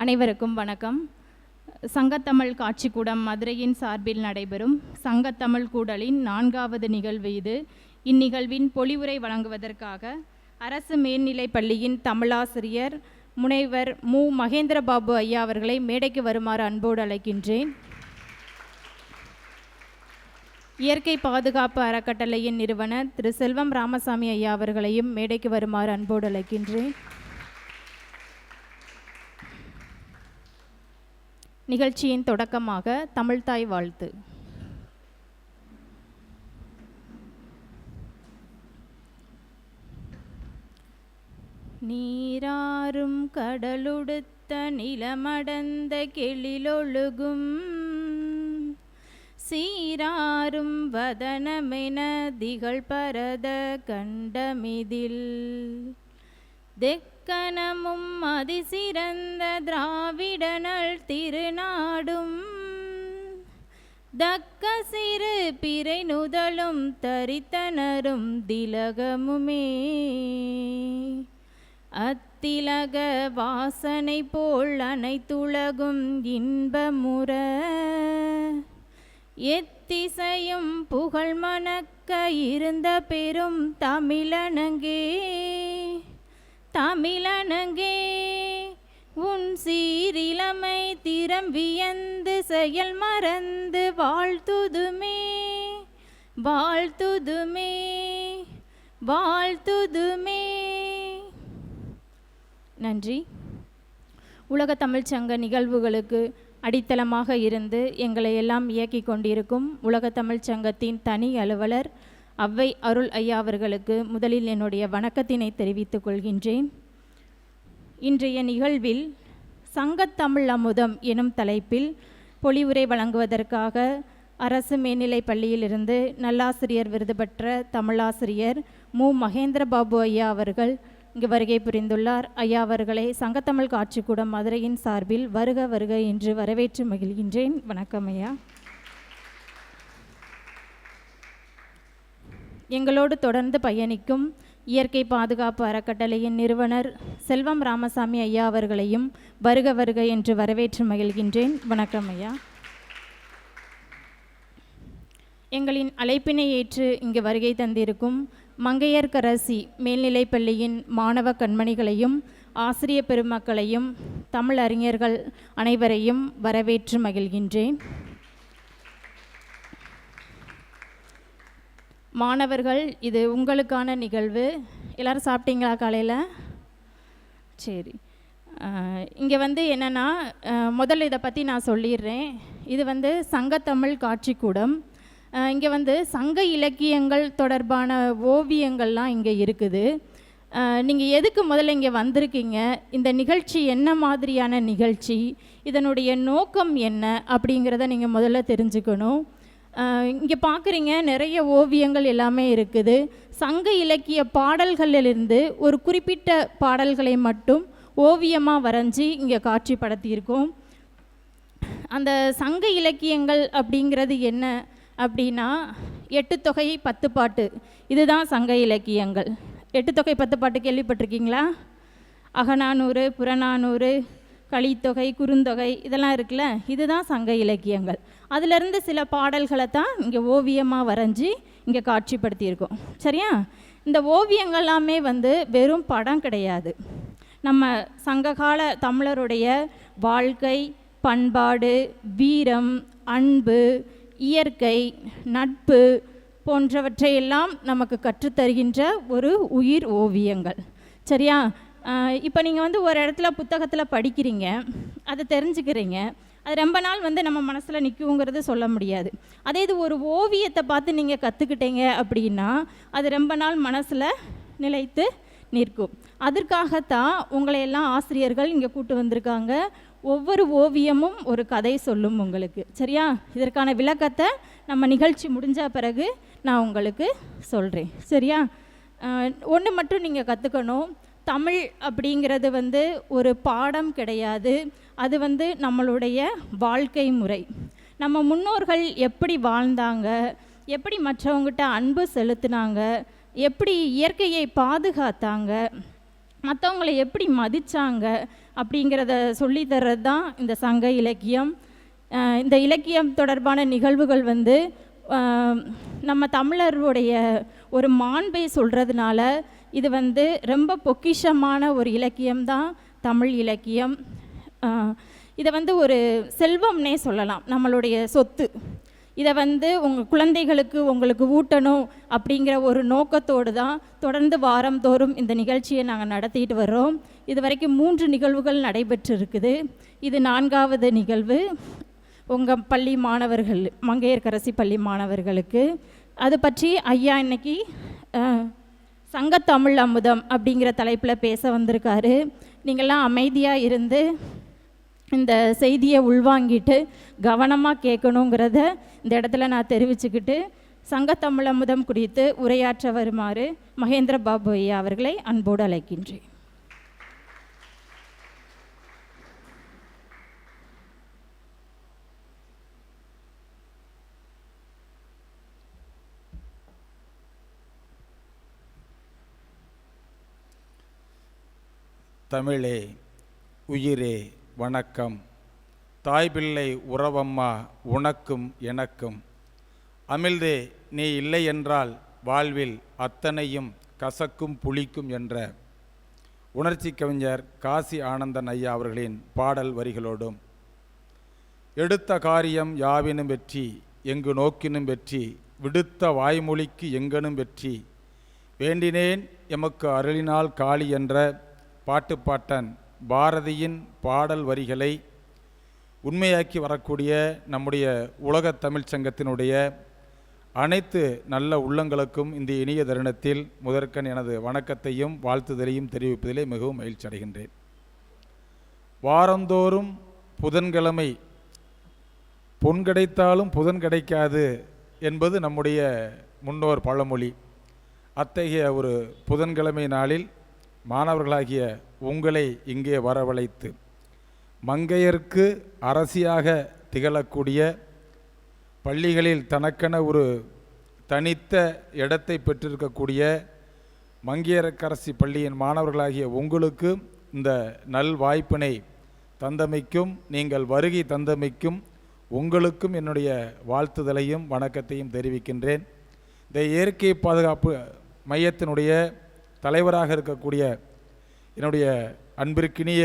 அனைவருக்கும் வணக்கம். சங்கத்தமிழ் காட்சிக்கூடம் மதுரையின் சார்பில் நடைபெறும் சங்கத்தமிழ் கூடலின் 4வது நிகழ்வு இது. இந்நிகழ்வின் பொலிவுரை வழங்குவதற்காக அரசு மேல்நிலைப் பள்ளியின் தமிழாசிரியர் முனைவர் மு. மகேந்திரபாபு ஐயா அவர்களை மேடைக்கு வருமாறு அன்போடு அழைக்கின்றேன். இயற்கை பாதுகாப்பு அறக்கட்டளையின் நிறுவனர் திரு செல்வம் ராமசாமி ஐயா அவர்களையும் மேடைக்கு வருமாறு அன்போடு அழைக்கின்றேன். நிகழ்ச்சியின் தொடக்கமாக தமிழ்தாய் வாழ்த்து. நீராறும் கடலுடுத்த நிலமடந்த கெளிலொழுகும் சீராறும் வதனமென திகழ் பரத கண்டமிதில் தெக்கணமும் அதிசிறந்த திராவிடனல் திருநாடும் தக்க சிறு பிறை நுதலும் தரித்தனரும் திலகமுமே அத்திலக வாசனை போல் அனைத்துலகும் இன்பமுற எத்திசையும் புகழ் மணக்க இருந்த பெரும் தமிழனங்கே தமிழனங்கே உன் சீரிலமை திறம் வியந்து செயல் மறந்து வாழ்த்துதுமே வாழ்த்துதுமே வாழ்த்துதுமே. நன்றி. உலக தமிழ்ச்சங்க நிகழ்வுகளுக்கு அடித்தளமாக இருந்து எங்களை எல்லாம் இயக்கி கொண்டிருக்கும் உலக தமிழ்ச்சங்கத்தின் தனி அலுவலர் அவ்வை அருள் ஐயா அவர்களுக்கு முதலில் என்னுடைய வணக்கத்தினை தெரிவித்துக் கொள்கின்றேன். இன்றைய நிகழ்வில் சங்கத்தமிழ் அமுதம் எனும் தலைப்பில் பொலிவுரை வழங்குவதற்காக அரசு மேல்நிலைப் பள்ளியிலிருந்து நல்லாசிரியர் விருது பெற்ற தமிழாசிரியர் மு. மகேந்திரபாபு ஐயா அவர்கள் இங்கு வருகை புரிந்துள்ளார். ஐயா அவர்களை சங்கத்தமிழ் காட்சிக்கூடம் மதுரையின் சார்பில் வருக வருக என்று வரவேற்று மகிழ்கின்றேன். வணக்கம் ஐயா. எங்களோடு தொடர்ந்து பயணிக்கும் இயற்கை பாதுகாப்பு அறக்கட்டளையின் நிறுவனர் செல்வம் ராமசாமி ஐயா அவர்களையும் வருக வருக என்று வரவேற்று மகிழ்கின்றேன். வணக்கம் ஐயா. எங்களின் அழைப்பினை ஏற்று இங்கு வருகை தந்திருக்கும் மங்கையர்க்கரசி மேல்நிலைப் பள்ளியின் மாணவ கண்மணிகளையும் ஆசிரிய பெருமக்களையும் தமிழ் அறிஞர்கள் அனைவரையும் வரவேற்று மகிழ்கின்றேன். மாணவர்கள், இது உங்களுக்கான நிகழ்வு. எல்லோரும் சாப்பிட்டீங்களா காலையில்? சரி. இங்கே என்னென்னா, முதல்ல இதை பற்றி நான் சொல்லிடுறேன். இது சங்கத்தமிழ் காட்சிக்கூடம். இங்கே சங்க இலக்கியங்கள் தொடர்பான ஓவியங்கள்லாம் இங்கே இருக்குது. நீங்கள் எதுக்கு முதல்ல இங்கே வந்திருக்கீங்க, இந்த நிகழ்ச்சி என்ன மாதிரியான நிகழ்ச்சி, இதனுடைய நோக்கம் என்ன அப்படிங்கிறத நீங்கள் முதல்ல தெரிஞ்சுக்கணும். இங்கே பார்க்குறீங்க, நிறைய ஓவியங்கள் எல்லாமே இருக்குது. சங்க இலக்கிய பாடல்களிலிருந்து ஒரு குறிப்பிட்ட பாடல்களை மட்டும் ஓவியமாக வரைஞ்சி இங்கே காட்சிப்படுத்தியிருக்கோம். அந்த சங்க இலக்கியங்கள் அப்படிங்கிறது என்ன அப்படின்னா, 8 தொகை 10 பாட்டு, இதுதான் சங்க இலக்கியங்கள். 8 தொகை 10 பாட்டு கேள்விப்பட்டிருக்கீங்களா? அகநானூறு, புறநானூறு, கலித்தொகை, குறுந்தொகை இதெல்லாம் இருக்குல்ல, இதுதான் சங்க இலக்கியங்கள். அதிலிருந்து சில பாடல்களை தான் இங்கே ஓவியமாக வரைஞ்சி இங்கே காட்சிப்படுத்தியிருக்கோம். சரியா? இந்த ஓவியங்கள் எல்லாமே வெறும் படம் கிடையாது. நம்ம சங்ககால தமிழருடைய வாழ்க்கை, பண்பாடு, வீரம், அன்பு, இயற்கை, நட்பு போன்றவற்றையெல்லாம் நமக்கு கற்றுத்தருகின்ற ஒரு உயிர் ஓவியங்கள். சரியா? இப்போ நீங்கள் ஒரு இடத்துல புத்தகத்தில் படிக்கிறீங்க, அதை தெரிஞ்சுக்கிறீங்க, அது ரொம்ப நாள் நம்ம மனசில் நிற்குங்கிறது சொல்ல முடியாது. அதே இது ஒரு ஓவியத்தை பார்த்து நீங்கள் கற்றுக்கிட்டீங்க அப்படின்னா அது ரொம்ப நாள் மனசில் நிலைத்து நிற்கும். அதற்காகத்தான் உங்களையெல்லாம் ஆசிரியர்கள் இங்கே கூட்டு வந்திருக்காங்க. ஒவ்வொரு ஓவியமும் ஒரு கதை சொல்லும் உங்களுக்கு. சரியா? இதற்கான விளக்கத்தை நம்ம நிகழ்ச்சி முடிஞ்ச பிறகு நான் உங்களுக்கு சொல்கிறேன். சரியா? ஒன்று மட்டும் நீங்கள் கற்றுக்கணும். தமிழ் அப்படிங்கிறது ஒரு பாடம் கிடையாது. அது நம்மளுடைய வாழ்க்கை முறை. நம்ம முன்னோர்கள் எப்படி வாழ்ந்தாங்க, எப்படி மற்றவங்ககிட்ட அன்பு செலுத்தினாங்க, எப்படி இயற்கையை பாதுகாத்தாங்க, மற்றவங்களை எப்படி மதித்தாங்க அப்படிங்கிறத சொல்லித்தர்றது தான் இந்த சங்க இலக்கியம். இந்த இலக்கியம் தொடர்பான நிகழ்வுகள் வந்து நம்ம தமிழருடைய ஒரு மாண்பை சொல்கிறதுனால இது வந்து ரொம்ப பொக்கிஷமான ஒரு இலக்கியம்தான் தமிழ் இலக்கியம். இதை வந்து ஒரு செல்வம்னே சொல்லலாம், நம்மளுடைய சொத்து. இதை வந்து உங்கள் குழந்தைகளுக்கு உங்களுக்கு ஊட்டணும் அப்படிங்கிற ஒரு நோக்கத்தோடு தான் தொடர்ந்து வாரந்தோறும் இந்த நிகழ்ச்சியை நாங்கள் நடத்திட்டு வர்றோம். இது வரைக்கும் 3 நிகழ்வுகள் நடைபெற்று இருக்குது. இது 4வது நிகழ்வு உங்கள் பள்ளி மாணவர்கள், மங்கையர்கரசி பள்ளி மாணவர்களுக்கு. அது பற்றி ஐயா இன்னைக்கு சங்கத்தமிழ் அமுதம் அப்படிங்கிற தலைப்பில் பேச வந்திருக்காரு. நீங்கள்லாம் அமைதியாக இருந்து இந்த செய்தியை உள்வாங்கிட்டு கவனமாக கேட்கணுங்கிறத இந்த இடத்துல நான் தெரிவிச்சுக்கிட்டு சங்கத்தமிழ் அமுதம் குறித்து உரையாற்ற வருமாறு மகேந்திர பாபு ஐயா அவர்களை அன்போடு அழைக்கின்றேன். தமிழே உயிரே வணக்கம். தாய்பிள்ளை உறவம்மா உனக்கும் எனக்கும். அமிழ்தே நீ இல்லை என்றால் வாழ்வில் அத்தனையும் கசக்கும் புளிக்கும் என்ற உணர்ச்சி கவிஞர் காசி ஆனந்தன் ஐயா அவர்களின் பாடல் வரிகளோடும், எடுத்த காரியம் யாவினும் வெற்றி, எங்கு நோக்கினும் வெற்றி, விடுத்த வாய்மொழிக்கு எங்கனும் வெற்றி, வேண்டினேன் எமக்கு அருளினால் காளி என்ற பாட்டுப்பாட்டன் பாரதியின் பாடல் வரிகளை உண்மையாக்கி வரக்கூடிய நம்முடைய உலக தமிழ் சங்கத்தினுடைய அனைத்து நல்ல உள்ளங்களுக்கும் இந்த இனிய தருணத்தில் முதற்கண் எனது வணக்கத்தையும் வாழ்த்துதலையும் தெரிவிப்பதிலே மிகவும் மகிழ்ச்சி அடைகின்றேன். வாரந்தோறும் புதன்கிழமை பொன் கிடைத்தாலும் புதன் கிடைக்காது என்பது நம்முடைய முன்னோர் பழமொழி. அத்தகைய ஒரு புதன்கிழமை நாளில் மாணவர்களாகிய உங்களை இங்கே வரவழைத்து மங்கையர்க்கு அரசியாக திகழக்கூடிய, பள்ளிகளில் தனக்கென ஒரு தனித்த இடத்தை பெற்றிருக்கக்கூடிய மங்கையர்க்கரசி பள்ளியின் மாணவர்களாகிய உங்களுக்கு இந்த நல் வாய்ப்பினை தந்தமைக்கும், நீங்கள் வருகை தந்தமைக்கும் உங்களுக்கும் என்னுடைய வாழ்த்துதலையும் வணக்கத்தையும் தெரிவிக்கின்றேன். இந்த இயற்கை பாதுகாப்பு மையத்தினுடைய தலைவராக இருக்கக்கூடிய என்னுடைய அன்பிற்கினிய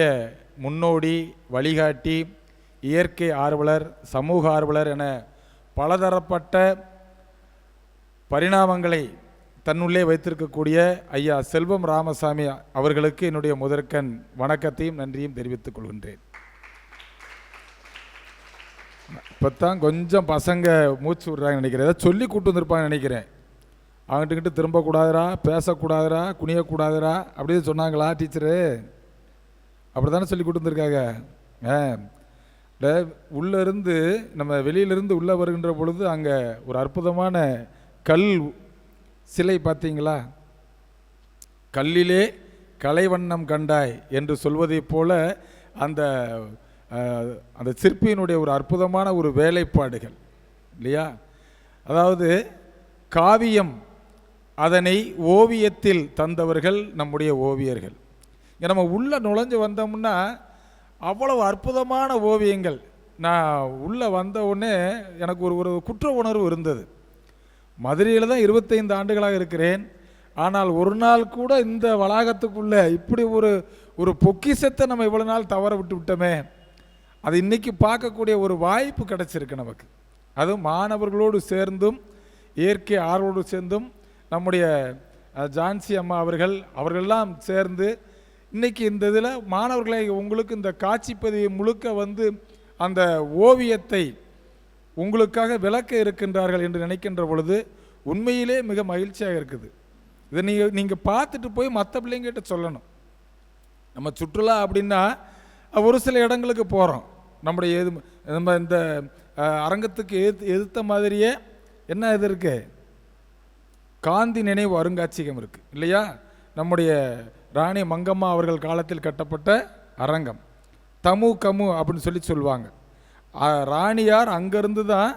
முன்னோடி, வழிகாட்டி, இயற்கை ஆர்வலர், சமூக ஆர்வலர் என பலதரப்பட்ட பரிணாமங்களை தன்னுள்ளே வைத்திருக்கக்கூடிய ஐயா செல்வம் ராமசாமி அவர்களுக்கு என்னுடைய முதற்கண் வணக்கத்தையும் நன்றியும் தெரிவித்துக் கொள்கின்றேன். இப்போ தான் கொஞ்சம் பசங்க மூச்சு விடுறாங்கன்னு நினைக்கிறேன், ஏதாவது சொல்லி கூட்டு வந்திருப்பாங்கன்னு நினைக்கிறேன். அவங்ககிட்ட திரும்பக்கூடாதுரா, பேசக்கூடாதுரா, குனியக்கூடாதுரா அப்படின்னு சொன்னாங்களா டீச்சரு? அப்படி தானே சொல்லி கூட்டு வந்திருக்காங்க. உள்ளேருந்து நம்ம வெளியிலேருந்து உள்ளே வருகின்ற பொழுது அங்கே ஒரு அற்புதமான கல் சிலை பார்த்தீங்களா? கல்லிலே கலைவண்ணம் கண்டாய் என்று சொல்வதைப் போல அந்த அந்த சிற்பியினுடைய ஒரு அற்புதமான ஒரு வேலைப்பாடுகள் இல்லையா? அதாவது காவியம் அதனை ஓவியத்தில் தந்தவர்கள் நம்முடைய ஓவியர்கள். இங்கே நம்ம உள்ளே நுழைஞ்சு வந்தோம்னா அவ்வளவு அற்புதமான ஓவியங்கள். நான் உள்ளே வந்த உடனே எனக்கு ஒரு குற்ற உணர்வு இருந்தது. மதுரையில் தான் 25 ஆண்டுகளாக இருக்கிறேன். ஆனால் ஒரு நாள் கூட இந்த வளாகத்துக்குள்ளே இப்படி ஒரு பொக்கிஷத்தை நம்ம இவ்வளோ நாள் தவற விட்டோமே, அது இன்றைக்கி பார்க்கக்கூடிய ஒரு வாய்ப்பு கிடச்சிருக்கு நமக்கு. அதுவும் மாணவர்களோடு சேர்ந்தும் இயற்கை ஆர்வலோடு சேர்ந்தும் நம்முடைய ஜான்சி அம்மா அவர்களெல்லாம் சேர்ந்து இன்றைக்கி இந்த இதில் மாணவர்களை உங்களுக்கு இந்த காட்சிப்பதிவை முழுக்க வந்து அந்த ஓவியத்தை உங்களுக்காக விளக்க இருக்கின்றார்கள் என்று நினைக்கின்ற பொழுது உண்மையிலே மிக மகிழ்ச்சியாக இருக்குது. இதை நீங்கள் பார்த்துட்டு போய் மற்ற பிள்ளைங்கிட்ட சொல்லணும். நம்ம சுற்றுலா அப்படின்னா ஒரு சில இடங்களுக்கு போகிறோம், நம்ம இந்த அரங்கத்துக்கு எதிர்த்த மாதிரியே என்ன இது இருக்குது, காந்தி நினைவு அருங்காட்சியகம் இருக்குது இல்லையா? நம்முடைய ராணி மங்கம்மா அவர்கள் காலத்தில் கட்டப்பட்ட அரங்கம் தமு கமு அப்படின்னு சொல்லுவாங்க. ராணியார் அங்கேருந்து தான்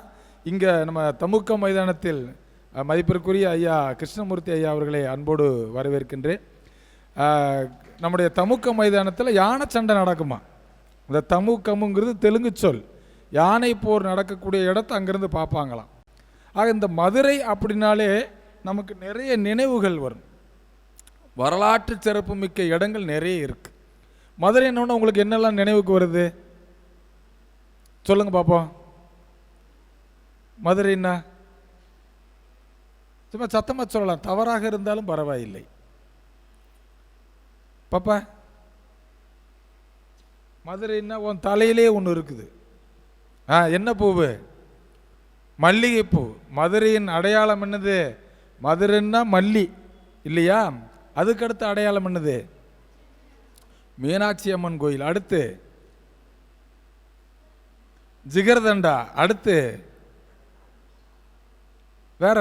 இங்கே நம்ம தமுக்க மைதானத்தில் மதிப்பிற்குரிய ஐயா கிருஷ்ணமூர்த்தி ஐயா அவர்களை அன்போடு வரவேற்கின்றேன். நம்முடைய தமுக்க மைதானத்தில் யானை சண்டை நடக்குமா. இந்த தமுக்கமுங்கிறது தெலுங்கு சொல். யானை போர் நடக்கக்கூடிய இடத்த அங்கேருந்து பார்ப்பாங்களாம். ஆக இந்த மதுரை அப்படின்னாலே நமக்கு நிறைய நினைவுகள் வரும். வரலாற்று சிறப்பு மிக்க இடங்கள் நிறைய இருக்குது. மதுரை என்னன்னா உங்களுக்கு என்னெல்லாம் நினைவுக்கு வருது சொல்லுங்க பார்ப்போம். மதுரைன்னா சும்மா சத்தமாக சொல்லலாம், தவறாக இருந்தாலும் பரவாயில்லை. பாப்பா, மதுரைன்னா உன் தலையிலே ஒன்று இருக்குது. என்ன பூவு? மல்லிகைப்பூ. மதுரையின் அடையாளம் என்னது? மதுரைன்னா மல்லி இல்லையா? அதுக்கடுத்து அடையாளம் என்னது? மீனாட்சி அம்மன் கோயில். அடுத்து ஜிகர்தண்டா. அடுத்து வேற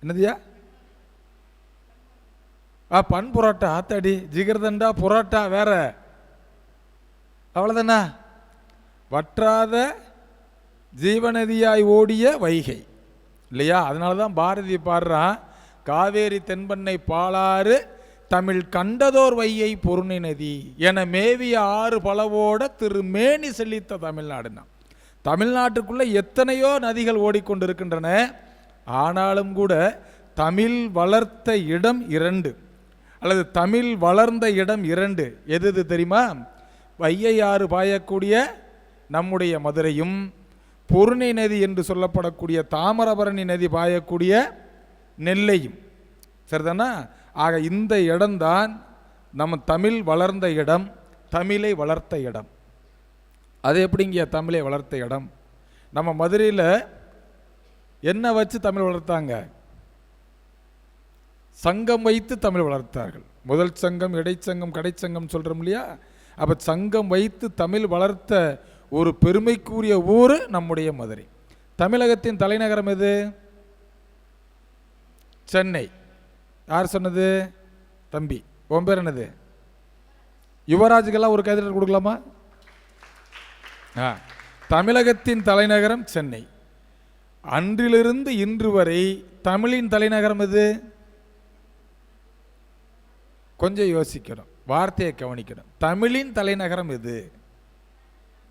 என்னதியா? பன் புரோட்டா. ஆத்தாடி, ஜிகர்தண்டா, புரோட்டா, வேற அவ்வளோதானா? வற்றாத ஜீவநதியாய் ஓடிய வைகை இல்லையா? அதனால தான் பாரதி பாடுறான், காவேரி தென்பண்ணை பாலாறு தமிழ் கண்டதோர் வையை பொருணை நதி என மேவிய ஆறு பலவோட திருமேனி செழித்த தமிழ்நாடுனா. தமிழ்நாட்டுக்குள்ளே எத்தனையோ நதிகள் ஓடிக்கொண்டிருக்கின்றன. ஆனாலும் கூட தமிழ் வளர்த்த இடம் 2 அல்லது தமிழ் வளர்ந்த இடம் 2. எது தெரியுமா? வையை ஆறு பாயக்கூடிய நம்முடைய மதுரையும், பொருணை நதி என்று சொல்லப்படக்கூடிய தாமிரபரணி நதி பாயக்கூடிய நெல்லையும். சரிதானா? ஆக இந்த இடம்தான் நம்ம தமிழ் வளர்ந்த இடம், தமிழை வளர்த்த இடம். அது எப்படிங்க தமிழை வளர்த்த இடம்? நம்ம மதுரையில் என்ன வச்சு தமிழ் வளர்த்தாங்க? சங்கம் வைத்து தமிழ் வளர்த்தார்கள். முதல் சங்கம், இடைச்சங்கம், கடைச்சங்கம் சொல்கிறோம் இல்லையா? அப்போ சங்கம் வைத்து தமிழ் வளர்த்த ஒரு பெருமைக்குரிய ஊர் நம்முடைய மதுரை. தமிழகத்தின் தலைநகரம் எது? சென்னை. யார் சொன்னது? தம்பி, உன் பேர் என்னது? யுவராஜுக்கெல்லாம் ஒரு கைதட்டல் கொடுக்கலாமா? தமிழகத்தின் தலைநகரம் சென்னை. அன்றிலிருந்து இன்று வரை தமிழின் தலைநகரம் எது? கொஞ்சம் யோசிக்கணும், வார்த்தையை கவனிக்கணும். தமிழின் தலைநகரம் எது?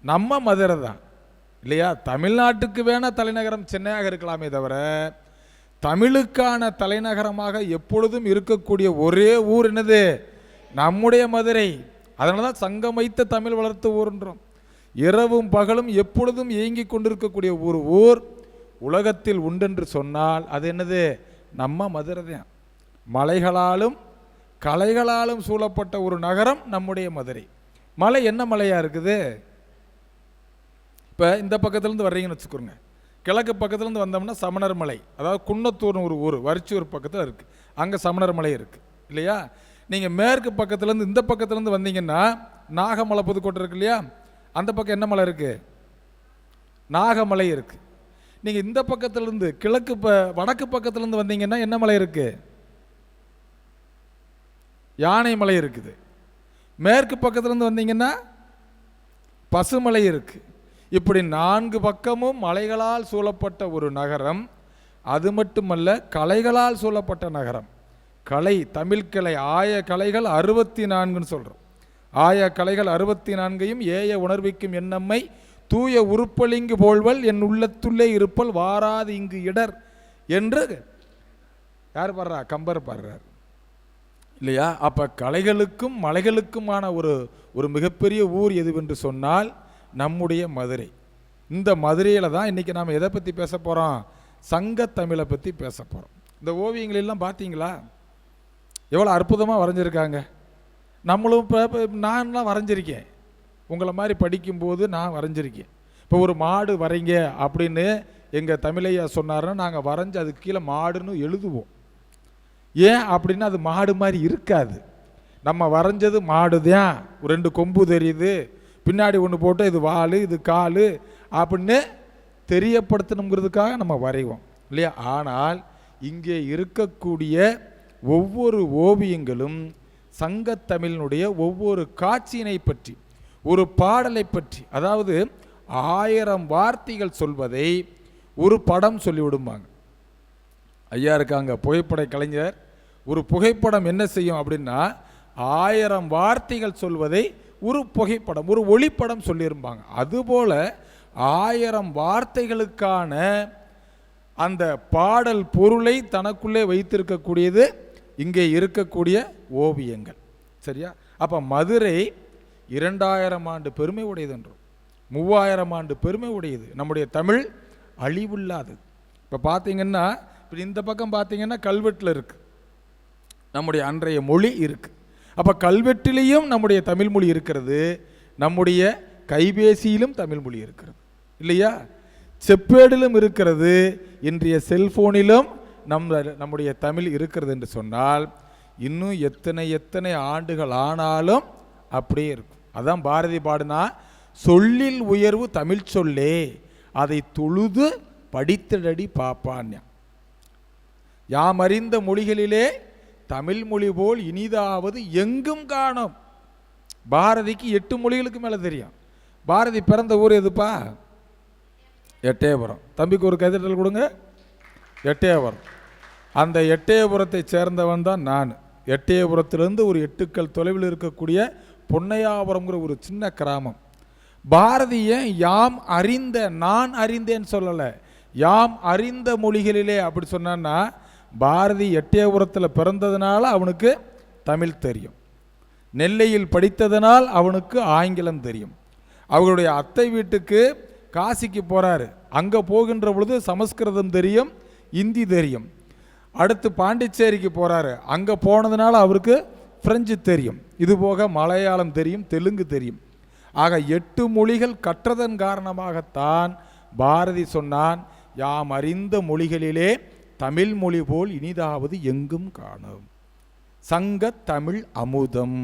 நம்ம மதுரை தான் இல்லையா? தமிழ்நாட்டுக்கு வேணா தலைநகரம் சென்னையாக இருக்கலாமே தவிர தமிழுக்கான தலைநகரமாக எப்பொழுதும் இருக்கக்கூடிய ஒரே ஊர் என்னது? நம்முடைய மதுரை. அதனால தான் சங்கம் வைத்த தமிழ் வளர்த்த ஊர்ன்றோம். இரவும் பகலும் எப்பொழுதும் இயங்கி கொண்டிருக்கக்கூடிய ஒரு ஊர் உலகத்தில் உண்டென்று சொன்னால் அது என்னது? நம்ம மதுரை தான். மலைகளாலும் கலைகளாலும் சூழப்பட்ட ஒரு நகரம் நம்முடைய மதுரை. மலை என்ன மலையாக இருக்குது? இப்போ இந்த பக்கத்துலேருந்து வர்றீங்கன்னு வச்சுக்கோங்க, கிழக்கு பக்கத்துலேருந்து வந்தோம்னா சமணர் மலை, அதாவது குன்னத்தூர்னு ஒரு ஊர் வரிச்சூர் பக்கத்தில் இருக்குது, அங்கே சமணர் மலை இருக்குது இல்லையா? நீங்கள் மேற்கு பக்கத்துலேருந்து இந்த பக்கத்துலேருந்து வந்தீங்கன்னா நாகமலை புதுக்கோட்டை இருக்கு இல்லையா? அந்த பக்கம் என்ன மலை இருக்குது? நாகமலை இருக்குது. நீங்கள் இந்த பக்கத்துலேருந்து வடக்கு பக்கத்துலேருந்து வந்தீங்கன்னா என்ன மலை இருக்குது? யானை மலை இருக்குது. மேற்கு பக்கத்துலேருந்து வந்தீங்கன்னா பசுமலை இருக்குது. இப்படி 4 பக்கமும் மலைகளால் சூழப்பட்ட ஒரு நகரம். அது மட்டுமல்ல, கலைகளால் சூழப்பட்ட நகரம். கலை, தமிழ் கலை, ஆய கலைகள் 64ன்னு சொல்கிறோம். ஆய கலைகள் 64ஐயும் ஏய உணர்விக்கும் என்னம்மை தூய உருப்பலிங்கு போல்வல் என் உள்ளத்துள்ளே இருப்பல் வாராது இங்கு இடர் என்று யார் பாடுறா? கம்பர் பாடுறார் இல்லையா? அப்போ கலைகளுக்கும் மலைகளுக்குமான ஒரு மிகப்பெரிய ஊர் எதுவென்று சொன்னால் நம்முடைய மதுரை. இந்த மதுரையில் தான் இன்றைக்கி நாம் எதை பற்றி பேச போகிறோம்? சங்கத்தமிழை பற்றி பேச போகிறோம். இந்த ஓவியங்களெல்லாம் பார்த்தீங்களா எவ்வளோ அற்புதமாக வரைஞ்சிருக்காங்க. நம்மளும் இப்போ நான்லாம் வரைஞ்சிருக்கேன், உங்களை மாதிரி படிக்கும்போது நான் வரைஞ்சிருக்கேன். இப்போ ஒரு மாடு வரைங்க அப்படின்னு எங்கள் தமிழையா சொன்னார்னா நாங்கள் வரைஞ்சி அதுக்கு கீழே மாடுன்னு எழுதுவோம். ஏன் அப்படின்னா அது மாடு மாதிரி இருக்காது. நம்ம வரைஞ்சது மாடு தான், 2 கொம்பு தெரியுது, பின்னாடி ஒன்று போட்டு இது வால் இது கால் அப்படின்னு தெரியப்படுத்தணுங்கிறதுக்காக நம்ம வரைவோம் இல்லையா? ஆனால் இங்கே இருக்கக்கூடிய ஒவ்வொரு ஓவியங்களும் சங்கத்தமிழினுடைய ஒவ்வொரு காட்சியினை பற்றி, ஒரு பாடலை பற்றி, அதாவது 1000 வார்த்தைகள் சொல்வதை ஒரு படம் சொல்லிவிடுவாங்க. ஐயா இருக்காங்க, புகைப்பட கலைஞர், ஒரு புகைப்படம் என்ன செய்யும் அப்படின்னா 1000 வார்த்தைகள் சொல்வதை ஒரு புகைப்படம், ஒரு ஒளிப்படம் சொல்லியிருப்பாங்க. அதுபோல 1000 வார்த்தைகளுக்கான அந்த பாடல் பொருளை தனக்குள்ளே வைத்திருக்கக்கூடியது இங்கே இருக்கக்கூடிய ஓவியங்கள். சரியா? அப்போ மதுரை 2000 ஆண்டு பெருமை உடையது என்றும் 3000 ஆண்டு பெருமை உடையது. நம்முடைய தமிழ் அழிவில்லாதது. இப்போ பார்த்தீங்கன்னா, இப்போ இந்த பக்கம் பார்த்தீங்கன்னா கல்வெட்டில் இருக்குது, நம்முடைய அன்றைய மொழி இருக்குது. அப்போ கல்வெட்டிலையும் நம்முடைய தமிழ் மொழி இருக்கிறது, நம்முடைய கைபேசியிலும் தமிழ் மொழி இருக்கிறது இல்லையா? செப்பேடிலும் இருக்கிறது, இன்றைய செல்போனிலும் நம்முடைய தமிழ் இருக்கிறது என்று சொன்னால் இன்னும் எத்தனை ஆண்டுகள் ஆனாலும் அப்படியே இருக்கும். அதான் பாரதி பாடினா, சொல்லில் உயர்வு தமிழ் சொல்லே அதை தொழுது படித்திடடி பாப்பான். யாம் அறிந்த மொழிகளிலே தமிழ் மொழி போல் இனிதாவது எங்கும் காணோம். பாரதிக்கு 8 மொழிகளுக்கு மேலே தெரியும். பாரதி பிறந்த ஊர் எதுப்பா? எட்டயபுரம். தம்பிக்கு ஒரு கைதட்டல் கொடுங்க. எட்டயபுரம். அந்த எட்டயபுரத்தை சேர்ந்தவன் தான் நான். எட்டயபுரத்திலிருந்து ஒரு 8 கல் தொலைவில் இருக்கக்கூடிய பொன்னையாபுரம்ங்கிற ஒரு சின்ன கிராமம். பாரதியை யாம் அறிந்த, நான் அறிந்தேன்னு சொல்லலை, யாம் அறிந்த மொழிகளிலே அப்படி சொன்னான்னா, பாரதி எட்டயபுரத்தில் பிறந்ததுனால அவனுக்கு தமிழ் தெரியும், நெல்லையில் படித்ததனால் அவனுக்கு ஆங்கிலம் தெரியும். அவர்களுடைய அத்தை வீட்டுக்கு காசிக்கு போகிறாரு, அங்கே போகின்ற பொழுது சமஸ்கிருதம் தெரியும், இந்தி தெரியும். அடுத்து பாண்டிச்சேரிக்கு போகிறாரு, அங்கே போனதுனால அவருக்கு பிரெஞ்சு தெரியும். இதுபோக மலையாளம் தெரியும், தெலுங்கு தெரியும். ஆக 8 மொழிகள் கற்றதன் காரணமாகத்தான் பாரதி சொன்னான், யாம் அறிந்த மொழிகளிலே தமிழ் மொழி போல் இனிதாவது எங்கும் காணும். சங்க தமிழ் அமுதம்.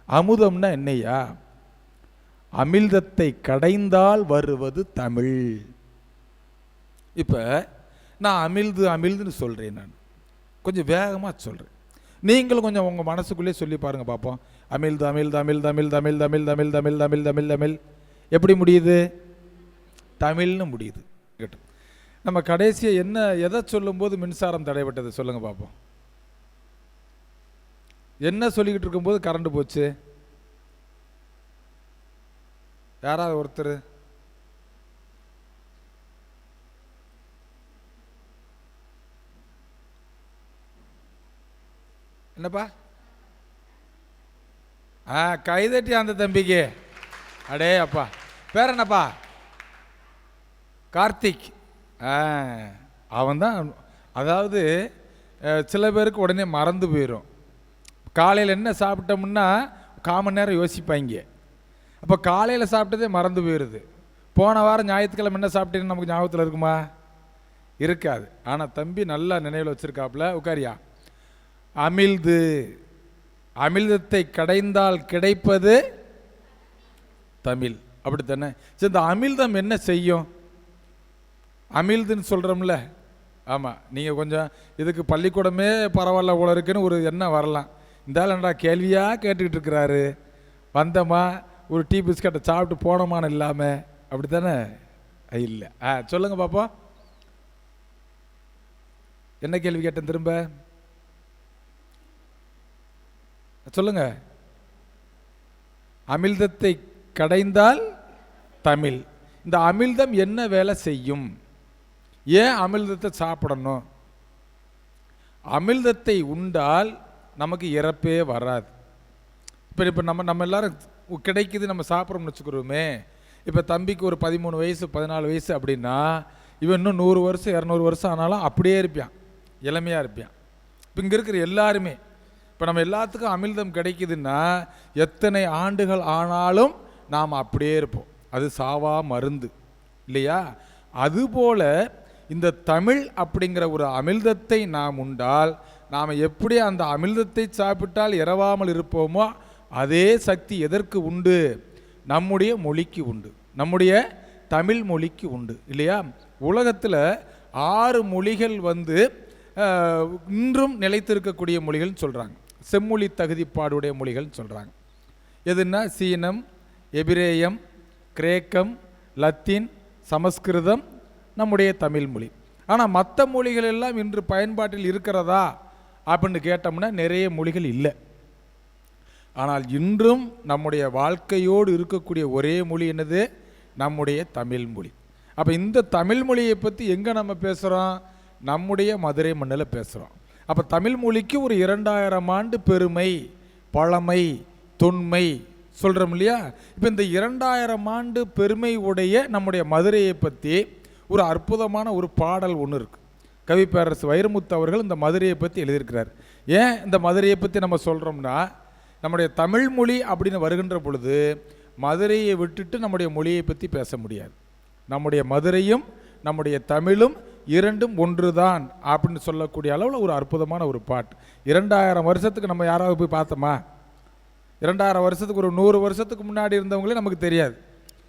அமுதம்னா என்னையா? அமிழ்தத்தை கடைந்தால் வருவது தமிழ். இப்போ நான் அமிழ்துன்னு சொல்கிறேன், நான் கொஞ்சம் வேகமாக சொல்கிறேன், நீங்களும் கொஞ்சம் உங்கள் மனசுக்குள்ளே சொல்லி பாருங்கள் பார்ப்போம். அமிழ்து அமிழ்து அமிழ்து அமிழ்து அமிழ்து அமிழ்து அமிழ்து அமிழ்து அமிழ்து அமிழ்து அமிழ் எப்படி முடியுது? தமிழ்னு முடியுது. கேட்டோம். நம்ம கடைசியை எதை சொல்லும்போது மின்சாரம் தடைப்பட்டது சொல்லுங்கள் பார்ப்போம். என்ன சொல்லிக்கிட்டு இருக்கும்போது கரண்ட் போச்சு? யாராவது ஒருத்தர் என்னப்பா? கைதட்டி அந்த தம்பிக்கு. அடே அப்பா, பேர் என்னப்பா? கார்த்திக். அவன் தான். அதாவது சில பேருக்கு உடனே மறந்து போயிடும். காலையில் என்ன சாப்பிட்டோம்னா 1/4 மணி நேரம் யோசிப்பாங்க. அப்போ காலையில் சாப்பிட்டதே மறந்து போயிடுது. போன வாரம் ஞாயிற்றுக்கிழமை என்ன சாப்பிட்டேன்னு நமக்கு ஞாபகத்தில் இருக்குமா? இருக்காது. ஆனால் தம்பி நல்லா நினைவில் வச்சுருக்காப்புல. உட்காரியா. அமிழ்து, அமிழ்தத்தை கடைந்தால் கிடைப்பது தமிழ். அப்படித்தானே? சரி, இந்த அமிழ்தம் என்ன செய்யும்? அமிழ்துன்னு சொல்கிறோம்ல. ஆமாம், நீங்கள் கொஞ்சம் இதுக்கு பள்ளிக்கூடமே பரவாயில்ல போல இருக்குன்னு ஒரு எண்ணம் வரலாம். இருந்தாலும் என்னடா கேள்வியாக கேட்டுக்கிட்டு இருக்கிறாரு, வந்தோமா ஒரு டீ பிஸ்கட்டை சாப்பிட்டு போனோமான்னு இல்லாமல், அப்படி தானே? இல்லை. சொல்லுங்கள் பாப்போம், என்ன கேள்வி கேட்டேன்? திரும்ப சொல்லுங்க. அமிழ்தத்தை கடைந்தால் தமிழ். இந்த அமிழ்தம் என்ன வேலை செய்யும்? ஏன் அமிழ்தத்தை சாப்பிடணும்? அமிழ்தத்தை உண்டால் நமக்கு இறப்பே வராது. இப்போ நம்ம எல்லாரும் கிடைக்குது, நம்ம சாப்பிட்றோம்னு வச்சுக்கிறோமே. இப்போ தம்பிக்கு ஒரு 13 வயசு 14 வயசு அப்படின்னா, இவன் இன்னும் 100 வருஷம் 200 வருஷம் ஆனாலும் அப்படியே இருப்பான், இளமையாக இருப்பான். இப்போ இங்கே இருக்கிற எல்லாருமே, இப்போ நம்ம எல்லாத்துக்கும் அமிழ்தம் கிடைக்குதுன்னா எத்தனை ஆண்டுகள் ஆனாலும் நாம் அப்படியே இருப்போம். அது சாவா மருந்து இல்லையா? அதுபோல் இந்த தமிழ் அப்படிங்கிற ஒரு அமிழ்தத்தை நாம் உண்டால், நாம் எப்படி அந்த அமிழ்தத்தை சாப்பிட்டால் இரவாமல் இருப்போமோ அதே சக்தி எதற்கு உண்டு? நம்முடைய மொழிக்கு உண்டு, நம்முடைய தமிழ் மொழிக்கு உண்டு இல்லையா? உலகத்தில் 6 மொழிகள் இன்றும் நிலைத்திருக்கக்கூடிய மொழிகள்னு சொல்கிறாங்க. செம்மொழி தகுதிப்பாடுடைய மொழிகள்னு சொல்கிறாங்க. எதுன்னா சீனம், எபிரேயம், கிரேக்கம், லத்தீன், சமஸ்கிருதம், நம்முடைய தமிழ் மொழி. ஆனால் மற்ற மொழிகள் எல்லாம் இன்று பயன்பாட்டில் இருக்கிறதா அப்படின்னு கேட்டோம்னா நிறைய மொழிகள் இல்லை. ஆனால் இன்றும் நம்முடைய வாழ்க்கையோடு இருக்கக்கூடிய ஒரே மொழி என்னது? நம்முடைய தமிழ் மொழி. அப்போ இந்த தமிழ் மொழியை பற்றி எங்கே நம்ம பேசுகிறோம்? நம்முடைய மதுரை மண்ணில் பேசுகிறோம். அப்போ தமிழ் மொழிக்கு ஒரு 2000 ஆண்டு பெருமை, பழமை, தொன்மை சொல்கிறோம் இல்லையா? இப்போ இந்த 2000 ஆண்டு பெருமை உடைய நம்முடைய மதுரையை பற்றி ஒரு அற்புதமான ஒரு பாடல் ஒன்று இருக்குது. கவி பேரரசு வைரமுத்து அவர்கள் இந்த மதுரையை பற்றி எழுதியிருக்கிறார். ஏன் இந்த மதுரையை பற்றி நம்ம சொல்கிறோம்னா, நம்முடைய தமிழ் மொழி அப்படின்னு வருகின்ற பொழுது மதுரையை விட்டுட்டு நம்முடைய மொழியை பற்றி பேச முடியாது. நம்முடைய மதுரையும் நம்முடைய தமிழும் இரண்டும் ஒன்று தான் அப்படின்னு சொல்லக்கூடிய அளவில் ஒரு அற்புதமான ஒரு பாட்டு. 2000 வருஷத்துக்கு நம்ம யாராவது போய் பார்த்தோமா? 2000 வருஷத்துக்கு ஒரு 100 வருஷத்துக்கு முன்னாடி இருந்தவங்களே நமக்கு தெரியாது.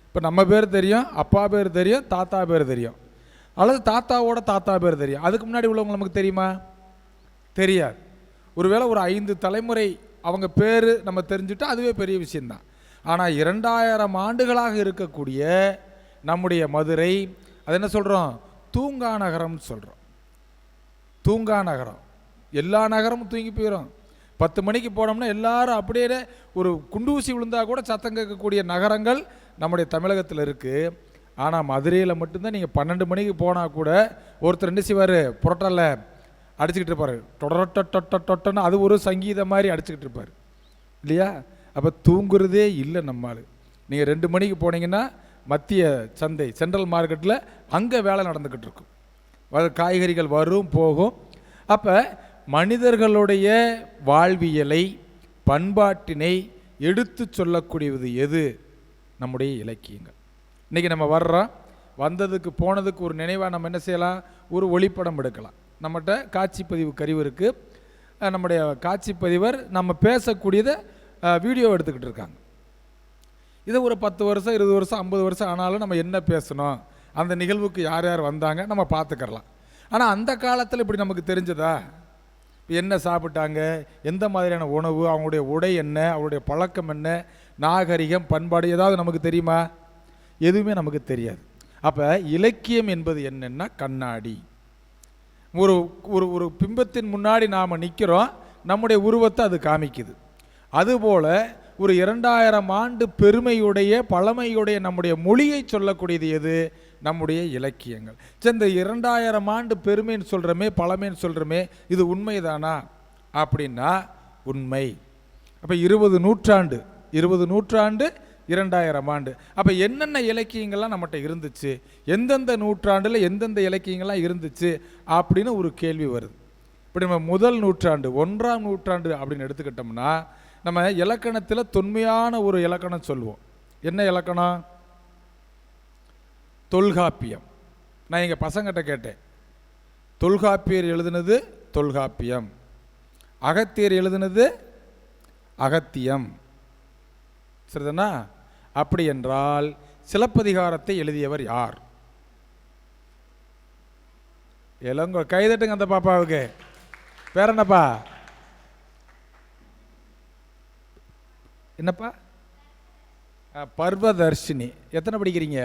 இப்போ நம்ம பேர் தெரியும், அப்பா பேர் தெரியும், தாத்தா பேர் தெரியும், அல்லது தாத்தாவோட தாத்தா பேர் தெரியும். அதுக்கு முன்னாடி உள்ளவங்க நமக்கு தெரியுமா? தெரியாது. ஒருவேளை ஒரு 5 தலைமுறை அவங்க பேர் நம்ம தெரிஞ்சுட்டா அதுவே பெரிய விஷயந்தான். ஆனால் 2000 ஆண்டுகளாக இருக்கக்கூடிய நம்முடைய மதுரை, அது என்ன சொல்கிறோம்? தூங்கா நகரம்னு சொல்கிறோம். தூங்கா நகரம். எல்லா நகரமும் தூங்கி போயிடும். 10 மணிக்கு போனோம்னா எல்லாரும் அப்படியே ஒரு குண்டூசி விழுந்தால் கூட சத்தம் கேட்கக்கூடிய நகரங்கள் நம்முடைய தமிழகத்தில் இருக்குது. ஆனால் மதுரையில் மட்டும்தான் நீங்கள் 12 மணிக்கு போனால் கூட ஒருத்தர் என்ன செய்வார்? புரோட்டலில் அடிச்சுக்கிட்டு இருப்பார். டொட்டன்னு அது ஒரு சங்கீதம் மாதிரி அடிச்சுக்கிட்டு இருப்பார் இல்லையா? அப்போ தூங்குறதே இல்லை நம்மால். நீங்கள் 2 மணிக்கு போனீங்கன்னா மத்திய சந்தை, சென்ட்ரல் மார்க்கெட்டில் அங்கே வேலை நடந்துக்கிட்டு இருக்கும். காய்கறிகள் வரும் போகும். அப்போ மனிதர்களுடைய வாழ்வியலை, பண்பாட்டினை எடுத்து சொல்லக்கூடியது எது? நம்முடைய இலக்கியங்கள். இன்றைக்கி நம்ம வர்றோம், வந்ததுக்கு போனதுக்கு ஒரு நினைவாக நம்ம என்ன செய்யலாம்? ஒரு ஒளிப்படம் எடுக்கலாம். நம்மகிட்ட காட்சிப்பதிவு கருவி இருக்குது. நம்முடைய காட்சிப்பதிவர் நம்ம பேசக்கூடியதை வீடியோ எடுத்துக்கிட்டு இருக்காங்க. இதை ஒரு 10 வருஷம் 20 வருஷம் 50 வருஷம் ஆனாலும் நம்ம என்ன பேசணும், அந்த நிகழ்வுக்கு யார் யார் வந்தாங்க நம்ம பார்த்துக்கலாம். ஆனால் அந்த காலத்தில் இப்படி நமக்கு தெரிஞ்சதா? என்ன சாப்பிட்டாங்க, எந்த மாதிரியான உணவு, அவங்களுடைய உடை என்ன, அவங்களுடைய பழக்கம் என்ன, நாகரிகம், பண்பாடு ஏதாவது நமக்கு தெரியுமா? எதுவுமே நமக்கு தெரியாது. அப்போ இலக்கியம் என்பது என்னென்னா கண்ணாடி. ஒரு ஒரு ஒரு பிம்பத்தின் முன்னாடி நாம் நிற்கிறோம், நம்முடைய உருவத்தை அது காமிக்குது. அதுபோல் ஒரு 2000 ஆண்டு பெருமையுடைய பழமையுடைய நம்முடைய மொழியை சொல்லக்கூடியது எது? நம்முடைய இலக்கியங்கள். சரி, இந்த 2000 ஆண்டு பெருமைன்னு சொல்கிறோமே, பழமைன்னு சொல்கிறோமே, இது உண்மைதானா அப்படின்னா உண்மை. அப்போ 20 நூற்றாண்டு 2000 ஆண்டு. அப்போ என்னென்ன இலக்கியங்கள்லாம் நம்மகிட்ட இருந்துச்சு, எந்தெந்த நூற்றாண்டில் எந்தெந்த இலக்கியங்கள்லாம் இருந்துச்சு அப்படின்னு ஒரு கேள்வி வருது. இப்படி நம்ம முதல் நூற்றாண்டு 1ஆம் நூற்றாண்டு அப்படின்னு எடுத்துக்கிட்டோம்னா நம்ம இலக்கணத்தில் தொன்மையான ஒரு இலக்கணம் சொல்லுவோம். என்ன இலக்கணம்? தொல்காப்பியம். நான் எங்கள் பசங்கிட்ட கேட்டேன், தொல்காப்பியர் எழுதுனது தொல்காப்பியம், அகத்தியர் எழுதுனது அகத்தியம், சரிதானா? அப்படி என்றால் சிலப்பதிகாரத்தை எழுதியவர் யார்? இளங்கோ கைதட்டுங்க அந்த பாப்பாவுக்கு. பேர் என்னப்பா? என்னப்பா? பர்வதர்ஷினி. எத்தனை படிக்கிறீங்க?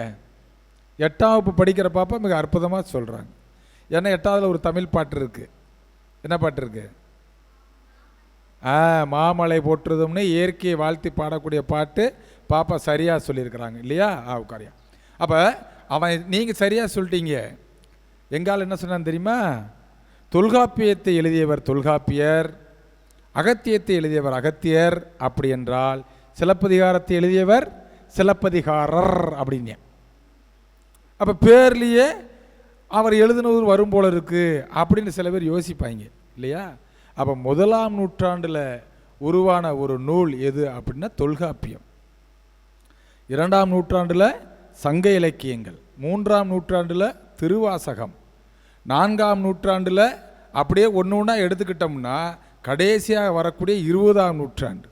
8ஆம் வகுப்பு படிக்கிற பாப்பா மிக அற்புதமாக சொல்கிறாங்க. ஏன்னா 8ஆவதுல ஒரு தமிழ் பாட்டு இருக்குது. என்ன பாட்டு இருக்கு? மாமலை போற்றுதும்னு இயற்கையை வாழ்த்தி பாடக்கூடிய பாட்டு பாப்பா சரியாக சொல்லியிருக்கிறாங்க இல்லையா? உட்காரியா. அப்போ அவன் நீங்கள் சரியாக சொல்லிட்டீங்க. எங்கால் என்ன சொன்னான்னு தெரியுமா? தொல்காப்பியத்தை எழுதியவர் தொல்காப்பியர், அகத்தியத்தை எழுதியவர் அகத்தியர். அப்படி என்றால் சிலப்பதிகாரத்தை எழுதியவர் சிலப்பதிகாரர் அப்படிங்க. அப்போ பேர்லேயே அவர் எழுதினது வரும் போல இருக்குது அப்படின்னு சில பேர் யோசிப்பாங்க இல்லையா? அப்போ 1ஆம் நூற்றாண்டில் உருவான ஒரு நூல் எது அப்படின்னா தொல்காப்பியம். 2ஆம் நூற்றாண்டில் சங்க இலக்கியங்கள், 3ஆம் நூற்றாண்டில் திருவாசகம், 4ஆம் நூற்றாண்டில் அப்படியே ஒன்று ஒன்றா எடுத்துக்கிட்டோம்னா கடைசியாக வரக்கூடிய 20ஆம் நூற்றாண்டு.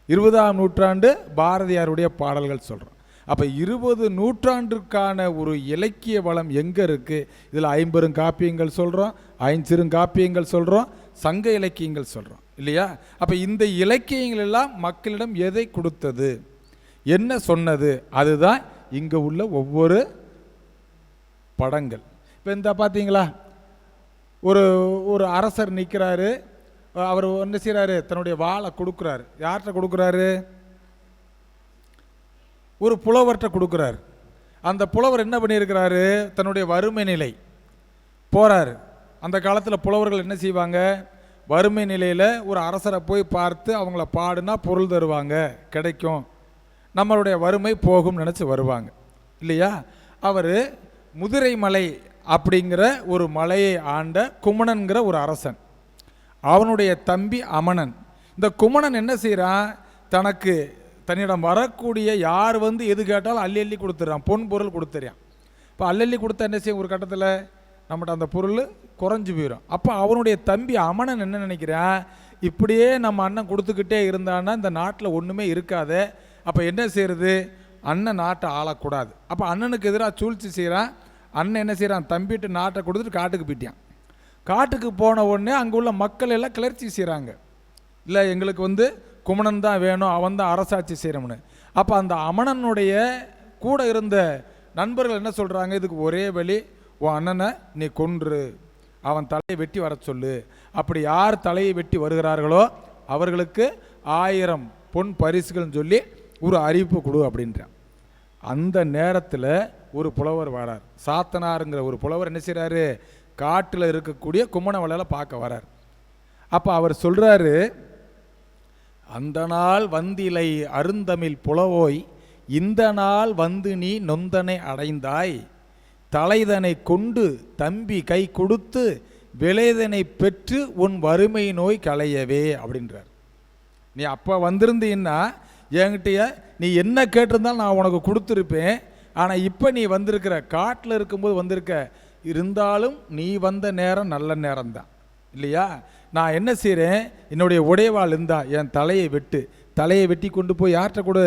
20ஆம் நூற்றாண்டு பாரதியாருடைய பாடல்கள் சொல்கிறோம். அப்போ 20 நூற்றாண்டிற்கான ஒரு இலக்கிய வளம் எங்கே இருக்குது? இதில் 50 காப்பியங்கள் சொல்கிறோம், 5 காப்பியங்கள் சொல்கிறோம், சங்க இலக்கியங்கள் சொல்கிறோம் இல்லையா? அப்போ இந்த இலக்கியங்கள் எல்லாம் மக்களிடம் எதை கொடுத்தது, என்ன சொன்னது, அதுதான் இங்கே உள்ள ஒவ்வொரு படங்கள். இப்போ இந்த பார்த்தீங்களா, ஒரு அரசர் நிற்கிறாரு, அவர் என்ன செய்கிறாரு, தன்னுடைய வாளை கொடுக்குறாரு. யார்கிட்ட கொடுக்குறாரு? ஒரு புலவர்கிட்ட கொடுக்குறாரு. அந்த புலவர் என்ன பண்ணியிருக்கிறாரு, தன்னுடைய வறுமை நிலை போகிறாரு. அந்த காலத்தில் புலவர்கள் என்ன செய்வாங்க, வறுமை நிலையில் ஒரு அரசரை போய் பார்த்து அவங்கள பாடுனா பொருள் தருவாங்க, கிடைக்கும், நம்மளுடைய வறுமை போகும் நினச்சி வருவாங்க இல்லையா. அவர் முதிரை மலை அப்படிங்கிற ஒரு மலையை ஆண்ட குமணன்கிற ஒரு அரசன், அவனுடைய தம்பி அமணன். இந்த குமணன் என்ன செய்கிறான், தனக்கு தன்னிடம் வரக்கூடிய யார் வந்து எது கேட்டாலும் அள்ளி அள்ளி கொடுத்துட்றான், பொன் பொருள் கொடுத்துறான். இப்போ அள்ளி கொடுத்தா என்ன செய்யும், ஒரு கட்டத்தில் நம்மகிட்ட அந்த பொருள் குறைஞ்சி போயிடும். அப்போ அவனுடைய தம்பி அமணன் என்ன நினைக்கிறான், இப்படியே நம்ம அண்ணன் கொடுத்துக்கிட்டே இருந்தான்னா இந்த நாட்டில் ஒன்றுமே இருக்காது. அப்போ என்ன செய்கிறது, அண்ணன் நாட்டை ஆளக்கூடாது. அப்போ அண்ணனுக்கு எதிராக சூழ்ச்சி செய்கிறான். அண்ணன் என்ன செய்கிறான், தம்பிட்டு நாட்டை கொடுத்துட்டு காட்டுக்கு போயிட்டான். காட்டுக்கு போன உடனே அங்கே உள்ள மக்கள் எல்லாம் கிளர்ச்சி செய்கிறாங்க. இல்லை, எங்களுக்கு வந்து குமணன் தான் வேணும், அவன் தான் அரசாட்சி செய்கிறவனு. அப்போ அந்த அமணனுடைய கூட இருந்த நண்பர்கள் என்ன சொல்கிறாங்க, இதுக்கு ஒரே வழி, உன் அண்ணனை நீ கொன்று அவன் தலையை வெட்டி வர சொல்லு. அப்படி யார் தலையை வெட்டி வருகிறார்களோ அவர்களுக்கு 1000 பொன் பரிசுகள்னு சொல்லி ஒரு அறிவிப்பு கொடு அப்படின்றான். அந்த நேரத்தில் ஒரு புலவர் வரார், சாத்தனாருங்கிற ஒரு புலவர் என்ன செய்கிறாரு, காட்டில் இருக்கக்கூடிய குமணவளையில பார்க்க வரார். அப்போ அவர் சொல்கிறாரு, அந்த நாள் வந்திலை அருந்தமிழ் புலவோய், இந்த நாள் வந்து நீ நொந்தனை அடைந்தாய், தலைதனை கொண்டு தம்பி கை கொடுத்து விளைதனை பெற்று உன் வறுமை நோய் களையவே அப்படின்றார். நீ அப்போ வந்திருந்தீன்னா என்கிட்ட நீ என்ன கேட்டிருந்தாலும் நான் உனக்கு கொடுத்துருப்பேன். ஆனால் இப்போ நீ வந்திருக்கிற காட்டில் இருக்கும்போது வந்திருக்க, இருந்தாலும் நீ வந்த நேரம் நல்ல நேரம்தான் இல்லையா. நான் என்ன செய்கிறேன், என்னுடைய உடைவாள் இருந்தா என் தலையை வெட்டி கொண்டு போய் யார்கிட்ட கொடு,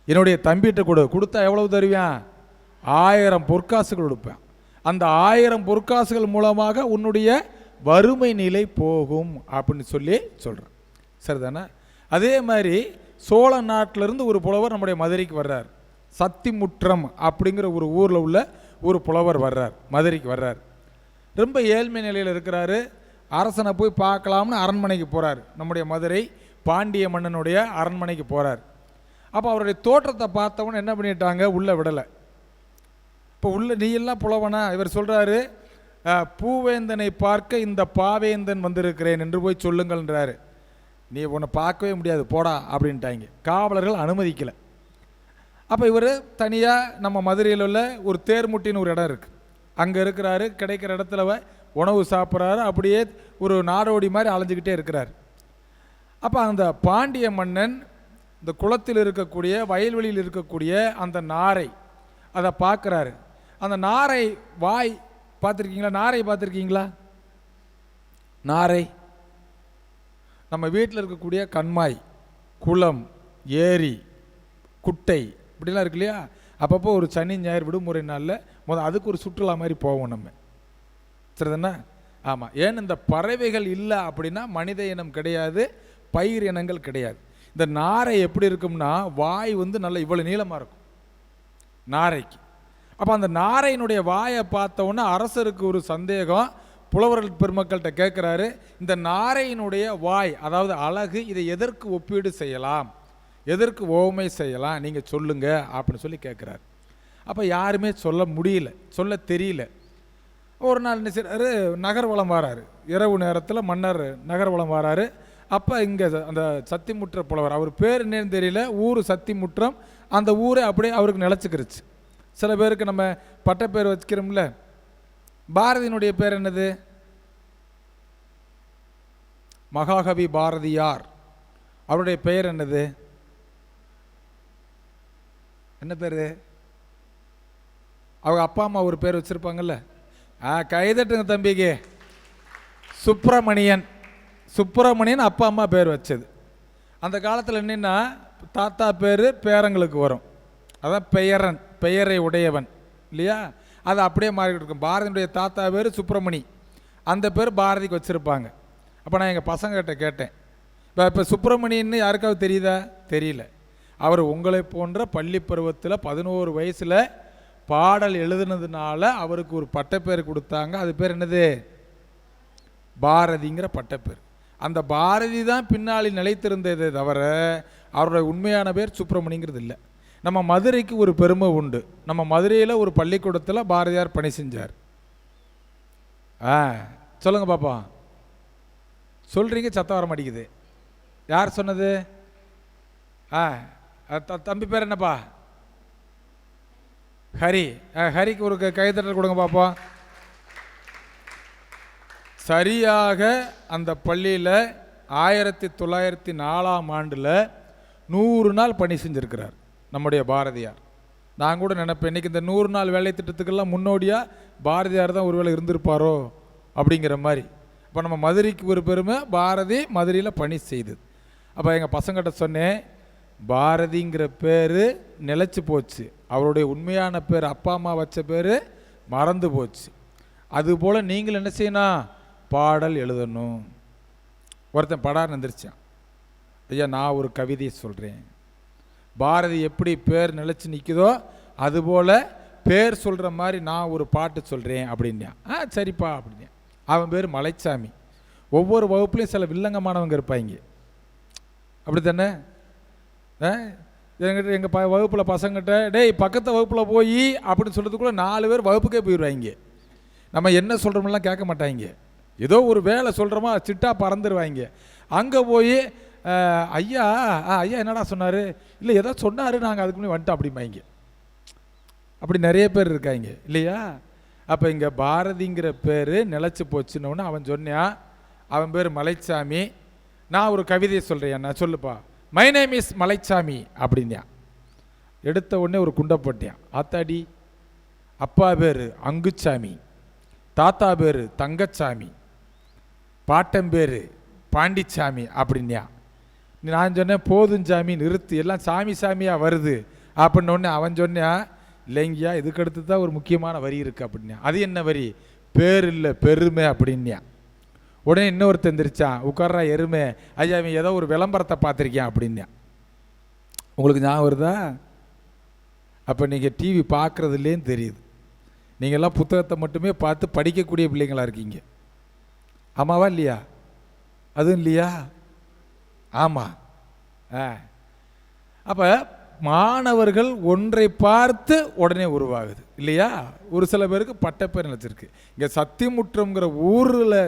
என்னுடைய தம்பிகிட்ட கொடு. கொடுத்தா எவ்வளவு தருவேன், 1000 பொற்காசுகள் கொடுப்பேன். அந்த 1000 பொற்காசுகள் மூலமாக உன்னுடைய வறுமை நிலை போகும் அப்படின்னு சொல்லி சொல்கிறேன். சரிதானே. அதே மாதிரி சோழ நாட்டிலிருந்து ஒரு புலவர் நம்முடைய மதுரைக்கு வர்றார். சத்திமுற்றம் அப்படிங்கிற ஒரு ஊரில் உள்ள ஒரு புலவர் வர்றார், மதுரைக்கு வர்றார். ரொம்ப ஏழ்மை நிலையில் இருக்கிறாரு. அரசனை போய் பார்க்கலாம்னு அரண்மனைக்கு போகிறார். நம்முடைய மதுரை பாண்டிய மன்னனுடைய அரண்மனைக்கு போகிறார். அப்போ அவருடைய தோற்றத்தை பார்த்தவொன்னு என்ன பண்ணிட்டாங்க, உள்ளே விடலை. இப்போ உள்ள நீ எல்லாம் புலவனா, இவர் சொல்கிறாரு, பூவேந்தனை பார்க்க இந்த பாவேந்தன் வந்திருக்கிறேன் என்று போய் சொல்லுங்கள்ன்றாரு. நீ உன்னை பார்க்கவே முடியாது போடா அப்படின்ட்டாங்க, காவலர்கள் அனுமதிக்கலை. அப்போ இவர் தனியாக நம்ம மதுரையில் உள்ள ஒரு தேர்முட்டின்னு ஒரு இடம் இருக்குது, அங்கே இருக்கிறாரு. கிடைக்கிற இடத்துல உணவு சாப்பிட்றாரு. அப்படியே ஒரு நாடோடி மாதிரி அலைஞ்சிக்கிட்டே இருக்கிறார். அப்போ அந்த பாண்டிய மன்னன் இந்த குளத்தில் இருக்கக்கூடிய வயல்வெளியில் இருக்கக்கூடிய அந்த நாரை அதை பார்க்குறாரு. அந்த நாரை வாய் பார்த்துருக்கீங்களா, நாரை பார்த்துருக்கீங்களா? நாரை நம்ம வீட்டில் இருக்கக்கூடிய கண்மாய், குளம், ஏரி, குட்டை இப்படிலாம் இருக்கு இல்லையா. அப்பப்போ ஒரு சனி ஞாயிறு விடுமுறை நாளில் அதுக்கு ஒரு சுற்றுலா மாதிரி போவோம் நம்ம. சரிதானே? ஆமாம். ஏன்னு இந்த பறவைகள் இல்லை அப்படின்னா மனித இனம் கிடையாது, பயிர் இனங்கள் கிடையாது. இந்த நாரை எப்படி இருக்கும்னா வாய் நல்ல இவ்வளோ நீளமாக இருக்கும் நாரைக்கு. அப்போ அந்த நாரையினுடைய வாயை பார்த்தோன்னே அரசருக்கு ஒரு சந்தேகம். புலவர்கள் பெருமக்கள்கிட்ட கேட்குறாரு, இந்த நாரையினுடைய வாய் அதாவது அழகு, இதை எதற்கு ஒப்பீடு செய்யலாம், எதற்கு ஓமை செய்யலாம், நீங்கள் சொல்லுங்க அப்படின்னு சொல்லி கேட்குறாரு. அப்போ யாருமே சொல்ல முடியல, சொல்ல தெரியல. ஒரு நாள் என்ன செய்றாரு, நகர்வலம் வராரு. இரவு நேரத்தில் மன்னர் நகர்வலம் வராரு. அப்போ இங்கே அந்த சத்திமுற்ற புலவர், அவர் பேர் என்னன்னு தெரியல, ஊர் சத்திமுற்றம். அந்த ஊரே அப்படியே அவருக்கு நிலச்சிக்கிருச்சு. சில பேருக்கு நம்ம பட்ட பேர் வச்சுக்கிறோம்ல. பாரதியினுடைய பேர் என்னது, மகாகவி பாரதியார். அவருடைய பெயர் என்னது, என்ன பேர்? அவங்க அப்பா அம்மா ஒரு பேர் வச்சுருப்பாங்கல்ல, கைதட்டுங்க தம்பிக்கு. சுப்பிரமணியன். சுப்பிரமணியன் அப்பா அம்மா பேர் வச்சது. அந்த காலத்தில் என்னென்னா தாத்தா பேர் பேரங்களுக்கு வரும், அதான் பெயரன், பெயரை உடையவன் இல்லையா. அது அப்படியே மாறிக்கிட்டு இருக்கும். பாரதியுடைய தாத்தா பேர் சுப்பிரமணி, அந்த பேர் பாரதிக்கு வச்சுருப்பாங்க. அப்போ நான் எங்கள் பசங்கிட்ட கேட்டேன், இப்போ சுப்பிரமணியன்னு யாருக்காவது தெரியுதா? தெரியல. அவர் உங்களை போன்ற பள்ளி பருவத்தில் 11 வயசில் பாடல் எழுதுனதுனால அவருக்கு ஒரு பட்டப்பேர் கொடுத்தாங்க. அது பேர் என்னது? பாரதிங்கிற பட்டப்பேர். அந்த பாரதி தான் பின்னாளில் நிலைத்திருந்ததே தவிர அவருடைய உண்மையான பேர் சுப்பிரமணியங்கிறது இல்லை. நம்ம மதுரைக்கு ஒரு பெருமை உண்டு. நம்ம மதுரையில் ஒரு பள்ளிக்கூடத்தில் பாரதியார் பணி செஞ்சார். சொல்லுங்க பாப்பா. சொல்கிறீங்க, சத்தம் வர மாட்டேங்குது. யார் சொன்னது? தம்பி பேர் என்னப்பா? ஹரி. ஹரிக்கு ஒரு கைத்தட்டல் கொடுங்க பாப்பா. சரியாக அந்த பள்ளியில் 1904 100 நாள் பணி செஞ்சுருக்கிறார் நம்முடைய பாரதியார். நான் கூட நினைப்பேன், இன்றைக்கி இந்த 100 நாள் வேலை திட்டத்துக்கெல்லாம் முன்னோடியாக பாரதியார் தான் ஒருவேளை இருந்திருப்பாரோ அப்படிங்கிற மாதிரி. இப்போ நம்ம மதுரைக்கு ஒரு பெருமை, பாரதி மதுரையில் பணி செய்தது. அப்போ எங்கள் பசங்கிட்ட சொன்னேன், பாரதிங்கிற பேர் நிலச்சி போச்சு, அவருடைய உண்மையான பேர் அப்பா அம்மா வச்ச பேர் மறந்து போச்சு. அதுபோல் நீங்கள் என்ன செய்யணும்? பாடல் எழுதணும். ஒருத்தன் படார் வந்துருச்சான், ஐயா நான் ஒரு கவிதையை சொல்கிறேன், பாரதி எப்படி பேர் நிலச்சி நிற்குதோ அதுபோல் பேர் சொல்கிற மாதிரி நான் ஒரு பாட்டு சொல்கிறேன் அப்படின்னா. சரிப்பா அப்படின்னா. அவன் பேர் மலைச்சாமி. ஒவ்வொரு வகுப்புலையும் சில வில்லங்கமானவங்க இருப்பாங்க, அப்படி தானே? எங்கள் வகுப்பில் பசங்கிட்ட டேய் பக்கத்து வகுப்பில் போய் அப்படின்னு சொல்கிறதுக்குள்ளே 4 பேர் வகுப்புக்கே போயிடுவாங்க. நம்ம என்ன சொல்கிறோம்லாம் கேட்க மாட்டாங்க. ஏதோ ஒரு வேலை சொல்கிறோமா சிட்டா பறந்துடுவாங்க. அங்கே போய் ஐயா ஐயா என்னடா சொன்னார், இல்லை ஏதோ சொன்னார், நாங்கள் அதுக்கு முன்னாடி வந்துட்டோம் அப்படிம்பாங்க. அப்படி நிறைய பேர் இருக்காங்க இல்லையா? அப்போ இங்கே பாரதிங்கிற பேர் நிலச்சி போச்சுன்னு அவன் சொன்னான். அவன் பேர் மலைச்சாமி. நான் ஒரு கவிதையை சொல்கிறேன், நான் சொல்லுப்பா. மை நேம் இஸ் மலைச்சாமி அப்படின்னா. எடுத்த உடனே ஒரு குண்டை போட்டேன். ஆத்தாடி, அப்பா பேர் அங்குச்சாமி, தாத்தா பேர் தங்கச்சாமி, பாட்டன் பேர் பாண்டிச்சாமி அப்படின்னா. நான் சொன்னேன் போதுஞ்சாமி நிறுத்து, எல்லாம் சாமி சாமியாக வருது அப்படின்ன உடனே அவன் சொன்னான், இல்லைங்கய்யா இதுக்கடுத்து தான் ஒரு முக்கியமான வரி இருக்குது அப்படின்னா. அது என்ன வரி? பேர் இல்லை பெருமை அப்படின்னா. உடனே இன்னொருத்தன் தெரிச்சான், உட்கார்றா எருமை, ஐயா இவன் ஏதோ ஒரு விளம்பரத்தை பார்த்துருக்கேன் அப்படின்னா. உங்களுக்கு ஞாபகம் வருதா? அப்போ நீங்கள் டிவி பார்க்குறதுலேன்னு தெரியுது, நீங்கள்லாம் புத்தகத்தை மட்டுமே பார்த்து படிக்கக்கூடிய பிள்ளைங்களாக இருக்கீங்க. ஆமாவா இல்லையா? அதுவும் இல்லையா? ஆமாம். அப்போ மாணவர்கள் ஒன்றை பார்த்து உடனே உருவாகுது இல்லையா? ஒரு சில பேருக்கு பட்டப்பேர் நினச்சிருக்கு. இங்கே சத்திமுற்றம்ங்கிற ஊரில்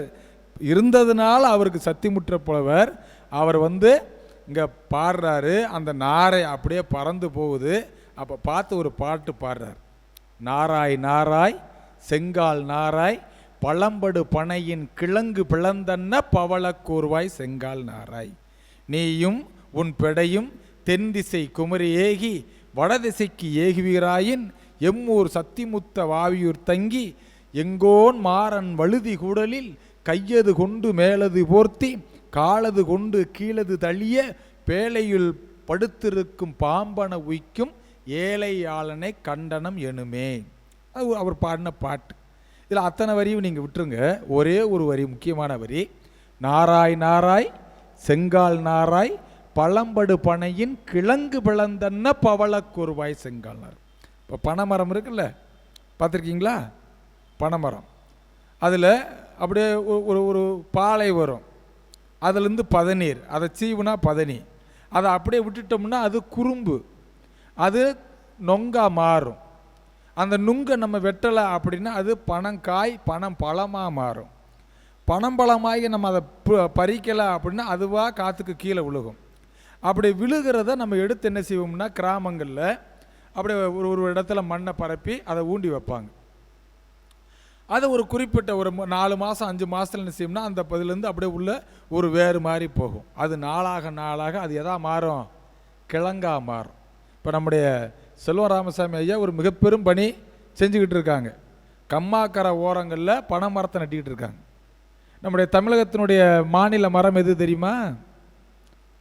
இருந்ததுனால அவருக்கு சத்திமுற்ற புலவர். அவர் இங்கே பாடுறாரு, அந்த நாரை அப்படியே பறந்து போகுது. அப்போ பார்த்து ஒரு பாட்டு பாடுறார். நாராய் நாராய் செங்கால் நாராய் பழம்படு பனையின் கிழங்கு பிளந்தன்ன பவளக்கூர்வாய் செங்கால் நாராய், நீயும் உன் பெடையும் தென் திசை குமரி ஏகி வடதிசைக்கு ஏகுவீராயின் எம்மூர் சத்திமுத்த வாவியூர் தங்கி எங்கோன் மாறன் வழுதி கூடலில் கையது கொண்டு மேலது போர்த்தி காலது கொண்டு கீழது தழிய பேழையுள் படுத்திருக்கும் பாம்பன உய்க்கும் ஏழை ஆளனை கண்டனம் எனுமே. அது அவர் பாடின பாட்டு. இதில் அத்தனை வரியும் நீங்கள் விட்டுருங்க. ஒரே ஒரு வரி முக்கியமான வரி, நாராய் நாராய் செங்கால் நாராய் பழம்படு பனையின் கிழங்கு பிளந்தன்ன பவளக்கூர்வாய் செங்கால் நார். இப்போ பனைமரம் இருக்குல்ல, பார்த்துருக்கீங்களா? பனைமரம், அதில் அப்படியே ஒரு ஒரு பாலை வரும், அதுலேருந்து பதநீர், அதை சீவுனா பதனி, அதை அப்படியே விட்டுட்டோம்னா அது குறும்பு, அது நொங்கா மாறும். அந்த நுங்கை நம்ம வெட்டலை அப்படின்னா அது பனங்காய் பனம் பழமாக மாறும். பனம்பழமாகி நம்ம அதை பறிக்கலை அப்படின்னா அதுவாக காற்றுக்கு கீழே விழுகும். அப்படி விழுகிறத நம்ம எடுத்து என்ன செய்வோம்னா கிராமங்களில் அப்படியே ஒரு இடத்துல மண்ணை பரப்பி அதை ஊண்டி வைப்பாங்க. அதை ஒரு குறிப்பிட்ட ஒரு 4 மாதம் 5 மாதத்தில் என்ன செய்யும்னா அந்த பதிலேருந்து அப்படியே உள்ள ஒரு வேறு மாதிரி போகும். அது நாளாக நாளாக அது எதா மாறும்? கிழங்கா மாறும். இப்போ நம்முடைய செல்வ ராமசாமி ஐயா ஒரு மிக பெரும் பணி செஞ்சுக்கிட்டு இருக்காங்க. கம்மாக்கரை ஓரங்களில் பனை மரத்தை நட்டிக்கிட்டு இருக்காங்க. நம்முடைய தமிழகத்தினுடைய மாநில மரம் எது தெரியுமா?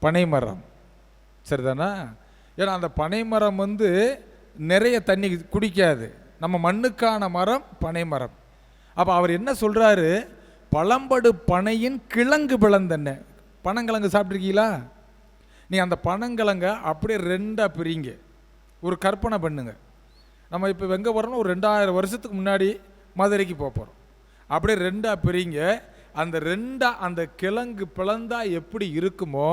பனை மரம். சரிதானா? ஏன்னா அந்த பனை மரம் நிறைய தண்ணி குடிக்காது. நம்ம மண்ணுக்கான மரம் பனை மரம். அப்போ அவர் என்ன சொல்கிறாரு? பழம்படு பனையின் கிழங்கு பிளந்தன்ன. பனங்கிழங்கு சாப்பிட்ருக்கீங்களா? நீ அந்த பனங்கிழங்க அப்படியே 2ஆக பிரிங்க. ஒரு கற்பனை பண்ணுங்க. நம்ம இப்போ எங்கே போகிறோம்னா ஒரு 2000 வருஷத்துக்கு முன்னாடி மதுரைக்கு போகிறோம். அப்படியே 2ஆக பிரிங்க. அந்த ரெண்டா அந்த கிழங்கு பிளந்தா எப்படி இருக்குமோ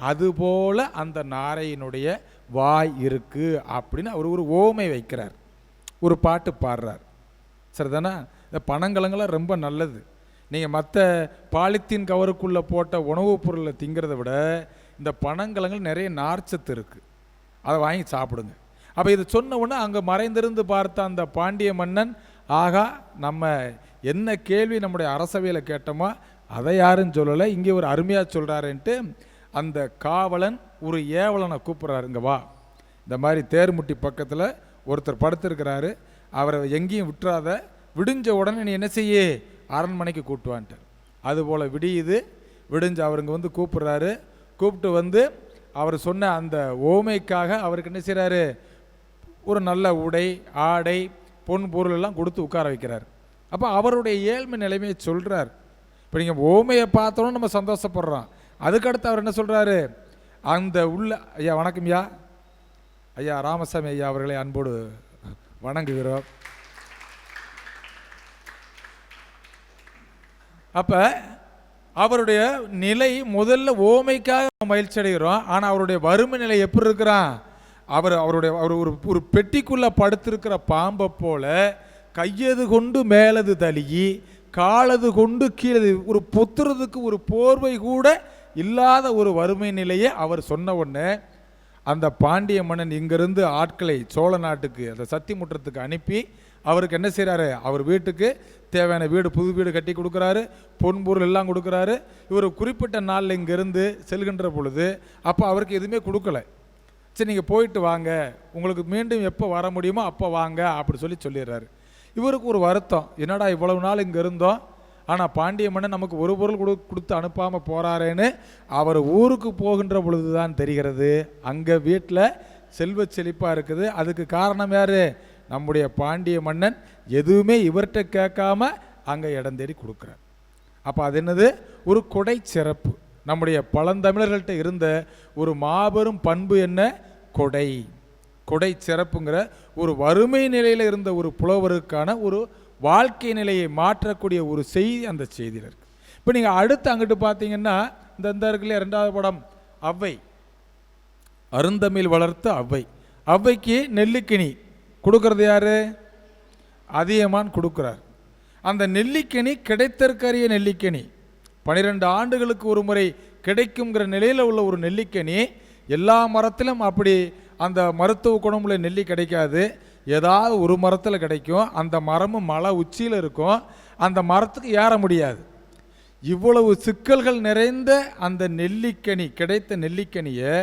அதுபோல அந்த நாரையினுடைய வாய் இருக்கு அப்படின்னு அவர் ஒரு ஓமை வைக்கிறார், ஒரு பாட்டு பாடுறார். சரிதானா? இந்த பனங்கிழங்குலாம் ரொம்ப நல்லது. நீங்கள் மற்ற பாலித்தீன் கவருக்குள்ளே போட்ட உணவுப் பொருளை திங்கிறத விட இந்த பனங்கிழங்குல நிறைய நார்ச்சத்து இருக்குது, அதை வாங்கி சாப்பிடுங்க. அப்போ இது சொன்ன உடனே அங்கே மறைந்திருந்து பார்த்த அந்த பாண்டிய மன்னன், ஆகா நம்ம என்ன கேள்வி நம்முடைய அரசவையில் கேட்டோமோ அதை யாரும் சொல்லலை, இங்கே ஒரு அருமையாக சொல்கிறாருன்ட்டு அந்த காவலன் ஒரு ஏவலனை கூப்பிட்றாரு, இங்கே வா, இந்த மாதிரி தேர்முட்டி பக்கத்தில் ஒருத்தர் படுத்திருக்கிறாரு, அவரை எங்கேயும் விட்டுறாத, விடிஞ்ச உடனே நீ என்ன செய்ய அரண்மனைக்கு கூப்பிட்டுவான்ட்டார். அதுபோல் விடியுது, விடிஞ்சு அவருங்க வந்து கூப்பிட்றாரு. கூப்பிட்டு வந்து அவர் சொன்ன அந்த ஓமைக்காக அவருக்கு என்ன செய்கிறாரு, ஒரு நல்ல உடை ஆடை பொன் பொருள் எல்லாம் கொடுத்து உட்கார வைக்கிறார். அப்போ அவருடைய ஏழ்மை நிலைமையை சொல்கிறார். இப்போ நீங்கள் ஓமையை பார்த்தோன்னு நம்ம சந்தோஷப்படுறோம். அதுக்கடுத்து அவர் என்ன சொல்கிறாரு, அந்த உள்ள ஐயா வணக்கம் ஐயா, ஐயா ராமசாமி ஐயா அவர்களை அன்போடு வணங்குகிறோம். அப்போ அவருடைய நிலை முதல்ல ஓமைக்காக மகிழ்ச்சி அடைகிறோம். ஆனால் அவருடைய வறுமை நிலை எப்படி இருக்கிறான், அவர் ஒரு பெட்டிக்குள்ளே படுத்திருக்கிற பாம்பை போல கையது கொண்டு மேலது தழுகி காலது கொண்டு கீழது ஒரு பொத்துறதுக்கு ஒரு போர்வை கூட இல்லாத ஒரு வறுமை நிலையை அவர் சொன்ன உடனே அந்த பாண்டிய மன்னன் இங்கிருந்து ஆட்களை சோழ நாட்டுக்கு அந்த சத்திமுற்றத்துக்கு அனுப்பி அவருக்கு என்ன செய்கிறாரு, அவர் வீட்டுக்கு தேவையான வீடு, புது வீடு கட்டி கொடுக்குறாரு, பொன்பொருள் எல்லாம் கொடுக்குறாரு. இவர் குறிப்பிட்ட நாளில் இங்கேருந்து செல்கின்ற பொழுது அப்போ அவருக்கு எதுவுமே கொடுக்கல. சரி நீங்கள் போயிட்டு வாங்க, உங்களுக்கு மீண்டும் எப்போ வர முடியுமோ அப்போ வாங்க அப்படி சொல்லிடுறாரு. இவருக்கு ஒரு வருத்தம், என்னடா இவ்வளவு நாள் இங்கே இருந்தோம், ஆனால் பாண்டிய மன்னன் நமக்கு ஒரு பொருள் கொடுத்து அனுப்பாமல் போகிறாரேன்னு அவர் ஊருக்கு போகின்ற பொழுது தான் தெரிகிறது அங்கே வீட்டில் செல்வ செழிப்பாக இருக்குது. அதுக்கு காரணம் யார், நம்முடைய பாண்டிய மன்னன் எதுவுமே இவர்கிட்ட கேட்காம அங்கே இடம் தேடி கொடுக்குறார். அப்போ அது என்னது, ஒரு கொடை சிறப்பு. நம்முடைய பழந்தமிழர்கள்ட்ட இருந்த ஒரு மாபெரும் பண்பு என்ன, கொடை. கொடை சிறப்புங்கிற ஒரு வறுமை நிலையில் இருந்த ஒரு புலவருக்கான ஒரு வாழ்க்கை நிலையை மாற்றக்கூடிய ஒரு செய்தி அந்த செய்தியில் இருக்கு. இப்போ நீங்கள் அடுத்து அங்கிட்டு பார்த்தீங்கன்னா இந்த இருக்குல்ல ரெண்டாவது படம் ஔவை, அருந்தமிழ் வளர்த்த ஔவை. ஔவைக்கு நெல்லிக்கனி கொடுக்கறது யாரு, அதியமான் கொடுக்குறார். அந்த நெல்லிக்கனி கிடைத்தற்கரிய நெல்லிக்கனி, 12 ஆண்டுகளுக்கு ஒரு முறை கிடைக்குங்கிற நிலையில் உள்ள ஒரு நெல்லிக்கனி. எல்லா மரத்திலும் அப்படி அந்த மருத்துவ குணமுள்ள நெல்லி கிடைக்காது, ஏதாவது ஒரு மரத்தில் கிடைக்கும். அந்த மரமும் மலை உச்சியில் இருக்கும், அந்த மரத்துக்கு ஏற முடியாது. இவ்வளவு சிக்கல்கள் நிறைந்த அந்த நெல்லிக்கனி, கிடைத்த நெல்லிக்கனியை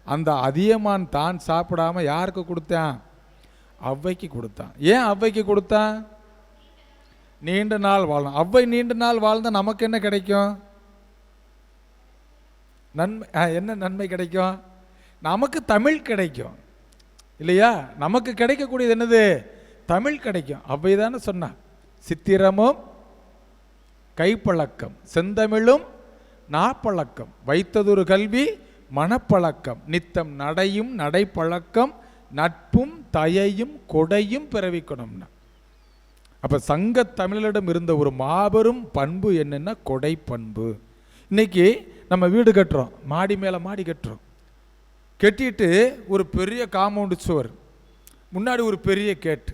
அந்த அதியமான் தான் சாப்பிடாம யாருக்கு கொடுத்தான், ஔவைக்கு கொடுத்தான். ஏன் ஔவைக்கு கொடுத்தான், நீண்ட நாள் வாழணும். ஔவை நீண்ட நாள் வாழ்ந்தால் நமக்கு என்ன கிடைக்கும், நன்மை. என்ன நன்மை கிடைக்கும், நமக்கு தமிழ் கிடைக்கும் இல்லையா, நமக்கு கிடைக்கக்கூடியது என்னது, தமிழ் கிடைக்கும். ஔவை தானே சொன்னா, சித்திரமும் கைப்பழக்கம் செந்தமிழும் நாப்பழக்கம் வைத்ததொரு கல்வி மனப்பழக்கம் நித்தம் நடையும் நடைப்பழக்கம் நட்பும் தயையும் கொடையும் பிறவிக்கணும்னா. அப்போ சங்க தமிழரிடம் இருந்த ஒரு மாபெரும் பண்பு என்னென்னா கொடை பண்பு. இன்னைக்கு நம்ம வீடு கட்டுறோம், மாடி மேலே மாடி கட்டுறோம், கட்டிட்டு ஒரு பெரிய காம்பவுண்டு சுவர், முன்னாடி ஒரு பெரிய கேட்டு,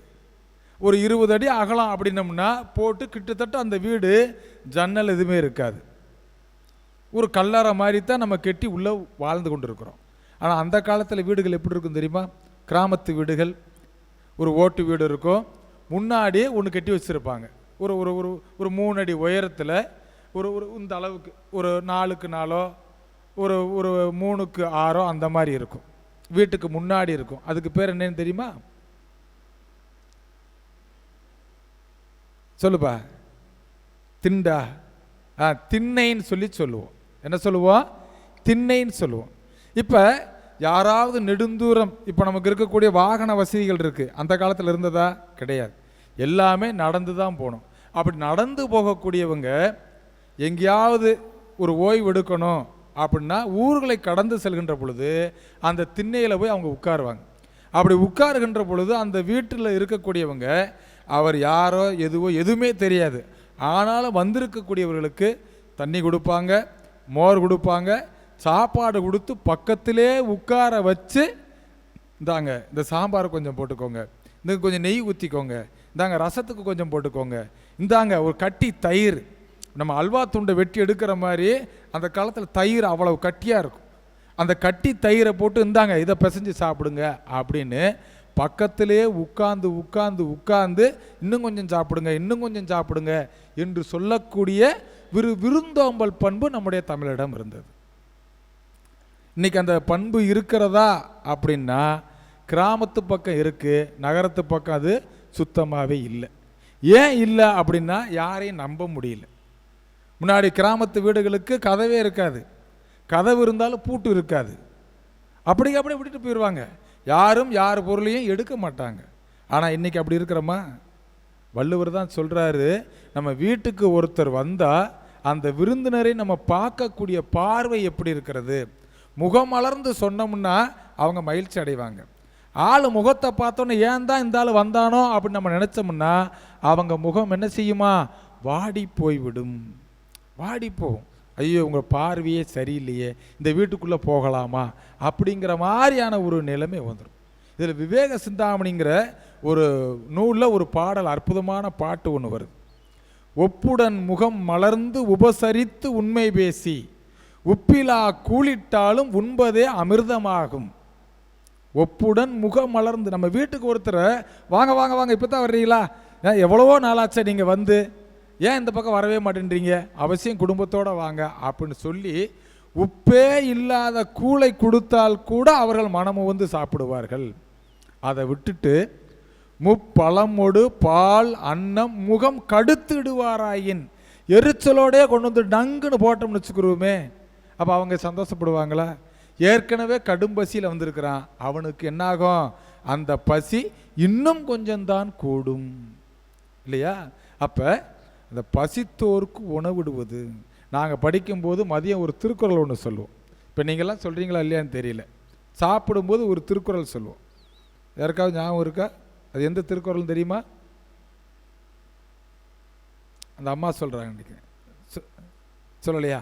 ஒரு 20 அடி அகலம் அப்படின்னம்னா போட்டு கிட்டத்தட்ட அந்த வீடு ஜன்னல் எதுவுமே இருக்காது, ஒரு கல்லறை மாதிரி தான் நம்ம கட்டி உள்ளே வாழ்ந்து கொண்டு இருக்கிறோம். ஆனால் அந்த காலத்தில் வீடுகள் எப்படி இருக்கும் தெரியுமா, கிராமத்து வீடுகள், ஒரு ஓட்டு வீடு இருக்கும், முன்னாடியே ஒன்று கட்டி வச்சுருப்பாங்க, ஒரு ஒரு ஒரு ஒரு 3 அடி உயரத்தில், ஒரு ஒரு இந்த அளவுக்கு, ஒரு 4க்கு 4 ஒரு ஒரு 3க்கு 6 அந்த மாதிரி இருக்கும், வீட்டுக்கு முன்னாடி இருக்கும். அதுக்கு பேர் என்னன்னு தெரியுமா, சொல்லுப்பா, திண்டா, திண்ணைன்னு சொல்லுவோம். என்ன சொல்லுவோம், திண்ணைன்னு சொல்லுவோம். இப்போ யாராவது நெடுந்தூரம், இப்போ நமக்கு இருக்கக்கூடிய வாகன வசதிகள் இருக்குது, அந்த காலத்தில் இருந்ததா, கிடையாது, எல்லாமே நடந்து தான் போகணும். அப்படி நடந்து போகக்கூடியவங்க எங்கேயாவது ஒரு ஓய்வு எடுக்கணும் அப்படின்னா ஊர்களை கடந்து செல்கின்ற பொழுது அந்த திண்ணையில் போய் அவங்க உட்காருவாங்க. அப்படி உட்காருகின்ற பொழுது அந்த வீட்டில் இருக்கக்கூடியவங்க, அவர் யாரோ எதுவோ எதுவுமே தெரியாது, ஆனாலும் வந்திருக்கக்கூடியவர்களுக்கு தண்ணி கொடுப்பாங்க, மோர் கொடுப்பாங்க, சாப்பாடு கொடுத்து பக்கத்திலே உட்கார வச்சு, இந்தாங்க இந்த சாம்பார் கொஞ்சம் போட்டுக்கோங்க, இந்த கொஞ்சம் நெய் ஊற்றிக்கோங்க, இந்தாங்க ரசத்துக்கு கொஞ்சம் போட்டுக்கோங்க, இந்தாங்க ஒரு கட்டி தயிர், நம்ம அல்வா துண்டை வெட்டி எடுக்கிற மாதிரி அந்த காலத்தில் தயிர் அவ்வளவு கட்டியாக இருக்கும், அந்த கட்டி தயிரை போட்டு இந்தாங்க இதை பிசைஞ்சு சாப்பிடுங்க அப்படின்னு பக்கத்திலே உட்கார்ந்து உட்கார்ந்து உட்கார்ந்து இன்னும் கொஞ்சம் சாப்பிடுங்க, இன்னும் கொஞ்சம் சாப்பிடுங்க என்று சொல்லக்கூடிய விருந்தோம்பல் பண்பு நம்முடைய தமிழிடம் இருந்தது. இன்னைக்கு அந்த பண்பு இருக்கிறதா அப்படின்னா கிராமத்து பக்கம் இருக்கு, நகரத்து பக்கம் அது சுத்தமாகவே இல்லை. ஏன் இல்லை அப்படின்னா யாரையும் நம்ப முடியல. முன்னாடி கிராமத்து வீடுகளுக்கு கதவே இருக்காது, கதவு இருந்தாலும் பூட்டு இருக்காது, அப்படியே விட்டுட்டு போயிடுவாங்க, யாரும் யார் பொருளையும் எடுக்க மாட்டாங்க. ஆனால் இன்னைக்கு அப்படி இருக்கிறோமா? வள்ளுவர் தான் சொல்றாரு, நம்ம வீட்டுக்கு ஒருத்தர் வந்தால் அந்த விருந்தினரை நம்ம பார்க்கக்கூடிய பார்வை எப்படி இருக்கிறது, முகம் மலர்ந்து சொன்னோம்னா அவங்க மகிழ்ச்சி அடைவாங்க. ஆள் முகத்தை பார்த்தோன்னே ஏன் தான் இந்த ஆள் வந்தானோ அப்படின்னு நம்ம நினச்சோம்னா அவங்க முகம் என்ன செய்யுமா? வாடி போய்விடும், வாடி போகும். ஐயோ உங்கள் பார்வையே சரியில்லையே, இந்த வீட்டுக்குள்ளே போகலாமா அப்படிங்கிற மாதிரியான ஒரு நிலைமை வந்துடும். இதில் விவேக சிந்தாமணிங்கிற ஒரு நூலில் ஒரு பாடல், அற்புதமான பாட்டு ஒன்று வருது. ஒப்புடன் முகம் மலர்ந்து உபசரித்து உண்மை பேசி உப்பிலா கூலிட்டாலும் உண்பதே அமிர்தமாகும். ஒப்புடன் முகம் மலர்ந்து, நம்ம வீட்டுக்கு ஒருத்தரை வாங்க வாங்க வாங்க இப்போ தான் வர்றீங்களா, எவ்வளவோ நாளாச்சா நீங்கள் வந்து, ஏன் இந்த பக்கம் வரவே மாட்டேன்றீங்க, அவசியம் குடும்பத்தோடு வாங்க அப்படின்னு சொல்லி உப்பே இல்லாத கூளை கொடுத்தால் கூட அவர்கள் மனமும் வந்து சாப்பிடுவார்கள். அதை விட்டுட்டு முப்பழமொடு பால் அன்னம் முகம் கடுத்துடுவாராயின், எரிச்சலோடே கொண்டு வந்து டங்குன்னு போட்டோம்னு வச்சுக்கிறோமே, அப்போ அவங்க சந்தோஷப்படுவாங்களா? ஏற்கனவே கடும் பசியில் வந்திருக்கிறான், அவனுக்கு என்னாகும்? அந்த பசி இன்னும் கொஞ்சம்தான் கூடும் இல்லையா? அப்போ அந்த பசித்தோருக்கு உணவிடுவது, நாங்கள் படிக்கும்போது மதியம் ஒரு திருக்குறள் ஒன்று சொல்லுவோம். இப்போ நீங்கள்லாம் சொல்கிறீங்களா இல்லையான்னு தெரியல. சாப்பிடும்போது ஒரு திருக்குறள் சொல்லுவோம். யாருக்காவது ஞாபகம் இருக்கா? அது எந்த திருக்குறள் தெரியுமா? அந்த அம்மா சொல்கிறாங்க நினைக்கிறேன், சொல்லலையா?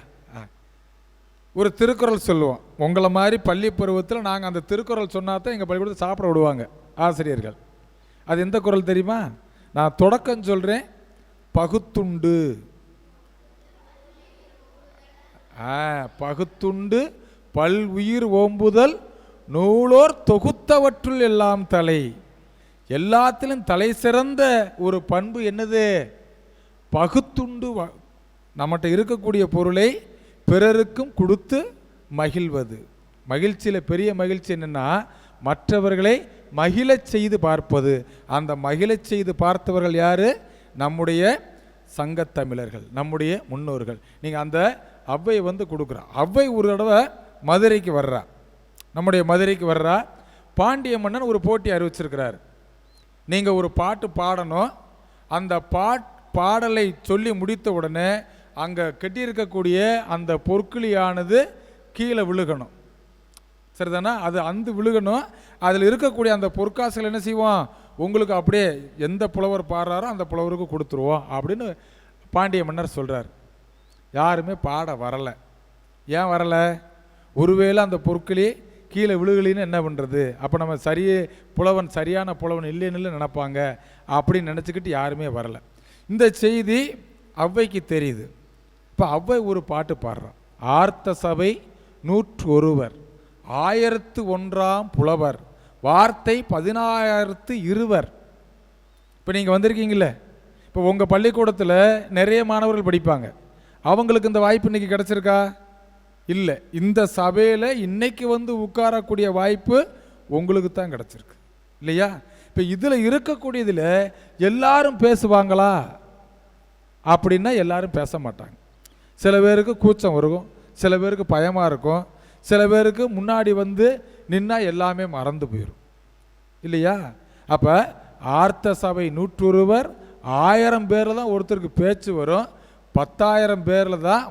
ஒரு திருக்குறள் சொல்லுவோம். உங்களை மாதிரி பள்ளி பருவத்தில் நாங்கள் அந்த திருக்குறள் சொன்னா தான் எங்கள் பள்ளிக்கூடத்தில் சாப்பிட விடுவாங்க ஆசிரியர்கள். அது எந்த குறள் தெரியுமா? நான் தொடக்கம் சொல்கிறேன், பகுத்துண்டு. பகுத்துண்டு பல் உயிர் ஓம்புதல் நூலோர் தொகுத்தவற்றுள் எல்லாம் தலை. எல்லாத்திலும் தலை சிறந்த ஒரு பண்பு என்னது? பகுத்துண்டு. நம்மகிட்ட இருக்கக்கூடிய பொருளை பிறருக்கும் கொடுத்து மகிழ்வது. மகிழ்ச்சியில் பெரிய மகிழ்ச்சி என்னென்னா மற்றவர்களை மகிழச் செய்து பார்ப்பது. அந்த மகிழச் செய்து பார்த்தவர்கள் யார்? நம்முடைய சங்கத்தமிழர்கள், நம்முடைய முன்னோர்கள். நீங்கள் அந்த ஔவை வந்து கொடுக்குறா. ஔவை ஒரு தடவை மதுரைக்கு வர்றா, நம்முடைய மதுரைக்கு வர்றா. பாண்டிய மன்னன் ஒரு போட்டி அறிவிச்சிருக்கிறார். நீங்கள் ஒரு பாட்டு பாடணும், அந்த பாடலை சொல்லி முடித்த உடனே அங்கே கட்டியிருக்கக்கூடிய அந்த பொற்கிளியானது கீழே விழுகணும், சரிதானா? அது அந்து விழுகணும். அதில் இருக்கக்கூடிய அந்த பொற்காசுகள் என்ன செய்வோம்? உங்களுக்கு அப்படியே எந்த புலவர் பாடுறாரோ அந்த புலவருக்கு கொடுத்துருவோம் அப்படின்னு பாண்டிய மன்னர் சொல்கிறார். யாருமே பாட வரலை. ஏன் வரலை? ஒருவேளை அந்த பொற்கிளி கீழே விழுகலின்னு என்ன பண்ணுறது, அப்போ நம்ம புலவன் சரியான புலவன் இல்லைன்னு நினைப்பாங்க அப்படின்னு நினச்சிக்கிட்டு யாருமே வரலை. இந்த செய்தி ஔவைக்கு தெரியுது. இப்போ ஔவை ஒரு பாட்டு பாடுறான். ஆர்த்த சபை 101, 1001 புலவர், வார்த்தை 16,020. இப்போ நீங்கள் வந்திருக்கீங்களே, இப்போ உங்கள் பள்ளிக்கூடத்தில் நிறைய மாணவர்கள் படிப்பாங்க, அவங்களுக்கு இந்த வாய்ப்பு இன்றைக்கி கிடச்சிருக்கா? இல்லை. இந்த சபையில் இன்னைக்கு வந்து உட்காரக்கூடிய வாய்ப்பு உங்களுக்கு தான் கிடச்சிருக்கு இல்லையா? இப்போ இதில் இருக்கக்கூடியதில் எல்லாரும் பேசுவாங்களா அப்படின்னா எல்லாரும் பேச மாட்டாங்க. சில பேருக்கு கூச்சம் இருக்கும், சில பேருக்கு பயமாக இருக்கும், சில பேருக்கு முன்னாடி வந்து நின்னா எல்லாமே மறந்து போயிடும் இல்லையா? அப்போ ஆர்த்த சபை 101, 1000 பேரில் தான் ஒருத்தருக்கு பேச்சு வரும், 10,000 பேரில் தான்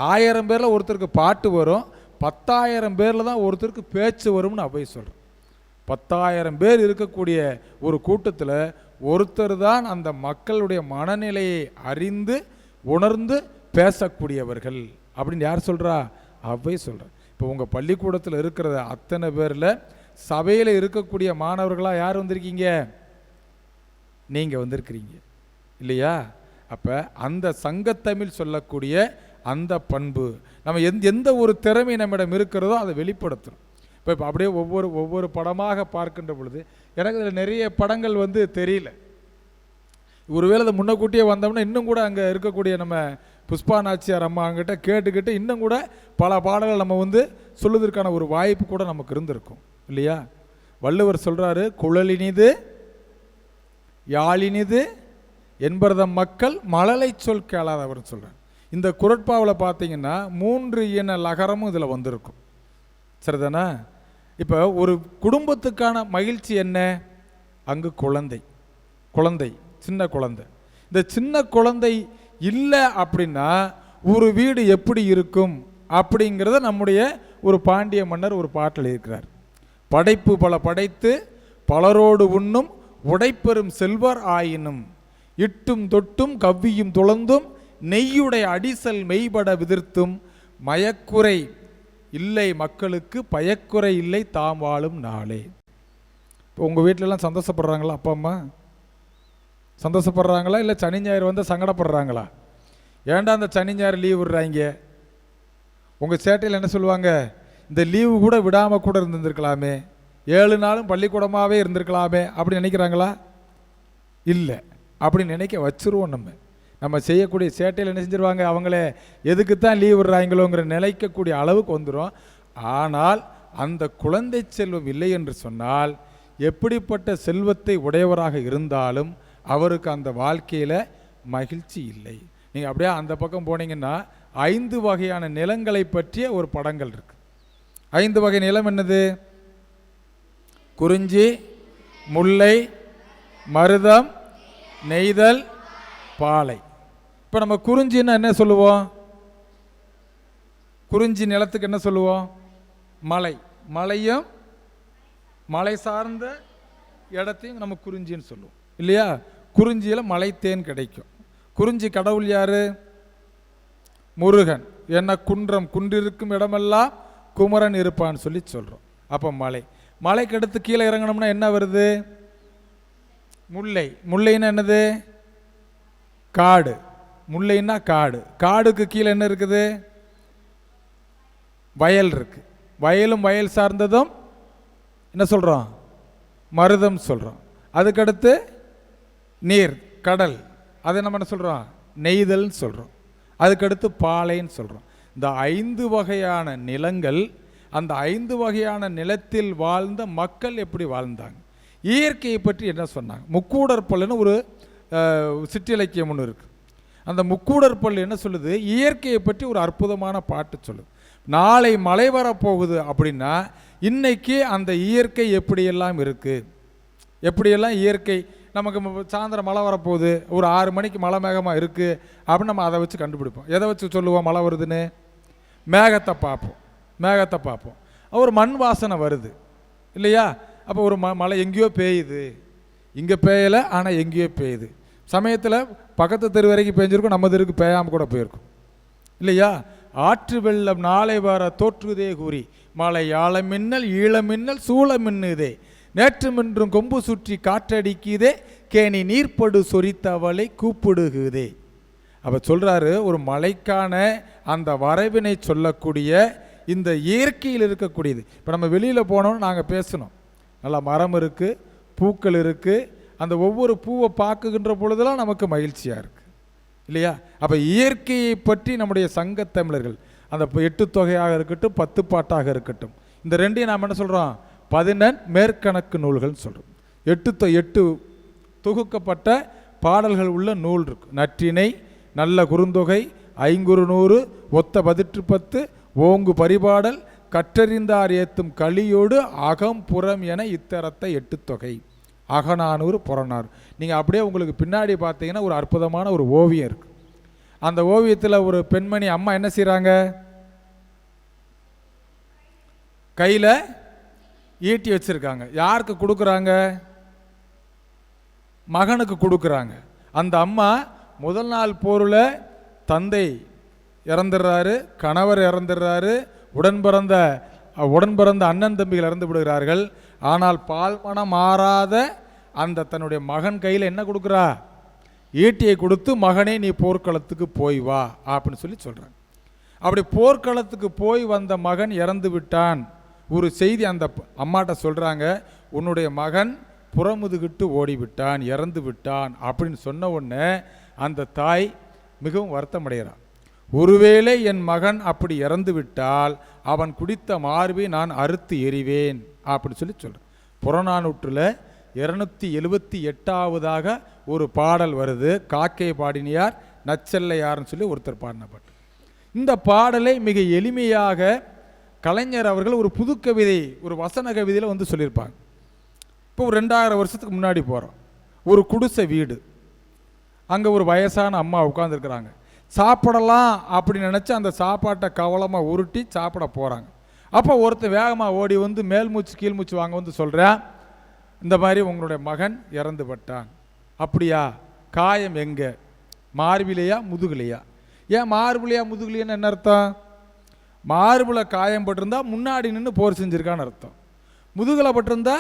1000 பேரில் ஒருத்தருக்கு பாட்டு வரும், 10,000 பேரில் தான் ஒருத்தருக்கு பேச்சு வரும்னு ஔவை சொல்கிறேன். 10,000 பேர் இருக்கக்கூடிய ஒரு கூட்டத்தில் ஒருத்தர் தான் அந்த மக்களுடைய மனநிலையை அறிந்து உணர்ந்து பேசக்கூடியவர்கள் அப்படின்னு யார் சொல்கிறா? அவை சொல்கிறேன். இப்போ உங்கள் பள்ளிக்கூடத்தில் இருக்கிற அத்தனை பேரில் சபையில் இருக்கக்கூடிய மாணவர்களாக யார் வந்திருக்கீங்க? நீங்கள் வந்திருக்கிறீங்க இல்லையா? அப்போ அந்த சங்கத்தமிழ் சொல்லக்கூடிய அந்த பண்பு நம்ம எந்த ஒரு திறமை நம்மிடம் இருக்கிறதோ அதை வெளிப்படுத்தணும். இப்போ அப்படியே ஒவ்வொரு படமாக பார்க்கின்ற பொழுது எனக்கு இதில் நிறைய படங்கள் தெரியல. ஒருவேளை அதை முன்னக்கூட்டியே வந்தோம்னா இன்னும் கூட அங்கே இருக்கக்கூடிய நம்ம புஷ்பா நாச்சியார் அம்மாங்கிட்ட கேட்டுக்கிட்டு இன்னும் கூட பல பாடல்கள் நம்ம சொல்லுவதற்கான ஒரு வாய்ப்பு கூட நமக்கு இருந்திருக்கும் இல்லையா? வள்ளுவர் சொல்கிறாரு, குழலினிது யாழினிது என்பதம் மக்கள் மழலை சொல் கேளாதவர்னு சொல்கிறார். இந்த குறட்பாவில் பார்த்தீங்கன்னா 3 இன லகரமும் இதில் வந்திருக்கும். சரிதானா? இப்போ ஒரு குடும்பத்துக்கான மகிழ்ச்சி என்ன? அங்கு குழந்தை சின்ன குழந்தை. இந்த சின்ன குழந்தை இல்லை அப்படின்னா ஒரு வீடு எப்படி இருக்கும் அப்படிங்கிறத நம்முடைய ஒரு பாண்டிய மன்னர் ஒரு பாட்டில் இருக்கிறார். படைப்பு பல படைத்து பலரோடு உண்ணும் உடைப்பெறும் செல்வர் ஆயினும் இட்டும் தொட்டும் கவ்வியும் துளந்தும் நெய்யுடைய அடிசல் மெய்பட விதிர்த்தும் மயக்குறை இல்லை மக்களுக்கு பயக்குறை இல்லை தாம் வாழும் நாளே. இப்போ உங்கள் வீட்டிலலாம் சந்தோஷப்படுறாங்களா? அப்பா அம்மா சந்தோஷப்படுறாங்களா? இல்லை சனி ஞாயிறு சங்கடப்படுறாங்களா? ஏன்டா அந்த சனி ஞாயிறு லீவ் விடுறாங்க? உங்கள் சேட்டையில் என்ன சொல்லுவாங்க? இந்த லீவு கூட விடாமல் கூட இருந்திருக்கலாமே, 7 நாளும் பள்ளிக்கூடமாகவே இருந்திருக்கலாமே அப்படி நினைக்கிறாங்களா? இல்லை, அப்படி நினைக்க வச்சுருவோம். நம்ம செய்யக்கூடிய சேட்டையில் என்ன செஞ்சிருவாங்க? அவங்களே எதுக்கு தான் லீவ் விடுறாங்களோங்கிற நினைக்கக்கூடிய அளவுக்கு வந்துடும். ஆனால் அந்த குழந்தை செல்வம் இல்லை என்று சொன்னால் எப்படிப்பட்ட செல்வத்தை உடையவராக இருந்தாலும் அவருக்கு அந்த வாழ்க்கையில் மகிழ்ச்சி இல்லை. நீங்கள் அப்படியே அந்த பக்கம் போனீங்கன்னா 5 வகையான நிலங்களை பற்றிய ஒரு படங்கள் இருக்கு. 5 வகை நிலம் என்னது? குறிஞ்சி, முல்லை, மருதம், நெய்தல், பாலை. இப்போ நம்ம குறிஞ்சின்னா என்ன சொல்லுவோம்? குறிஞ்சி நிலத்துக்கு என்ன சொல்லுவோம்? மலையும் மலை சார்ந்த இடத்தையும் நம்ம குறிஞ்சின்னு சொல்லுவோம் இல்லையா? குறிஞ்சியில் மலை தேன் கிடைக்கும். குறிஞ்சி கடவுள் யாரு? முருகன். என்ன குன்றம் குன்றிருக்கும் இடமெல்லாம் குமரன் இருப்பான்னு சொல்லி சொல்கிறோம். அப்போ மலைக்கு அடுத்து கீழே இறங்கணும்னா என்ன வருது? முல்லைன்னா என்னது? காடு. முல்லைன்னா காடு. காடுக்கு கீழே என்ன இருக்குது? வயல் இருக்கு. வயலும் வயல் சார்ந்ததும் என்ன சொல்கிறோம்? மருதம் சொல்கிறோம். அதுக்கடுத்து நீர், கடல், அதை நம்ம என்ன சொல்கிறோம்? நெய்தல்னு சொல்கிறோம். அதுக்கடுத்து பாலைன்னு சொல்கிறோம். இந்த 5 வகையான நிலங்கள், அந்த 5 வகையான நிலத்தில் வாழ்ந்த மக்கள் எப்படி வாழ்ந்தாங்க, இயற்கையை பற்றி என்ன சொன்னாங்க? முக்கூடற்பல்லுன்னு ஒரு சிற்றிலக்கியம் ஒன்று இருக்குது. அந்த முக்கூடற்பல் என்ன சொல்லுது? இயற்கையை பற்றி ஒரு அற்புதமான பாட்டு சொல்லுது. நாளை மழை வரப்போகுது அப்படின்னா இன்னைக்கு அந்த இயற்கை எப்படியெல்லாம் இருக்குது, எப்படியெல்லாம் இயற்கை நமக்கு சாயந்தரம் மழை வரப்போகுது, ஒரு 6 மணிக்கு மழை மேகமாக இருக்குது அப்படின்னு நம்ம அதை வச்சு கண்டுபிடிப்போம். எதை வச்சு சொல்லுவோம் மழை வருதுன்னு? மேகத்தை பார்ப்போம். ஒரு மண் வாசனை வருது இல்லையா? அப்போ ஒரு மழை எங்கேயோ பெய்யுது, இங்கே பெய்யலை ஆனால் எங்கேயோ பெய்யுது. சமயத்தில் பக்கத்து தெரு வரைக்கும் பெஞ்சிருக்கும், நம்ம தெருக்கு பெய்யாமல் கூட போயிருக்கும் இல்லையா? ஆற்று வெள்ளம் நாளை வர தோற்றுதே கூறி மழை ஆழமின்னல் ஈழமின்னல் சூழ மின்னுதே நேற்று மின்றும் கொம்பு சுற்றி காற்றடிக்குதே கேணி நீர்ப்படு சொரித்தவளை கூப்பிடுகுதே. அப்போ சொல்கிறாரு, ஒரு மழைக்கான அந்த வரைவினை சொல்லக்கூடிய இந்த இயற்கையில் இருக்கக்கூடியது. இப்போ நம்ம வெளியில் போனோம்னு நாங்கள் பேசணும், நல்லா மரம் இருக்குது, பூக்கள் இருக்குது, அந்த ஒவ்வொரு பூவை பார்க்குகின்ற பொழுதெல்லாம் நமக்கு மகிழ்ச்சியாக இருக்குது இல்லையா? அப்போ இயற்கையை பற்றி நம்முடைய சங்கத்தமிழர்கள் அந்த 8 தொகையாக இருக்கட்டும் 10 பாட்டாக இருக்கட்டும், இந்த 2ஐயும் நாம் என்ன சொல்கிறோம்? 11 மேற்கணக்கு நூல்கள்னு சொல்கிறோம். 8 தொகுக்கப்பட்ட பாடல்கள் உள்ள நூல் இருக்கு. நற்றிணை, நல்ல குறுந்தொகை, ஐங்குறுநூறு, ஒத்த 10 ஓங்கு பரிபாடல், கற்றறிந்தார் ஏத்தும் களியோடு அகம் புறம் என இத்தரத்தை 8 தொகை, அகநானூறு புறநானூறு. நீங்கள் அப்படியே உங்களுக்கு பின்னாடி பார்த்தீங்கன்னா ஒரு அற்புதமான ஒரு ஓவியம் இருக்குது. அந்த ஓவியத்தில் ஒரு பெண்மணி அம்மா என்ன செய்கிறாங்க? கையில் ஈட்டி வச்சுருக்காங்க. யாருக்கு கொடுக்குறாங்க? மகனுக்கு கொடுக்குறாங்க. அந்த அம்மா முதல் நாள் போரில் தந்தை இறந்துடுறாரு, கணவர் இறந்துடுறாரு, உடன் பிறந்த அண்ணன் தம்பிகள் இறந்து விடுகிறார்கள். ஆனால் பால் மனம் மாறாத அந்த தன்னுடைய மகன் கையில் என்ன கொடுக்குறா? ஈட்டியை கொடுத்து, மகனே நீ போர்க்களத்துக்கு போய் வா அப்படின்னு சொல்லி சொல்கிறாங்க. அப்படி போர்க்களத்துக்கு போய் வந்த மகன் இறந்து விட்டான். ஒரு செய்தி அந்த அம்மாட்ட சொல்கிறாங்க, உன்னுடைய மகன் புறமுதுகிட்டு ஓடிவிட்டான், இறந்து விட்டான் அப்படின்னு சொன்ன உடனே அந்த தாய் மிகவும் வருத்தமடைகிறான். ஒருவேளை என் மகன் அப்படி இறந்து விட்டால் அவன் குடித்த மார்பை நான் அறுத்து எறிவேன் அப்படின்னு சொல்லி சொல்கிறேன். புறநானூற்றில் 278வது ஒரு பாடல் வருது. காக்கை பாடினியார் நச்செல்லையார்னு சொல்லி ஒருத்தர் பாடின பாட்டு. இந்த பாடலை மிக எளிமையாக கலைஞர் அவர்கள் ஒரு புது கவிதை, ஒரு வசன கவிதையில் வந்து சொல்லியிருப்பாங்க. இப்போ ஒரு 2000 வருஷத்துக்கு முன்னாடி போகிறோம். ஒரு குடிசை வீடு, அங்கே ஒரு வயசான அம்மா உட்காந்துருக்குறாங்க. சாப்பிடலாம் அப்படின்னு நினச்சி அந்த சாப்பாட்டை கவலமாக உருட்டி சாப்பிட போகிறாங்க. அப்போ ஒருத்தர் வேகமாக ஓடி வந்து மேல் மூச்சு கீழ் மூச்சு வாங்க வந்து சொல்கிறேன், இந்த மாதிரி உங்களுடைய மகன் இறந்து பட்டான். அப்படியா? காயம் எங்கே? மார்பிலையா முதுகுலையா? ஏன் மார்பிலையா முதுகுலையான்னு என்ன அர்த்தம்? மார்பில் காயம் பட்டிருந்தா முன்னாடி நின்று போர் செஞ்சுருக்கான்னு அர்த்தம். முதுகில் பட்டிருந்தா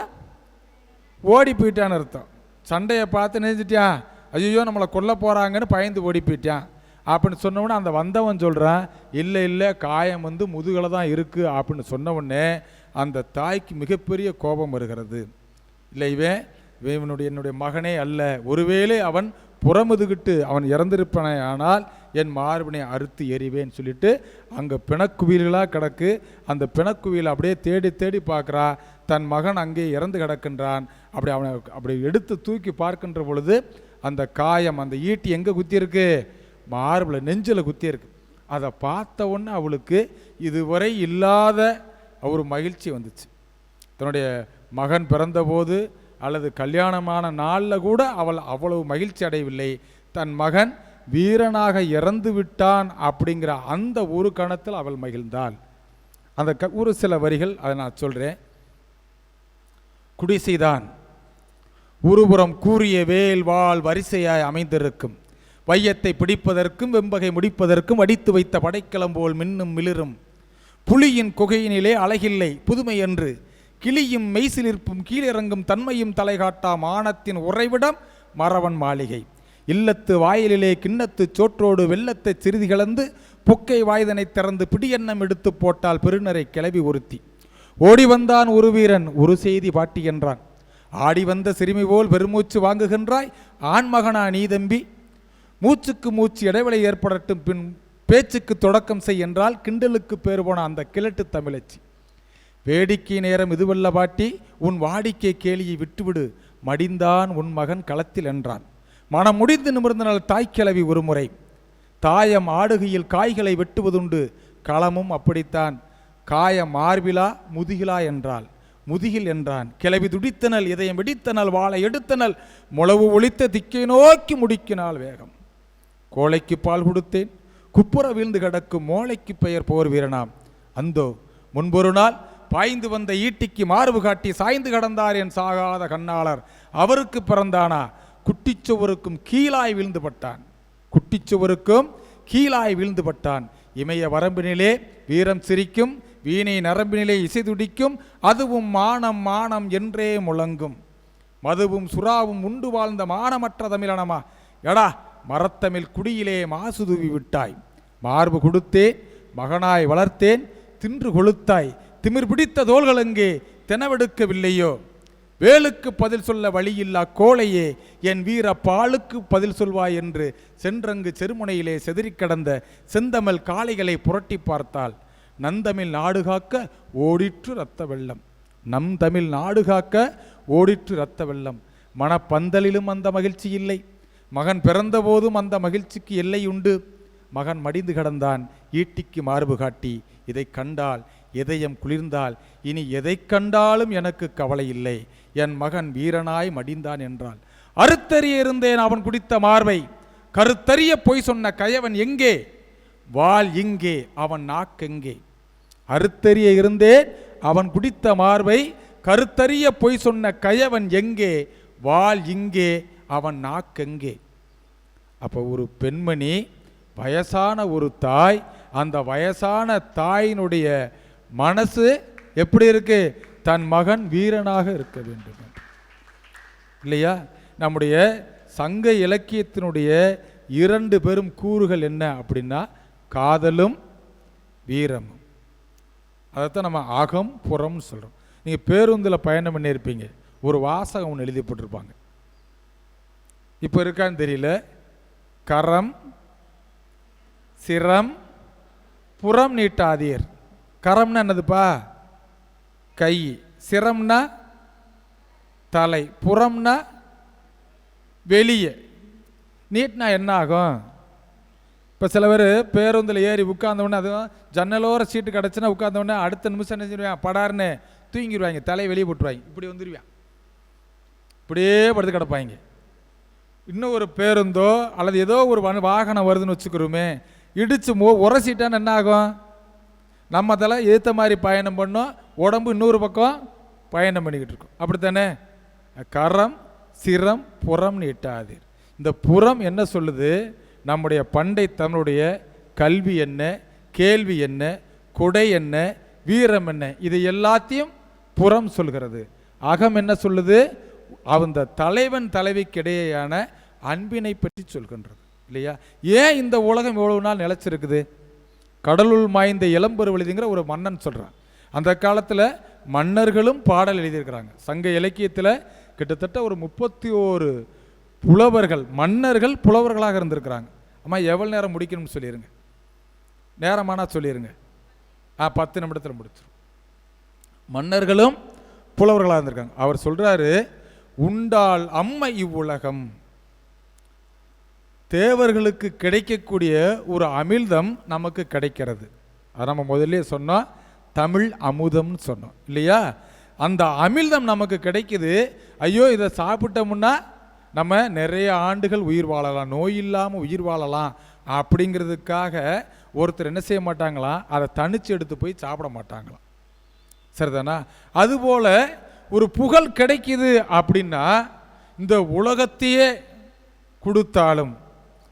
ஓடி போயிட்டான்னு அர்த்தம். சண்டையை பார்த்து நினைச்சிட்டான், ஐயோ நம்மளை கொல்ல போகிறாங்கன்னு பயந்து ஓடி போயிட்டான் அப்படின்னு சொன்னவுடனே அந்த வந்தவன் சொல்கிறான், இல்லை இல்லை காயம் வந்து முதுகில் தான் இருக்குது அப்படின்னு சொன்னவுடனே அந்த தாய்க்கு மிகப்பெரிய கோபம் வருகிறது. இல்லை என்னுடைய மகனே அல்ல, ஒருவேளை அவன் புறமுதுகிட்டு அவன் இறந்திருப்பானே ஆனால் என் மார்பினை அறுத்து எறிவேன்னு சொல்லிட்டு அங்கே பிணக்குவியலாக கிடக்கு. அந்த பிணக்குவியல் அப்படியே தேடி தேடி பார்க்குறா. தன் மகன் அங்கே இறந்து கிடக்கின்றான். அவனை அப்படி எடுத்து தூக்கி பார்க்கின்ற பொழுது அந்த காயம், அந்த ஈட்டி எங்கே குத்தியிருக்கு? மார்பில் நெஞ்சில் குத்தியிருக்கு. அதை பார்த்த உடனே அவளுக்கு இதுவரை இல்லாத ஒரு மகிழ்ச்சி வந்துச்சு. தன்னுடைய மகன் பிறந்தபோது அல்லது கல்யாணமான நாளில் கூட அவள் அவ்வளவு மகிழ்ச்சி அடையவில்லை. தன் மகன் வீரனாக இறந்து விட்டான் அப்படிங்கிற அந்த ஒரு கணத்தில் அவள் மகிழ்ந்தாள். அந்த ஒரு சில வரிகள் அதை நான் சொல்கிறேன். குடிசைதான் ஒருபுறம் கூறிய வேல் வாழ் வரிசையாய் அமைந்திருக்கும், வையத்தை பிடிப்பதற்கும் வெம்பகை முடிப்பதற்கும் அடித்து வைத்த படைக்கலம் போல் மின்னும் மிளிரும், புலியின் குகையினிலே அழகில்லை புதுமை என்று கிளியும் மெய்சிலிருப்பும் கீழிறங்கும் தன்மையும் தலை காட்டா மானத்தின் உறைவிடம் மறவன் மாளிகை, இல்லத்து வாயிலிலே கிண்ணத்து சோற்றோடு வெள்ளத்தை சிறிது கலந்து பொக்கை வாய்தனை திறந்து பிடியெண்ணம் எடுத்து போட்டால் பெருநரை கிளவி ஒருத்தி, ஓடி வந்தான் ஒரு வீரன் ஒரு செய்தி பாட்டி என்றான், ஆடி வந்த சிறுமி போல் பெருமூச்சு வாங்குகின்றாய் ஆண்மகனா நீ தம்பி, மூச்சுக்கு மூச்சு இடைவெளி ஏற்படட்டும் பின் பேச்சுக்கு தொடக்கம் செய் என்றால் கிண்டலுக்கு பேர் போன அந்த கிழட்டு தமிழச்சி, வேடிக்கை நேரம் இதுவல்ல பாட்டி உன் வாடிக்கை கேலியை விட்டுவிடு மடிந்தான் உன் மகன் களத்தில் என்றான், மனம் முடிந்து நிமிர்ந்தனால் தாய்க்கிழவி ஒரு முறை, தாயம் ஆடுகையில் காய்களை வெட்டுவதுண்டு களமும் அப்படித்தான், காயம் மார்பிலா முதுகிலா என்றால் முதுகில் என்றான், கிளவி துடித்தனல் இதயம் வெடித்தனல் வாழை எடுத்தனல் முளவு ஒளித்த திக்கை நோக்கி முடிக்கினால் வேகம், கோழைக்கு பால் கொடுத்தேன் குப்புற வீழ்ந்து கிடக்கும் மோளைக்கு பெயர் போர் வீரனாம், அந்தோ முன்பொரு நாள் பாய்ந்து வந்த ஈட்டிக்கு மார்பு காட்டி சாய்ந்து கடந்தார் என் சாகாத கண்ணாளர், அவருக்கு பிறந்தானா குட்டிச்சுவருக்கும் கீழாய் வீழ்ந்து பட்டான், குட்டிச்சுவருக்கும் கீழாய் வீழ்ந்து பட்டான், இமய வரம்பினிலே வீரம் சிரிக்கும் வீணை நரம்பினிலே இசை துடிக்கும், அதுவும் மானம் மானம் என்றே முழங்கும், மதுவும் சுறாவும் உண்டு வாழ்ந்த மானமற்ற தமிழனமா, எடா மரத்தமிழ் குடியிலே மாசுதுவி விட்டாய், மார்பு கொடுத்தேன் மகனாய் வளர்த்தேன் தின்று கொளுத்தாய், திமிர் பிடித்த தோள்கள் எங்கே தெனவெடுக்கவில்லையோ, வேலுக்கு பதில் சொல்ல வழியில்லா கோளையே என் வீர பாலுக்கு பதில் சொல்வாய் என்று சென்றங்கு செருமுனையிலே செதறி கடந்த செந்தமிழ் காளைகளை புரட்டி பார்த்தால், நந்தமிழ் நாடு காக்க ஓடிற்று இரத்த வெள்ளம், நம் தமிழ் நாடு காக்க ஓடிற்று இரத்த வெள்ளம், மனப்பந்தலிலும் அந்த மகிழ்ச்சி இல்லை, மகன் பிறந்தபோதும் அந்த மகிழ்ச்சிக்கு எல்லை உண்டு, மகன் மடிந்து கடந்தான் ஈட்டிக்கு மார்பு காட்டி, இதை கண்டால் இதயம் குளிர்ந்தால் இனி எதை கண்டாலும் எனக்கு கவலை இல்லை, என் மகன் வீரனாய் மடிந்தான் என்றால், அறுத்தறிய இருந்தேன் அவன் குடித்த மார்பை, கருத்தறிய பொய் சொன்ன கயவன் எங்கே, வாள் இங்கே அவன் நாக்கெங்கே, அறுத்தறிய இருந்தேன் அவன் குடித்த மார்பை, கருத்தறிய பொய் சொன்ன கயவன் எங்கே, வாள் இங்கே அவன் நாக்கெங்கே. அப்போ ஒரு பெண்மணி, வயசான ஒரு தாய், அந்த வயசான தாயினுடைய மனசு எப்படி இருக்கு? தன் மகன் வீரனாக இருக்க வேண்டும் இல்லையா? நம்முடைய சங்க இலக்கியத்தினுடைய 2 பெரும் கூறுகள் என்ன அப்படின்னா காதலும் வீரமும். அதைத்தான் நம்ம அகம் புறம்னு சொல்கிறோம். நீங்கள் பேருந்தில் பயணம் பண்ணியிருப்பீங்க, ஒரு வாசகம் ஒன்று எழுதி போட்டிருப்பாங்க. இப்போ இருக்கான்னு தெரியல. கரம் சிரம் புறம் நீட்டாதீர். கரம்னா என்னதுப்பா? கை. சிரம்னா தலை. புறம்னா வெளியே. நீட்னா என்ன ஆகும்? இப்போ சில பேர் பேருந்தில் ஏறி உட்கார்ந்தவுடனே, அதுவும் ஜன்னலோர சீட்டு கிடச்சுன்னா உட்கார்ந்தவுடனே அடுத்த நிமிஷம் என்ன செஞ்சிருவான்? படார்னு தூங்கிடுவாங்க, தலையை வெளியே போட்டுருவாங்க, இப்படி வந்துடுவான், இப்படியே படுத்து கிடப்பாங்க. இன்னும் ஒரு பேருந்தோ அல்லது ஏதோ ஒரு வாகனம் வருதுன்னு வச்சுக்கிறோமே, இடிச்சு உரசிட்டான்னு என்ன ஆகும்? நம்ம தலை ஏற்ற மாதிரி பயணம் பண்ணோம், உடம்பு இன்னொரு பக்கம் பயணம் பண்ணிக்கிட்டு இருக்கோம். அப்படித்தானே? கரம் சிரம் புறம் நீட்டாதீர். இந்த புறம் என்ன சொல்லுது? நம்முடைய பண்டை தமிழுடைய கல்வி என்ன, கேள்வி என்ன, கொடை என்ன, வீரம் என்ன, இது எல்லாத்தையும் புறம் சொல்கிறது. அகம் என்ன சொல்லுது? அந்த தலைவன் தலைவிக்கு இடையேயான அன்பினை பற்றி சொல்கின்றது இல்லையா? ஏன் இந்த உலகம் எவ்வளவு நாள் நிலைச்சிருக்குது? கடலுள் மாய்ந்த இளம்பெருவழுதிங்கிற ஒரு மன்னன் சொல்கிறான். அந்த காலத்தில் மன்னர்களும் பாடல் எழுதியிருக்கிறாங்க. சங்க இலக்கியத்தில் கிட்டத்தட்ட ஒரு 31 புலவர்கள், மன்னர்கள் புலவர்களாக இருந்திருக்கிறாங்க. அம்மா எவ்வளோ நேரம் முடிக்கணும்னு சொல்லிடுங்க, நேரமானா சொல்லிடுங்க. 10 நிமிடத்தில் முடிச்சிடும். மன்னர்களும் புலவர்களாக இருந்திருக்காங்க. அவர் சொல்கிறாரு, உண்டால் அம்மை இவ்வுலகம். தேவர்களுக்கு கிடைக்கக்கூடிய ஒரு அமிழ்தம் நமக்கு கிடைக்கிறது. அது நம்ம முதல்ல சொன்னோம், தமிழ் அமுதம்னு சொன்னோம் இல்லையா? அந்த அமிழ்தம் நமக்கு கிடைக்குது. ஐயோ, இதை சாப்பிட்டோம்னா நம்ம நிறைய ஆண்டுகள் உயிர் வாழலாம், நோய் இல்லாமல் உயிர் வாழலாம் அப்படிங்கிறதுக்காக ஒருத்தர் என்ன செய்ய மாட்டாங்களாம்? அதை தனிச்சு எடுத்து போய் சாப்பிட மாட்டாங்களாம். சரிதானா? அதுபோல் ஒரு புகழ் கிடைக்குது அப்படின்னா இந்த உலகத்தையே கொடுத்தாலும்,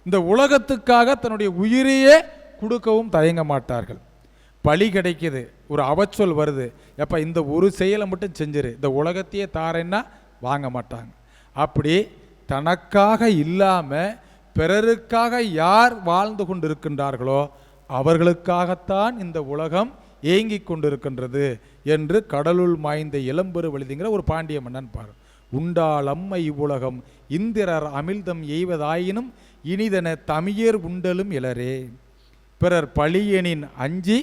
இந்த உலகத்துக்காக தன்னுடைய உயிரையே கொடுக்கவும் தயங்க மாட்டார்கள். பழி கிடைக்குது, ஒரு அவச்சொல் வருது, எப்போ இந்த ஒரு செயலை மட்டும் செஞ்சிரு, இந்த உலகத்தையே தாரேன்னா வாங்க மாட்டாங்க. அப்படி தனக்காக இல்லாமல் பிறருக்காக யார் வாழ்ந்து கொண்டு இருக்கின்றார்களோ அவர்களுக்காகத்தான் இந்த உலகம் ஏங்கி கொண்டிருக்கின்றது என்று கடலுள் மாய்ந்த இளம்பெருவழுதிங்கிற ஒரு பாண்டிய மன்னன் பாரு. உண்டால் அம்மை இவ்வுலகம் இந்திரர் அமிழ்தம் எய்வதாயினும் இனிதன தமியர் உண்டலும் இலரே. பிறர் பழியெனின் அஞ்சி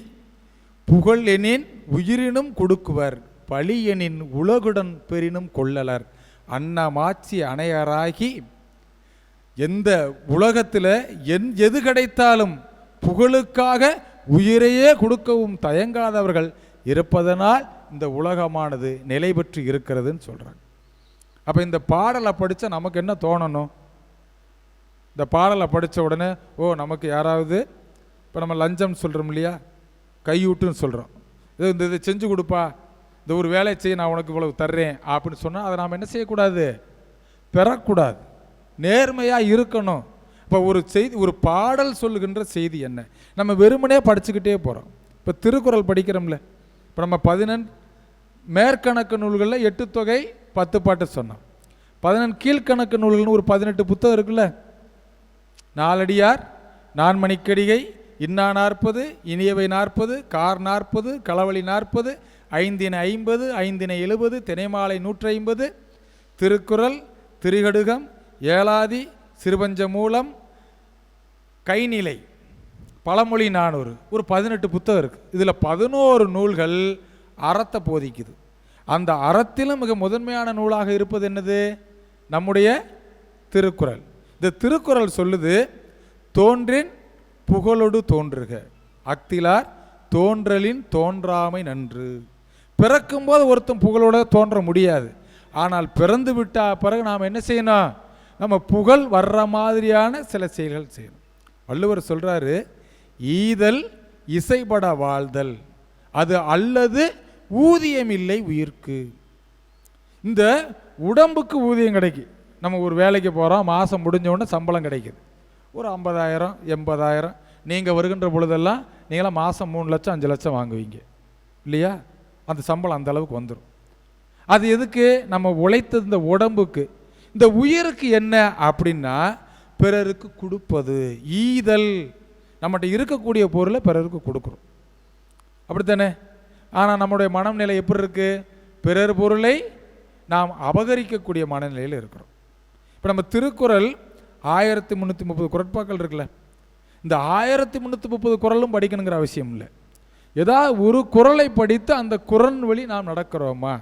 புகழ் எனின் உயிரினும் கொடுக்குவர், பழியெனின் உலகுடன் பெரினும் கொள்ளலர். அன்னமாட்சி அணையராகி. எந்த உலகத்தில் எது கிடைத்தாலும் புகழுக்காக உயிரையே கொடுக்கவும் தயங்காதவர்கள் இருப்பதனால் இந்த உலகமானது நிலை பெற்று இருக்கிறதுன்னு சொல்கிறாங்க. அப்போ இந்த பாடலை படித்தா நமக்கு என்ன தோணணும்? இந்த பாடலை படித்த உடனே நமக்கு யாராவது, இப்போ நம்ம லஞ்சம் சொல்கிறோம் இல்லையா, கையூட்டுன்னு சொல்கிறோம், இதை செஞ்சு கொடுப்பா, இந்த ஒரு வேலையை செய்ய நான் உனக்கு இவ்வளவு தர்றேன் அப்படின்னு சொன்னால் அதை நாம் என்ன செய்யக்கூடாது? பெறக்கூடாது. நேர்மையாக இருக்கணும். இப்போ ஒரு செய்தி, ஒரு பாடல் சொல்லுகின்ற செய்தி என்ன? நம்ம வெறுமனே படிச்சுக்கிட்டே போகிறோம். இப்போ திருக்குறள் படிக்கிறோம்ல, இப்போ நம்ம 11 மேற்கணக்கு நூல்களில் 8 தொகை 10 பாட்டு சொன்னோம். 11 கீழ்கணக்கு நூல்கள்னு ஒரு 18 புத்தகம் இருக்குல்ல. நாலடியார், நான்மணிக்கடிகை, இன்னா 40, இனியவை 40, கார் 40, களவழி 40, ஐந்தினை 50, ஐந்தினை 70, தினைமாலை 150, திருக்குறள், திரிகடுகம், ஏலாதி, சிறுபஞ்ச மூலம், கைநிலை, பழமொழி 400, ஒரு 18 புத்தகம் இருக்குது. இதில் 11 நூல்கள் அறத்தை போதிக்குது. அந்த அறத்திலும் மிக முதன்மையான நூலாக இருப்பது என்னது? நம்முடைய திருக்குறள். இந்த திருக்குறள் சொல்லுது, தோன்றின் புகழொடு தோன்றுக, அக்திலார் தோன்றலின் தோன்றாமை நன்று. பிறக்கும்போது ஒருத்தன் புகழோட தோன்ற முடியாது. ஆனால் பிறந்து விட்டா பிறகு நாம் என்ன செய்யணும்? நம்ம புகழ் வர்ற மாதிரியான சில செயல்கள் செய்யணும். வள்ளுவர் சொல்கிறாரு, ஈதல் இசைப்பட வாழ்தல் அது அல்லது ஊதியம் இல்லை உயிர்க்கு. இந்த உடம்புக்கு ஊதியம் கிடைக்கும், நம்ம ஒரு வேலைக்கு போகிறோம், மாதம் முடிஞ்சோடனே சம்பளம் கிடைக்குது, ஒரு 50,000 80,000. நீங்கள் வருகின்ற பொழுதெல்லாம் நீங்களாம் மாதம் 3 லட்சம் 5 லட்சம் வாங்குவீங்க இல்லையா? அந்த சம்பளம் அந்த அளவுக்கு வந்துடும். அது எதுக்கு? நம்ம உழைத்தது இந்த உடம்புக்கு. இந்த உயிருக்கு என்ன அப்படின்னா பிறருக்கு கொடுப்பது, ஈதல். நம்மகிட்ட இருக்கக்கூடிய பொருளை பிறருக்கு கொடுக்குறோம், அப்படித்தானே? ஆனால் நம்முடைய மனநிலை எப்படி இருக்கு? பிறர் பொருளை நாம் அபகரிக்கக்கூடிய மனநிலையில் இருக்கிறோம். இப்போ நம்ம திருக்குறள் 1330 குறட்பாக்கள் இருக்குல்ல, இந்த 1330 குறளும் படிக்கணுங்கிற அவசியம் இல்லை. ஏதாவது ஒரு குறளை படித்து அந்த குறள் வழி நாம் நடக்கிறோமா?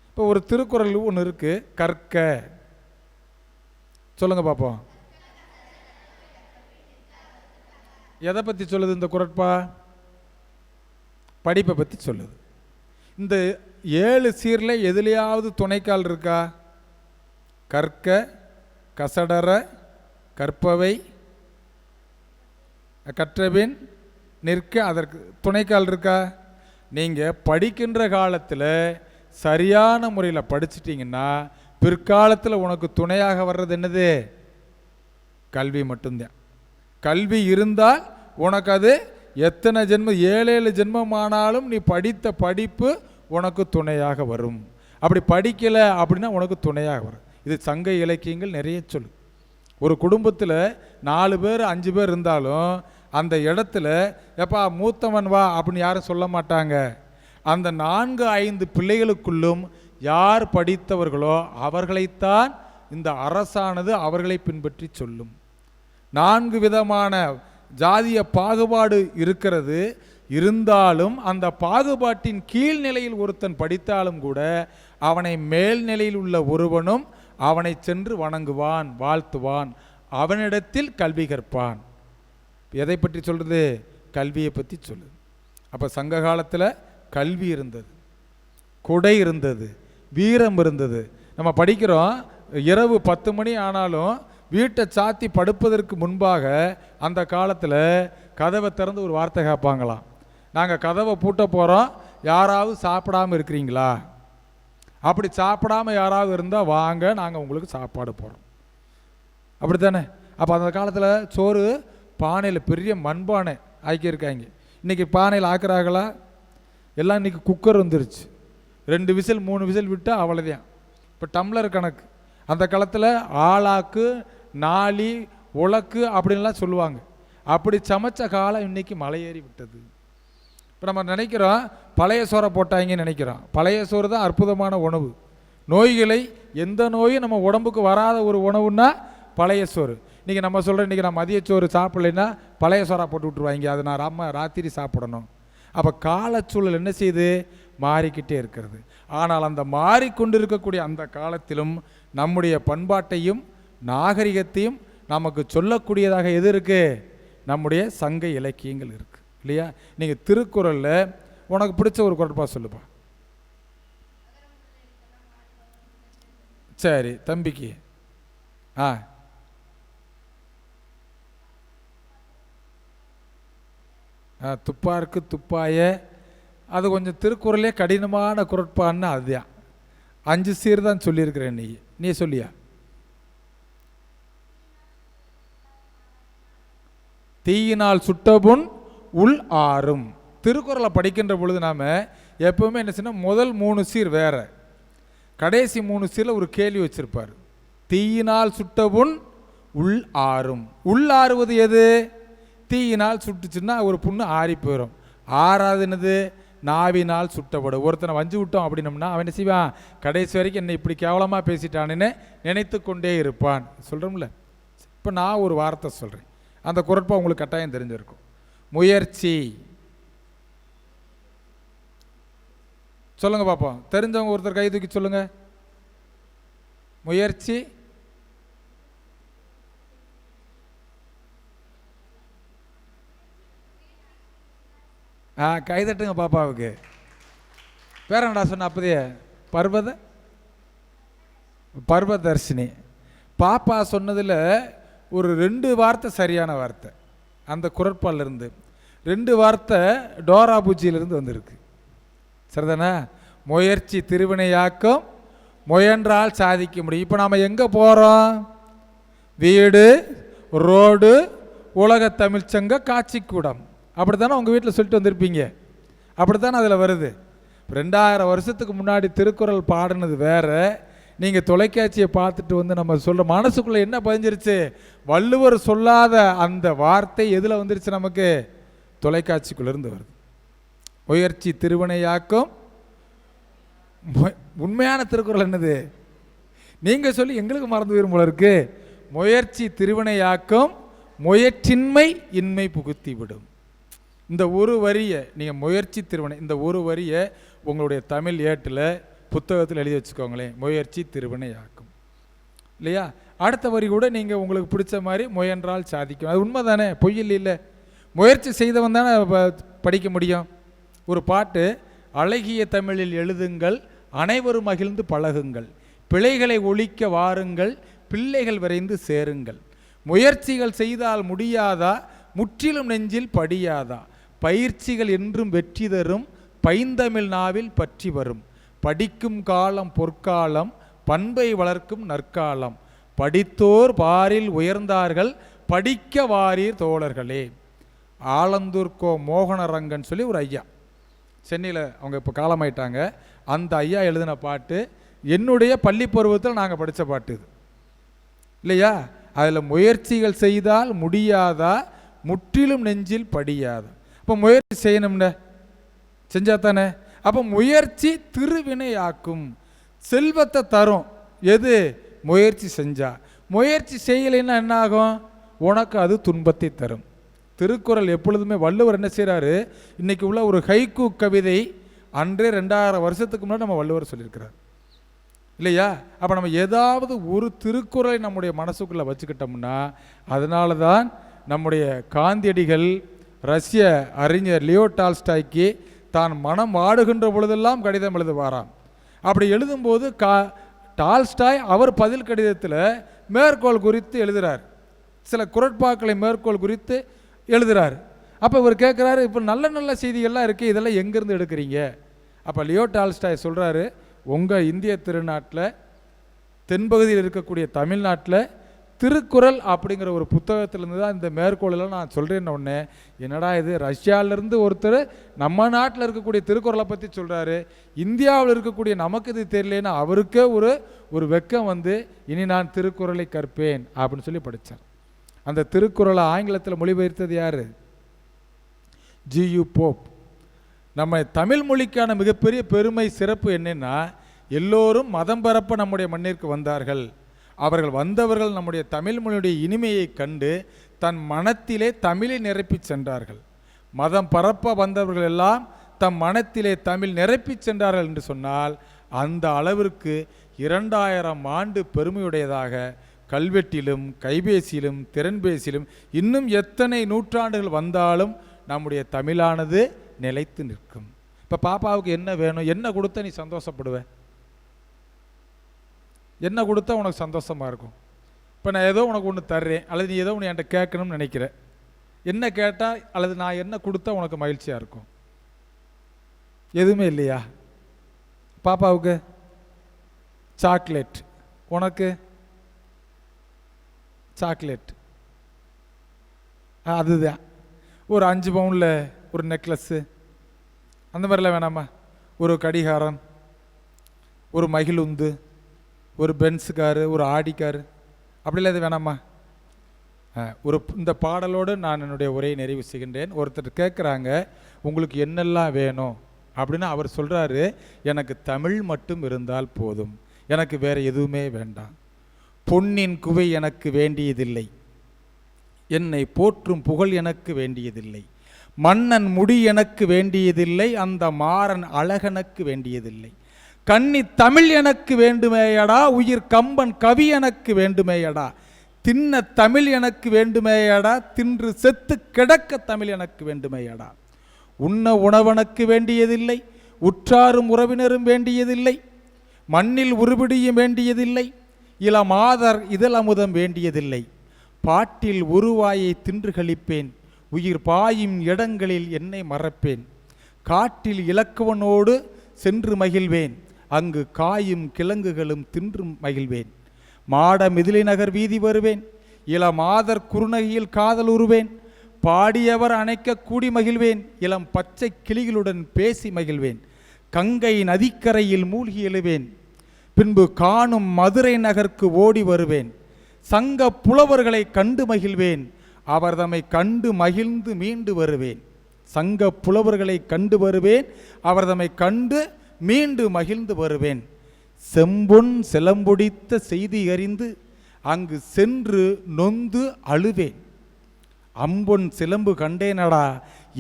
இப்போ ஒரு திருக்குறள் ஒன்று இருக்கு, கற்க. சொல்லுங்க பார்ப்போம், எதை பற்றி சொல்லுது இந்த குறட்பா? படிப்பை பற்றி சொல்லுது. இந்த 7 சீரில் எதுலையாவது துணைக்கால் இருக்கா? கற்க, கசடர, கற்பவை, கற்றபின் நிற்க, அதற்கு துணைக்கால் இருக்கா? நீங்கள் படிக்கின்ற காலத்தில் சரியான முறையில் படிச்சிட்டிங்கன்னா பிற்காலத்தில் உனக்கு துணையாக வர்றது என்னது? கல்வி மட்டும்தான். கல்வி இருந்தால் உனக்கு அது எத்தனை ஜென்மம், 7 ஜென்மமானாலும் நீ படித்த படிப்பு உனக்கு துணையாக வரும். அப்படி படிக்கலை அப்படின்னா உனக்கு துணையாக வரும். இது சங்க இலக்கியங்கள் நிறைய சொல்லு. ஒரு குடும்பத்தில் 4 பேர் 5 பேர் இருந்தாலும் அந்த இடத்துல எப்பா மூத்தவன் வா அப்படின்னு யாரும் சொல்ல மாட்டாங்க. அந்த 4-5 பிள்ளைகளுக்குள்ளும் யார் படித்தவர்களோ அவர்களைத்தான் இந்த அரசானது அவர்களை பின்பற்றி சொல்லும். 4 விதமான ஜாதிய பாகுபாடு இருக்கிறது. இருந்தாலும் அந்த பாகுபாட்டின் கீழ்நிலையில் ஒருத்தன் படித்தாலும் கூட அவனை மேல்நிலையில் உள்ள ஒருவனும் அவனை சென்று வணங்குவான், வாழ்த்துவான், அவனிடத்தில் கல்வி கற்பான். எதை பற்றி சொல்றது? கல்வியை பற்றி சொல்லுது. அப்போ சங்க காலத்தில் கல்வி இருந்தது, கொடை இருந்தது, வீரம் இருந்தது. நம்ம படிக்கிறோம், இரவு 10 மணி ஆனாலும் வீட்டை சாத்தி படுப்பதற்கு முன்பாக அந்த காலத்தில் கதவை திறந்து ஒரு வார்த்தை கேட்பாங்களாம், நாங்கள் கதவை பூட்ட போகிறோம், யாராவது சாப்பிடாமல் இருக்கிறீங்களா? அப்படி சாப்பிடாமல் யாராவது இருந்தால் வாங்க, நாங்கள் உங்களுக்கு சாப்பாடு போகிறோம். அப்படி தானே? அப்போ அந்த காலத்தில் சோறு பானையில் பெரிய மண்பானை ஆக்கியிருக்காங்க. இன்றைக்கி பானையில் ஆக்குறாங்களா? எல்லாம் இன்றைக்கி குக்கர் வந்துருச்சு, 2 விசில் 3 விசில் விட்டால் அவ்வளோதான். இப்போ டம்ளர் கணக்கு. அந்த காலத்தில் ஆளாக்கு, நாளி, உலக்கு அப்படின்லாம் சொல்லுவாங்க. அப்படி சமைச்ச காலம் இன்றைக்கி மலையேறி விட்டது. இப்போ நம்ம நினைக்கிறோம் பழைய சோறை போட்டாங்கன்னு நினைக்கிறோம். பழைய சோறு தான் அற்புதமான உணவு. நோய்களை, எந்த நோயும் நம்ம உடம்புக்கு வராத ஒரு உணவுன்னா பழைய சோறு. இன்றைக்கி நம்ம சொல்கிறோம், இன்றைக்கி நான் மதிய சோறு சாப்பிட்லைன்னா பழைய சோறாக போட்டு விட்ருவாங்க, அது நான் ராத்திரி சாப்பிடணும். அப்போ காலச்சூழல் என்ன செய்யுது? மாறிக்கிட்டே இருக்கிறது. ஆனால் அந்த மாறிக்கொண்டு இருக்கக்கூடிய அந்த காலத்திலும் நம்முடைய பண்பாட்டையும் நாகரிகத்தையும் நமக்கு சொல்லக்கூடியதாக எது இருக்குது? நம்முடைய சங்க இலக்கியங்கள் இருக்குது இல்லையா? நீங்கள் திருக்குறளில் உனக்கு பிடிச்ச ஒரு குறட்பா சொல்லுப்பா. சரி தம்பிக்கு. துப்பாருக்கு துப்பாய, அது கொஞ்சம் திருக்குறளே கடினமான குறட்பான்னு அதுதான். 5 சீர் தான் சொல்லியிருக்கிறேன். நீ சொல்லியா? தீயினால் சுட்டபுண் உள் ஆறும். திருக்குறளை படிக்கின்ற பொழுது நாம் எப்பவுமே என்ன செய்யணும், முதல் 3 சீர் வேற, கடைசி 3 சீரில் ஒரு கேள்வி வச்சிருப்பார். தீயினால் சுட்டபுண் உள் ஆறும். உள் ஆறுவது எது? தீயினால் சுட்டுச்சுன்னா ஒரு புண்ணு ஆறி போயிடும். ஆறாவது என்னது? நாவினால் சுட்டப்படும். ஒருத்தனை வஞ்சு விட்டோம் அப்படின்னம்னா அவன் என்ன செய்வான்? கடைசி வரைக்கும் என்னை இப்படி கேவலமாக பேசிட்டான்னு நினைத்து கொண்டே இருப்பான். சொல்கிறோம்ல. இப்போ நான் ஒரு வார்த்தை சொல்கிறேன், அந்த குறட்பா உங்களுக்கு கட்டாயம் தெரிஞ்சிருக்கும். முயற்சி. சொல்லுங்க பார்ப்போம். தெரிஞ்சவங்க ஒருத்தர் கை தூக்கி சொல்லுங்க. முயற்சி. கைதட்டுங்க பாப்பாவுக்கு. பேர் என்னடா சொன்ன அப்போதே? பர்வதர்ஷினி. பாப்பா சொன்னதில் ஒரு 2 வார்த்தை சரியான வார்த்தை. அந்த குறட்பாலிருந்து 2 வார்த்தை டோரா பூச்சியிலிருந்து வந்திருக்கு. சரிதானே? முயற்சி திருவினையாக்கும், முயன்றால் சாதிக்க முடியும். இப்போ நாம் எங்கே போகிறோம்? வீடு, ரோடு, உலக தமிழ்ச்சங்க, காட்சிக்கூடம். அப்படி தானே உங்கள் வீட்டில் சொல்லிட்டு வந்திருப்பீங்க. அப்படி தானே அதில் வருது. 2000 வருஷத்துக்கு முன்னாடி திருக்குறள் பாடினது வேறு. நீங்கள் தொலைக்காட்சியை பார்த்துட்டு வந்து நம்ம சொல்கிற மனசுக்குள்ளே என்ன பதிஞ்சிருச்சு? வள்ளுவர் சொல்லாத அந்த வார்த்தை எதில் வந்துருச்சு? நமக்கு தொலைக்காட்சிக்குள்ளேருந்து வருது. முயற்சி திருவினையாக்கும். உண்மையான திருக்குறள் என்னது? நீங்கள் சொல்லி எங்களுக்கு மறந்து போயிரும் போல இருக்கு. முயற்சி திருவினையாக்கும், முயற்சின்மை இன்மை புகுத்தி விடும். இந்த ஒரு வரியை நீங்கள் முயற்சி திருவினை, இந்த ஒரு வரியை உங்களுடைய தமிழ் ஏட்டில் புத்தகத்தில் எழுதி வச்சுக்கோங்களேன். முயற்சி திருவினையாக்கும் இல்லையா? அடுத்த வரி கூட நீங்கள் உங்களுக்கு பிடிச்ச மாதிரி முயன்றால் சாதிக்கும். அது உண்மை தானே? பொய்யில் இல்லை. முயற்சி செய்தவன் தானே படிக்க முடியும். ஒரு பாட்டு, அழகிய தமிழில் எழுதுங்கள், அனைவரும் மகிழ்ந்து பழகுங்கள், பிழைகளை ஒழிக்க வாருங்கள், பிள்ளைகள் விரைந்து சேருங்கள், முயற்சிகள் செய்தால் முடியாதா, முற்றிலும் நெஞ்சில் படியாதா, பயிற்சிகள் என்றும் வெற்றி தரும், பைந்தமிழ் நாவில் பற்றி வரும், படிக்கும் காலம் பொற்காலம், பண்பை வளர்க்கும் நற்காலம், படித்தோர் பாரில் உயர்ந்தார்கள், படிக்க வாரீர் தோழர்களே. ஆலந்தூர் கோ மோகனரங்கன் சொல்லி ஒரு ஐயா, சென்னையில் அவங்க இப்போ காலமாயிட்டாங்க. அந்த ஐயா எழுதின பாட்டு என்னுடைய பள்ளி பருவத்தில் நாங்கள் படித்த பாட்டு இது இல்லையா? அதில் முயற்சிகள் செய்தால் முடியாதா, முற்றிலும் நெஞ்சில் படியாதா. அப்போ முயற்சி செய்யணும்ன, செஞ்சா தானே. அப்போ முயற்சி திருவினையாக்கும், செல்வத்தை தரும். எது? முயற்சி செஞ்சா. முயற்சி செய்யலைன்னா என்ன ஆகும்? உனக்கு அது துன்பத்தை தரும். திருக்குறள் எப்பொழுதுமே வள்ளுவர் என்ன செய்கிறாரு? இன்றைக்கி உள்ள ஒரு ஹைக்கூ கவிதை அன்றே 2000 வருஷத்துக்கு முன்னாடி நம்ம வள்ளுவர் சொல்லியிருக்கிறார் இல்லையா? அப்போ நம்ம ஏதாவது ஒரு திருக்குறளை நம்முடைய மனசுக்குள்ளே வச்சுக்கிட்டோம்னா, அதனால தான் நம்முடைய காந்தியடிகள் ரஷ்ய அறிஞர் லியோ டால்ஸ்டாய்க்கு தான் மனம் வாடுகின்ற பொழுதெல்லாம் கடிதம் எழுதுவாராம். அப்படி எழுதும்போது டால்ஸ்டாய் அவர் பதில் கடிதத்தில் மேற்கோள் குறித்து எழுதுகிறார். சில குறட்பாக்களை மேற்கோள் குறித்து எழுதுகிறார். அப்போ இவர் கேட்குறாரு, இப்போ நல்ல நல்ல செய்திகள்லாம் இருக்குது, இதெல்லாம் எங்கேருந்து எடுக்கிறீங்க? அப்போ லியோ டால்ஸ்டாய் சொல்கிறாரு, உங்கள் இந்திய திருநாட்டில் தென்பகுதியில் இருக்கக்கூடிய தமிழ்நாட்டில் திருக்குறள் அப்படிங்கிற ஒரு புத்தகத்திலேருந்து தான் இந்த மேற்கோளெல்லாம் நான் சொல்கிறேன்னு ஒன்று. என்னடா இது, ரஷ்யாவிலேருந்து ஒருத்தர் நம்ம நாட்டில் இருக்கக்கூடிய திருக்குறளை பற்றி சொல்கிறாரு, இந்தியாவில் இருக்கக்கூடிய நமக்கு இது தெரியலேன்னு அவருக்கே ஒரு வெக்கம் வந்து, இனி நான் திருக்குறளை கற்பேன் அப்படின்னு சொல்லி படித்தார். அந்த திருக்குறளை ஆங்கிலத்தில் மொழிபெயர்த்தது யார்? G U Pope. நம்ம தமிழ் மொழிக்கான மிகப்பெரிய பெருமை சிறப்பு என்னென்னா, எல்லோரும் மதம் பரப்ப நம்முடைய மண்ணிற்கு வந்தார்கள். அவர்கள் வந்தவர்கள் நம்முடைய தமிழ் மொழியுடைய இனிமையை கண்டு தன் மனத்திலே தமிழை நிரப்பி சென்றார்கள். மதம் பரப்ப வந்தவர்கள் எல்லாம் தம் மனத்திலே தமிழ் நிரப்பி சென்றார்கள் என்று சொன்னால், அந்த அளவிற்கு 2000 ஆண்டு பெருமையுடையதாக கல்வெட்டிலும் கைபேசியிலும் திறன்பேசியிலும் இன்னும் எத்தனை நூற்றாண்டுகள் வந்தாலும் நம்முடைய தமிழானது நிலைத்து நிற்கும். இப்போ பாப்பாவுக்கு என்ன வேணும்? என்ன கொடுத்தா நீ சந்தோஷப்படுவ? என்ன கொடுத்தா உனக்கு சந்தோஷமாக இருக்கும்? இப்போ நான் ஏதோ உனக்கு ஒன்று தர்றேன், அல்லது நீ ஏதோ ஒன்று என்கிட்ட கேட்கணும்னு நினைக்கிற, என்ன கேட்டால் அல்லது நான் என்ன கொடுத்தா உனக்கு மகிழ்ச்சியாக இருக்கும்? எதுவுமே இல்லையா? பாப்பாவுக்கு சாக்லேட், உனக்கு சாக்லேட், அதுதான். ஒரு 5 பவுனில் ஒரு நெக்லஸ்ஸு அந்த மாதிரிலாம் வேணாமா? ஒரு கடிகாரம், ஒரு மகிழுந்து, ஒரு பென்ஸு காரு, ஒரு ஆடி காரு, அப்படிலாம் இது வேணாமா? இந்த பாடலோடு நான் என்னுடைய உரையை நிறைவு செய்கின்றேன். ஒருத்தர் கேட்குறாங்க, உங்களுக்கு என்னெல்லாம் வேணும் அப்படின்னு. அவர் சொல்கிறாரு, எனக்கு தமிழ் மட்டும் இருந்தால் போதும், எனக்கு வேறு எதுவுமே வேண்டாம். பொன்னின் குவை எனக்கு வேண்டியதில்லை, என்னை போற்றும் புகழ் எனக்கு வேண்டியதில்லை, மன்னன் முடி எனக்கு வேண்டியதில்லை, அந்த மாறன் அழகனுக்கு வேண்டியதில்லை, கன்னி தமிழ் எனக்கு வேண்டுமேயடா, உயிர் கம்பன் கவி எனக்கு வேண்டுமேயடா, தின்ன தமிழ் எனக்கு வேண்டுமேயடா, தின்று செத்து கிடக்க தமிழ் எனக்கு வேண்டுமேயடா, உண்ண உணவனுக்கு வேண்டியதில்லை, உற்றாரும் உறவினரும் வேண்டியதில்லை, மண்ணில் உருபிடியும் வேண்டியதில்லை, இளமாதர் இதழமுதம் வேண்டியதில்லை, பாட்டில் உருவாயை தின்று கழிப்பேன், உயிர் பாயும் இடங்களில் என்னை மறப்பேன், காட்டில் இலக்குவனோடு சென்று மகிழ்வேன், அங்கு காயும் கிழங்குகளும் தின்று மகிழ்வேன். மாட மிதிலை நகர் வீதி வருவேன், இளமாதர் குறுநகையில் காதல் உருவேன். பாடியவர் அணைக்க கூடி மகிழ்வேன், இளம் பச்சை கிளிகளுடன் பேசி மகிழ்வேன். கங்கை நதிக்கரையில் மூழ்கி எழுவேன், பின்பு காணும் மதுரை நகருக்கு ஓடி வருவேன். சங்க புலவர்களை கண்டு மகிழ்வேன், அவர் தம்மை கண்டு மகிழ்ந்து மீண்டு வருவேன். சங்க புலவர்களை கண்டு வருவேன், அவர் தம்மை கண்டு மீண்டு மகிழ்ந்து வருவேன். செம்பொன் சிலம்பொடித்த செய்தி அறிந்து அங்கு சென்று நொந்து அழுவேன். அம்பொன் சிலம்பு கண்டேனடா,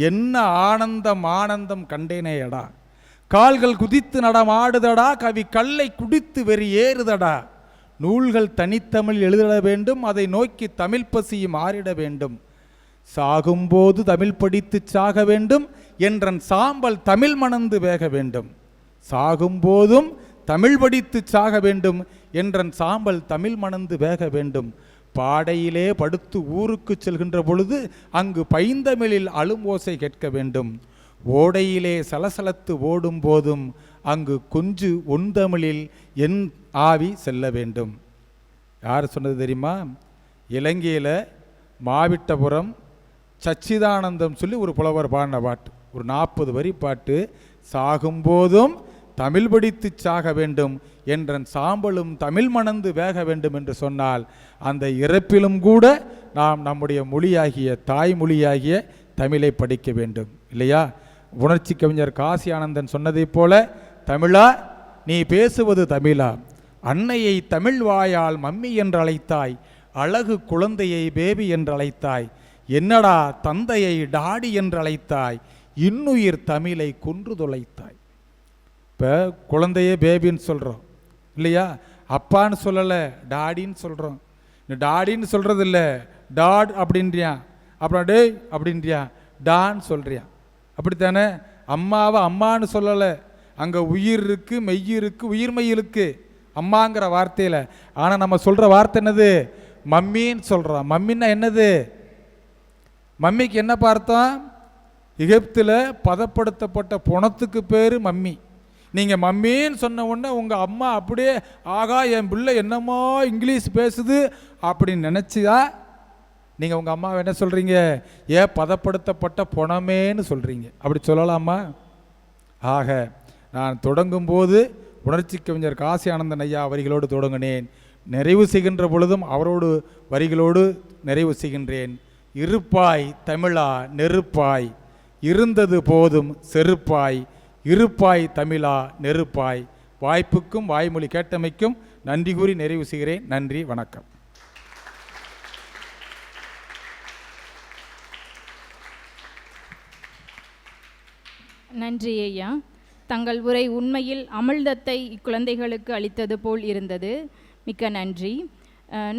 என்ன ஆனந்தம் ஆனந்தம் கண்டேனேயடா. கால்கள் குதித்து நடமாடுதடா, கவி கல்லை குடித்து வெறி ஏறுதடா. நூல்கள் தனித்தமிழ் எழுதிட வேண்டும், அதை நோக்கி தமிழ் பசியும் ஆறிட வேண்டும். சாகும்போது தமிழ் படித்து சாக வேண்டும் என்றன் சாம்பல் தமிழ் மணந்து வேக வேண்டும். சாகும்போதும் தமிழ் படித்து சாக வேண்டும் என்றன் சாம்பல் தமிழ் மணந்து வேக வேண்டும். பாடையிலே படுத்து ஊருக்கு செல்கின்ற பொழுது அங்கு பைந்தமிழில் அழும்போசை கேட்க வேண்டும். ஓடையிலே சலசலத்து ஓடும் போதும் அங்கு குஞ்சு ஒன்தமிழில் என் ஆவி செல்ல வேண்டும். யார் சொன்னது தெரியுமா? இலங்கையில் மாவிட்டபுரம் சச்சிதானந்தம் சொல்லி ஒரு புலவர் பாடின பாட்டு, ஒரு 40 வரி பாட்டு. சாகும்போதும் தமிழ் படித்து சாக வேண்டும் என்றன் சாம்பலும் தமிழ் மணந்து வேக வேண்டும் என்று சொன்னால், அந்த இறப்பிலும் கூட நாம் நம்முடைய மொழியாகிய தாய்மொழியாகிய தமிழை படிக்க வேண்டும் இல்லையா? உணர்ச்சி கவிஞர் காசி ஆனந்தன் சொன்னதைப் போல, தமிழா நீ பேசுவது தமிழா, அன்னையை தமிழ் வாயால் மம்மி என்று அழைத்தாய், அழகு குழந்தையை பேபி என்று அழைத்தாய், என்னடா தந்தையை டாடி என்று அழைத்தாய், இன்னுயிர் தமிழை கொன்று தொலைத்தாய். இப்போ குழந்தையே பேபின்னு சொல்கிறோம் இல்லையா? அப்பான்னு சொல்லலை, டாடின்னு சொல்கிறோம். டாடின்னு சொல்கிறது இல்லை, டாட் அப்படின்றியா, அப்புறம் டே அப்படின்றியா, டான்னு சொல்கிறியா, அப்படித்தானே? அம்மாவை அம்மான்னு சொல்லலை, அங்கே உயிர் இருக்குது, மெய் இருக்குது, உயிர்மெய் இருக்குது அம்மாங்கிற வார்த்தையில். ஆனால் நம்ம சொல்கிற வார்த்தை என்னது? மம்மின்னு சொல்கிறோம். மம்மின்னா என்னது? மம்மிக்கு என்ன பார்த்தோம்? எகிப்தில் பதப்படுத்தப்பட்ட புணத்துக்கு பேர் மம்மி. நீங்கள் மம்மின்னு சொன்ன உடனே உங்கள் அம்மா அப்படியே ஆகா என் பிள்ளை என்னமோ இங்கிலீஷ் பேசுது அப்படின்னு நினச்சிதா நீங்கள் உங்கள் அம்மாவை என்ன சொல்கிறீங்க? பதப்படுத்தப்பட்ட புணமேன்னு சொல்கிறீங்க. அப்படி சொல்லலாமா? ஆக நான் தொடங்கும்போது உணர்ச்சி கவிஞர் காசி ஆனந்தன் ஐயா வரிகளோடு தொடங்கினேன். நிறைவு செய்கின்ற பொழுதும் அவரோடு வரிகளோடு நிறைவு செய்கின்றேன். இருப்பாய் தமிழா நெருப்பாய், இருந்தது போதும் செருப்பாய், இருப்பாய் தமிழா நெருப்பாய். வாய்ப்புக்கும் வாய்மொழி கேட்டமைக்கும் நன்றி கூறி நிறைவு செய்கிறேன். நன்றி, வணக்கம். நன்றி ஐயா. தங்கள் உரை உண்மையில் அமிழ்தத்தை இக்குழந்தைகளுக்கு அளித்தது போல் இருந்தது. மிக்க நன்றி.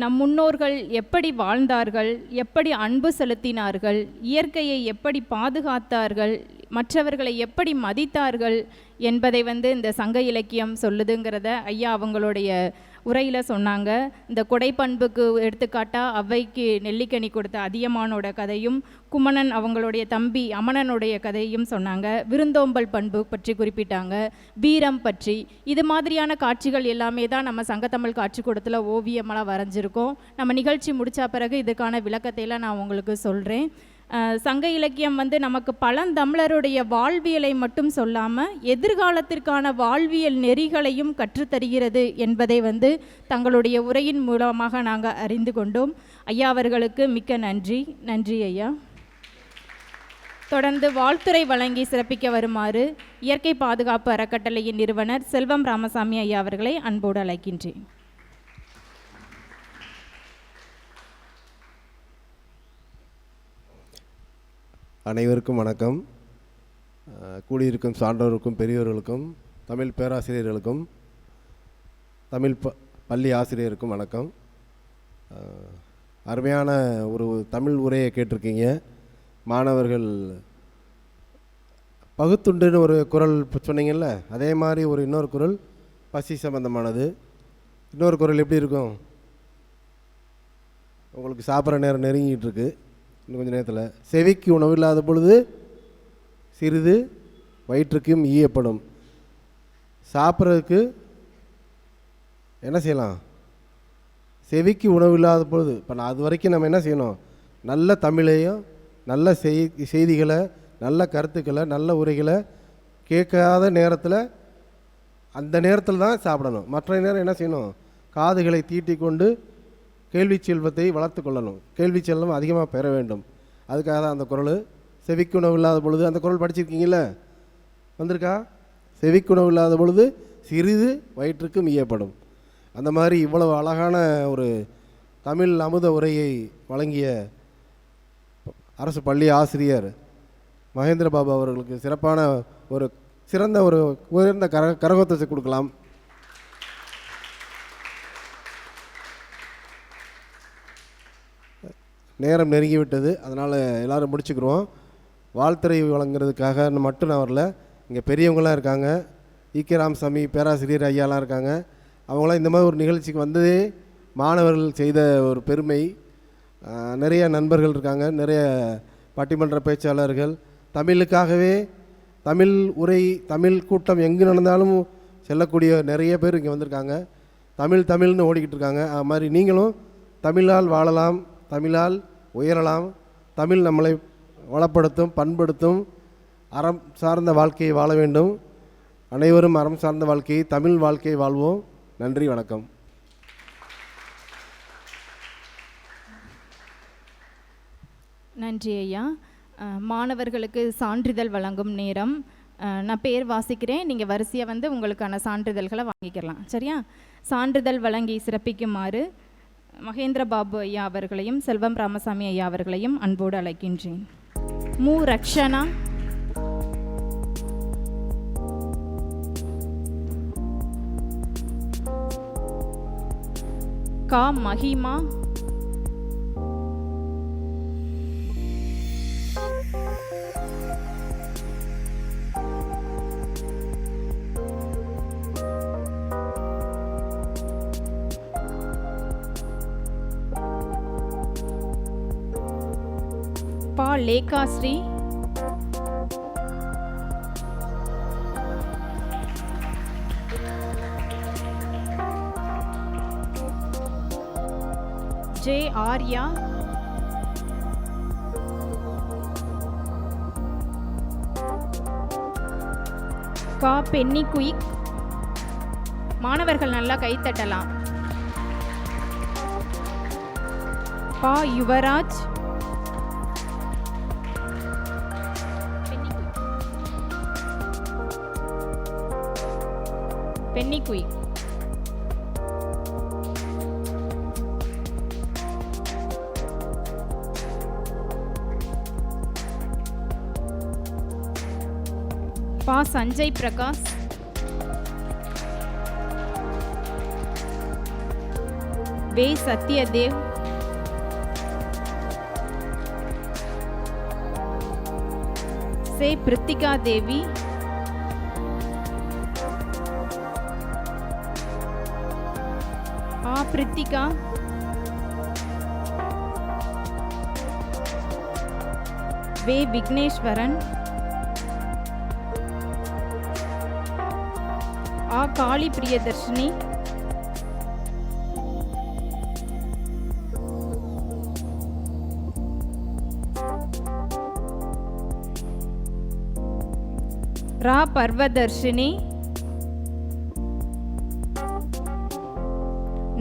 நம் முன்னோர்கள் எப்படி வாழ்ந்தார்கள், எப்படி அன்பு செலுத்தினார்கள், இயற்கையை எப்படி பாதுகாத்தார்கள், மற்றவர்களை எப்படி மதித்தார்கள் என்பதை இந்த சங்க இலக்கியம் சொல்லுதுங்கிறத ஐயா அவங்களுடைய உரையில் சொன்னாங்க. இந்த கொடைப்பண்புக்கு எடுத்துக்காட்டாக அவ்வைக்கு நெல்லிக்கனி கொடுத்த அதியமானோட கதையும், குமணன் அவங்களுடைய தம்பி அமணனுடைய கதையும் சொன்னாங்க. விருந்தோம்பல் பண்பு பற்றி குறிப்பிட்டாங்க, வீரம் பற்றி. இது மாதிரியான காட்சிகள் எல்லாமே தான் நம்ம சங்கத்தமிழ் காட்சிக்கூடத்தில் ஓவியமெல்லாம் வரைஞ்சிருக்கோம். நம்ம நிகழ்ச்சி முடித்த பிறகு இதுக்கான விளக்கத்தையெல்லாம் நான் உங்களுக்கு சொல்கிறேன். சங்க இலக்கியம் நமக்கு பழந்தமிழருடைய வாழ்வியலை மட்டும் சொல்லாமல் எதிர்காலத்திற்கான வாழ்வியல் நெறிகளையும் கற்றுத்தருகிறது என்பதை தங்களுடைய உரையின் மூலமாக நாங்கள் அறிந்து கொண்டோம். ஐயா அவர்களுக்கு மிக்க நன்றி. நன்றி ஐயா. தொடர்ந்து வாழ்த்துரை வழங்கி சிறப்பிக்க வருமாறு இயற்கை பாதுகாப்பு அறக்கட்டளையின் நிறுவனர் செல்வம் ராமசாமி ஐயா அவர்களை அன்போடு அழைக்கின்றேன். அனைவருக்கும் வணக்கம். கூடியிருக்கும் சான்றோருக்கும் பெரியோர்களுக்கும் தமிழ் பேராசிரியர்களுக்கும் தமிழ் பள்ளி ஆசிரியருக்கும் வணக்கம். அருமையான ஒரு தமிழ் உரையை கேட்டிருக்கீங்க. மாணவர்கள் பகுத்துண்டுன்னு ஒரு குறள் சொன்னீங்கல்ல, அதே மாதிரி இன்னொரு குறள் பசி சம்பந்தமானது. இன்னொரு குறள் எப்படி இருக்கும்? உங்களுக்கு சாப்பிட்ற நேரம் நெருங்கிட்டு இருக்கு. இன்னும் கொஞ்சம் நேரத்தில் செவிக்கு உணவில்லாத பொழுது சிறிது வயிற்றுக்கும் ஈயப்படும். சாப்பிட்றதுக்கு என்ன செய்யலாம்? செவிக்கு உணவு இல்லாத பொழுது இப்போ நான் அது வரைக்கும் நம்ம என்ன செய்யணும்? நல்ல தமிழையும் நல்ல செய்திகளை, நல்ல கருத்துக்களை, நல்ல உரைகளை கேட்காத நேரத்தில் அந்த நேரத்தில் தான் சாப்பிடணும். மற்ற நேரம் என்ன செய்யணும்? காதுகளை தீட்டி கொண்டு கேள்வி செல்வத்தை வளர்த்து கொள்ளணும். கேள்வி செல்வம் அதிகமாக பெற வேண்டும். அதுக்காக தான் அந்த குறள். செவிக்குணவு இல்லாத பொழுது அந்த குறள் படிச்சிருக்கீங்கள? வந்திருக்கா? செவிக்குணவு இல்லாத பொழுது சிறிது வயிற்றுக்கு மீயப்படும். அந்த மாதிரி இவ்வளவு அழகான ஒரு தமிழ் அமுத உரையை வழங்கிய அரசு பள்ளி ஆசிரியர் மகேந்திர பாபு அவர்களுக்கு சிறப்பான ஒரு சிறந்த ஒரு உயர்ந்த கரகோத்தத்தை கொடுக்கலாம். நேரம் நெருங்கிவிட்டது, அதனால் எல்லோரும் முடிச்சுக்கிறோம். வாழ்த்துறை வழங்குறதுக்காக மட்டும் நான் வரல, இங்கே பெரியவங்களாம் இருக்காங்க. ஈகே ராமசாமி பேராசிரியர் ஐயாலாம் இருக்காங்க. அவங்களாம் இந்த மாதிரி ஒரு நிகழ்ச்சிக்கு வந்ததே மாணவர்கள் செய்த ஒரு பெருமை. நிறைய நண்பர்கள் இருக்காங்க, நிறைய பட்டிமன்ற பேச்சாளர்கள், தமிழுக்காகவே தமிழ் உரை தமிழ் கூட்டம் எங்கே நடந்தாலும் செல்லக்கூடிய நிறைய பேர் இங்கே வந்திருக்காங்க. தமிழ்னு ஓடிக்கிட்டு இருக்காங்க. அது மாதிரி நீங்களும் தமிழால் வாழலாம், தமிழால் உயரலாம். தமிழ் நம்மளை வளப்படுத்தும், பண்படுத்தும். அறம் சார்ந்த வாழ்க்கையை வாழ வேண்டும். அனைவரும் அறம் சார்ந்த வாழ்க்கையை, தமிழ் வாழ்க்கையை வாழ்வோம். நன்றி, வணக்கம். நன்றி ஐயா. மாணவர்களுக்கு சான்றிதழ் வழங்கும் நேரம். நான் பேர் வாசிக்கிறேன், நீங்கள் வரிசையாக வந்து உங்களுக்கான சான்றிதழ்களை வாங்கிக்கலாம். சரியா? சான்றிதழ் வழங்கி சிறப்பிக்குமாறு மகேந்திர பாபு ஐயா அவர்களையும் செல்வம் ராமசாமி ஐயா அவர்களையும் அன்போடு அழைக்கின்றேன். மு ரக்ஷனா, கா மஹிமா, பா லேகாஸ்ரீ, ஜே ஆர்யா, கா பென்னி குயிக். மாணவர்கள் நல்லா கைத்தட்டலாம். பா யுவராஜ், பென்னி குயிக். பா சஞ்சய் பிரகாஷ், வே சத்யதேவ், से प्रीतिका देवी, आ प्रीतिका, वे विघ्नेश्वरन, आ काली प्रियदर्शिनी, रा पर्वदर्शिनी,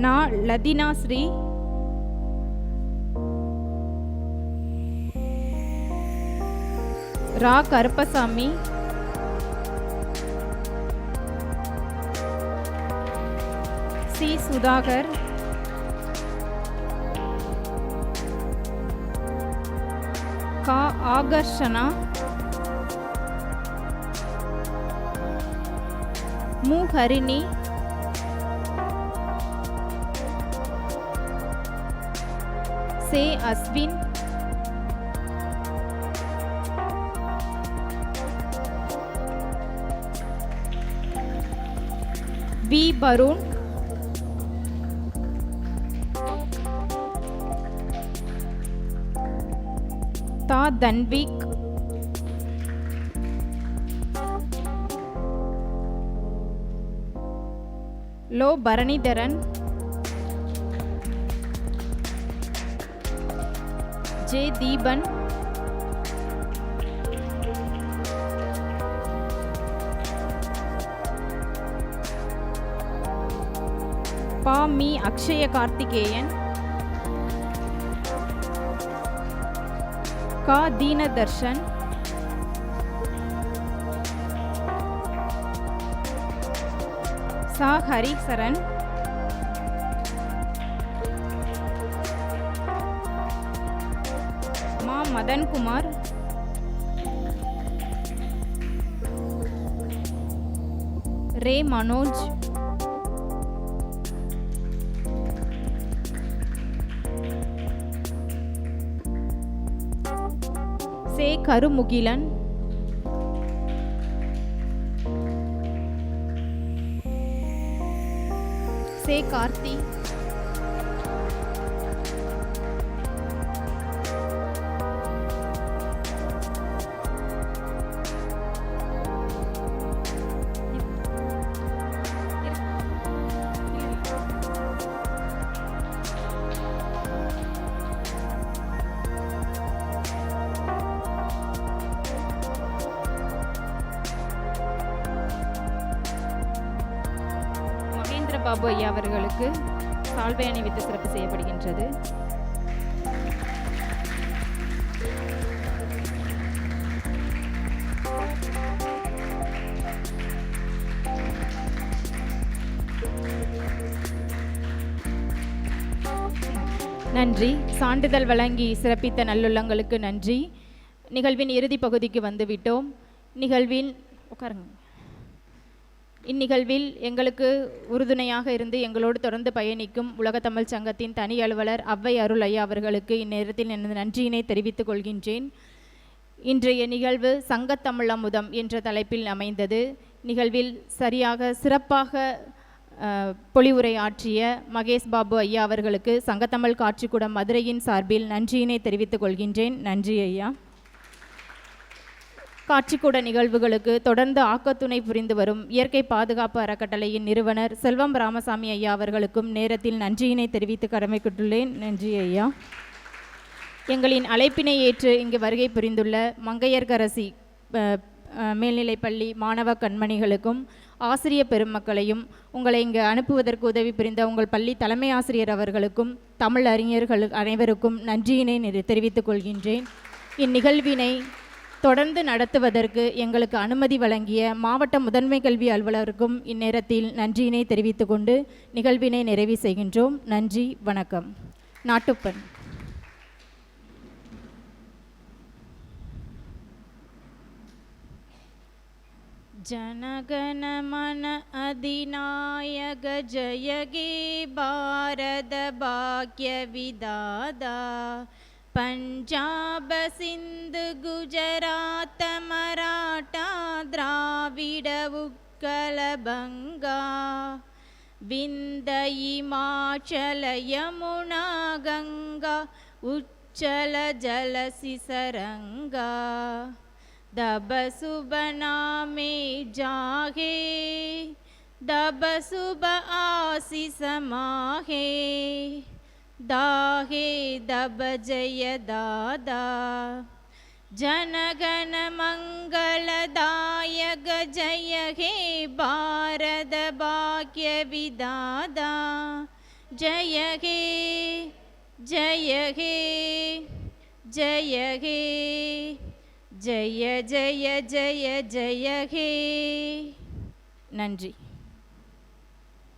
ना लदीना श्री, रा करपसामी, सी सुधाकर, का आकर्षणा, मु हरिणी, से अश्विन, बी वरुण, ता धनविक, லோ பரணிதரன், ஜே தீபன், பா மீ அக்ஷய கார்த்திகேயன், கா தீனதர்ஷன், சா ஹரிசரன், மா மதன்குமார், ரே மனோஜ், சே கருமுகிலன், சே கார்த்தி, மகேந்திர பாபு ஐயா அவர்களுக்கு சால்வை அணிவித்து சிறப்பு செய்யப்படுகின்றது. நன்றி. சான்றிதழ் வழங்கி சிறப்பித்த நல்லுள்ளங்களுக்கு நன்றி. நிகழ்வின் இறுதி பகுதிக்கு வந்துவிட்டோம். உட்காருங்க. இந்நிகழ்வில் எங்களுக்கு உறுதுணையாக இருந்து எங்களோடு தொடர்ந்து பயணிக்கும் உலகத்தமிழ் சங்கத்தின் தனி அலுவலர் அவ்வை அருள் ஐயா அவர்களுக்கு இந்நேரத்தில் எனது நன்றியினை தெரிவித்துக் கொள்கின்றேன். இன்றைய நிகழ்வு சங்கத்தமிழ் அமுதம் என்ற தலைப்பில் அமைந்தது. நிகழ்வில் சிறப்பாக பொலிவுரை ஆற்றிய மகேஷ் பாபு ஐயா அவர்களுக்கு சங்கத்தமிழ் காட்சிக்கூடம் மதுரையின் சார்பில் நன்றியினை தெரிவித்துக் கொள்கின்றேன். நன்றி ஐயா. காட்சிக்கூட நிகழ்வுகளுக்கு தொடர்ந்து ஆக்கத்துணை புரிந்து வரும் இயற்கை பாதுகாப்பு அறக்கட்டளையின் நிறுவனர் செல்வம் ராமசாமி ஐயா அவர்களுக்கும் நேரத்தில் நன்றியினை தெரிவித்து கடமைப்பட்டுள்ளேன். நன்றி ஐயா. எங்களின் அழைப்பினை ஏற்று இங்கு வருகை புரிந்துள்ள மங்கையர்கரசி மேல்நிலைப்பள்ளி மாணவ கண்மணிகளுக்கும் ஆசிரிய பெருமக்களையும் உங்களை இங்கு அனுப்புவதற்கு உதவி புரிந்த உங்கள் பள்ளி தலைமை ஆசிரியர் அவர்களுக்கும் தமிழ் அறிஞர்கள் அனைவருக்கும் நன்றியினை தெரிவித்துக் கொள்கின்றேன். இந்நிகழ்வினை தொடர்ந்து நடத்துவதற்கு எங்களுக்கு அனுமதி வழங்கிய மாவட்ட முதன்மை கல்வி அலுவலருக்கும் இந்நேரத்தில் நன்றியினை தெரிவித்துக் கொண்டு நிகழ்வினை நிறைவு செய்கின்றோம். நன்றி, வணக்கம். நாட்டுப்பண். ಜನಗಣ ಮನ ಅಧಿನಾಯಕ ಜಯಗೇ ಭಾರತ ಭಾಗ್ಯ ವಿದಾದ ಪಂಜಾಬ ಸಿಂಧು ಗುಜರಾತ ಮರಾಠ ದ್ರಾವಿಡ ಉತ್ಕಲ ಬಂಗಾ ವಿಂಧ್ಯ ಹಿಮಾಚಲ ಯಮುನಾ ಗಂಗಾ ಉಚ್ಚಲ ಜಲಸಿಸರಂಗಾ दब सुब नामे जागे दब सुब आशीष माहे दाहे दब जय दादा जनगण मंगलदायक जय हे भारत भाग्य विदादा जय हे जय हे जय हे जय जय जय जय हे. நன்றி.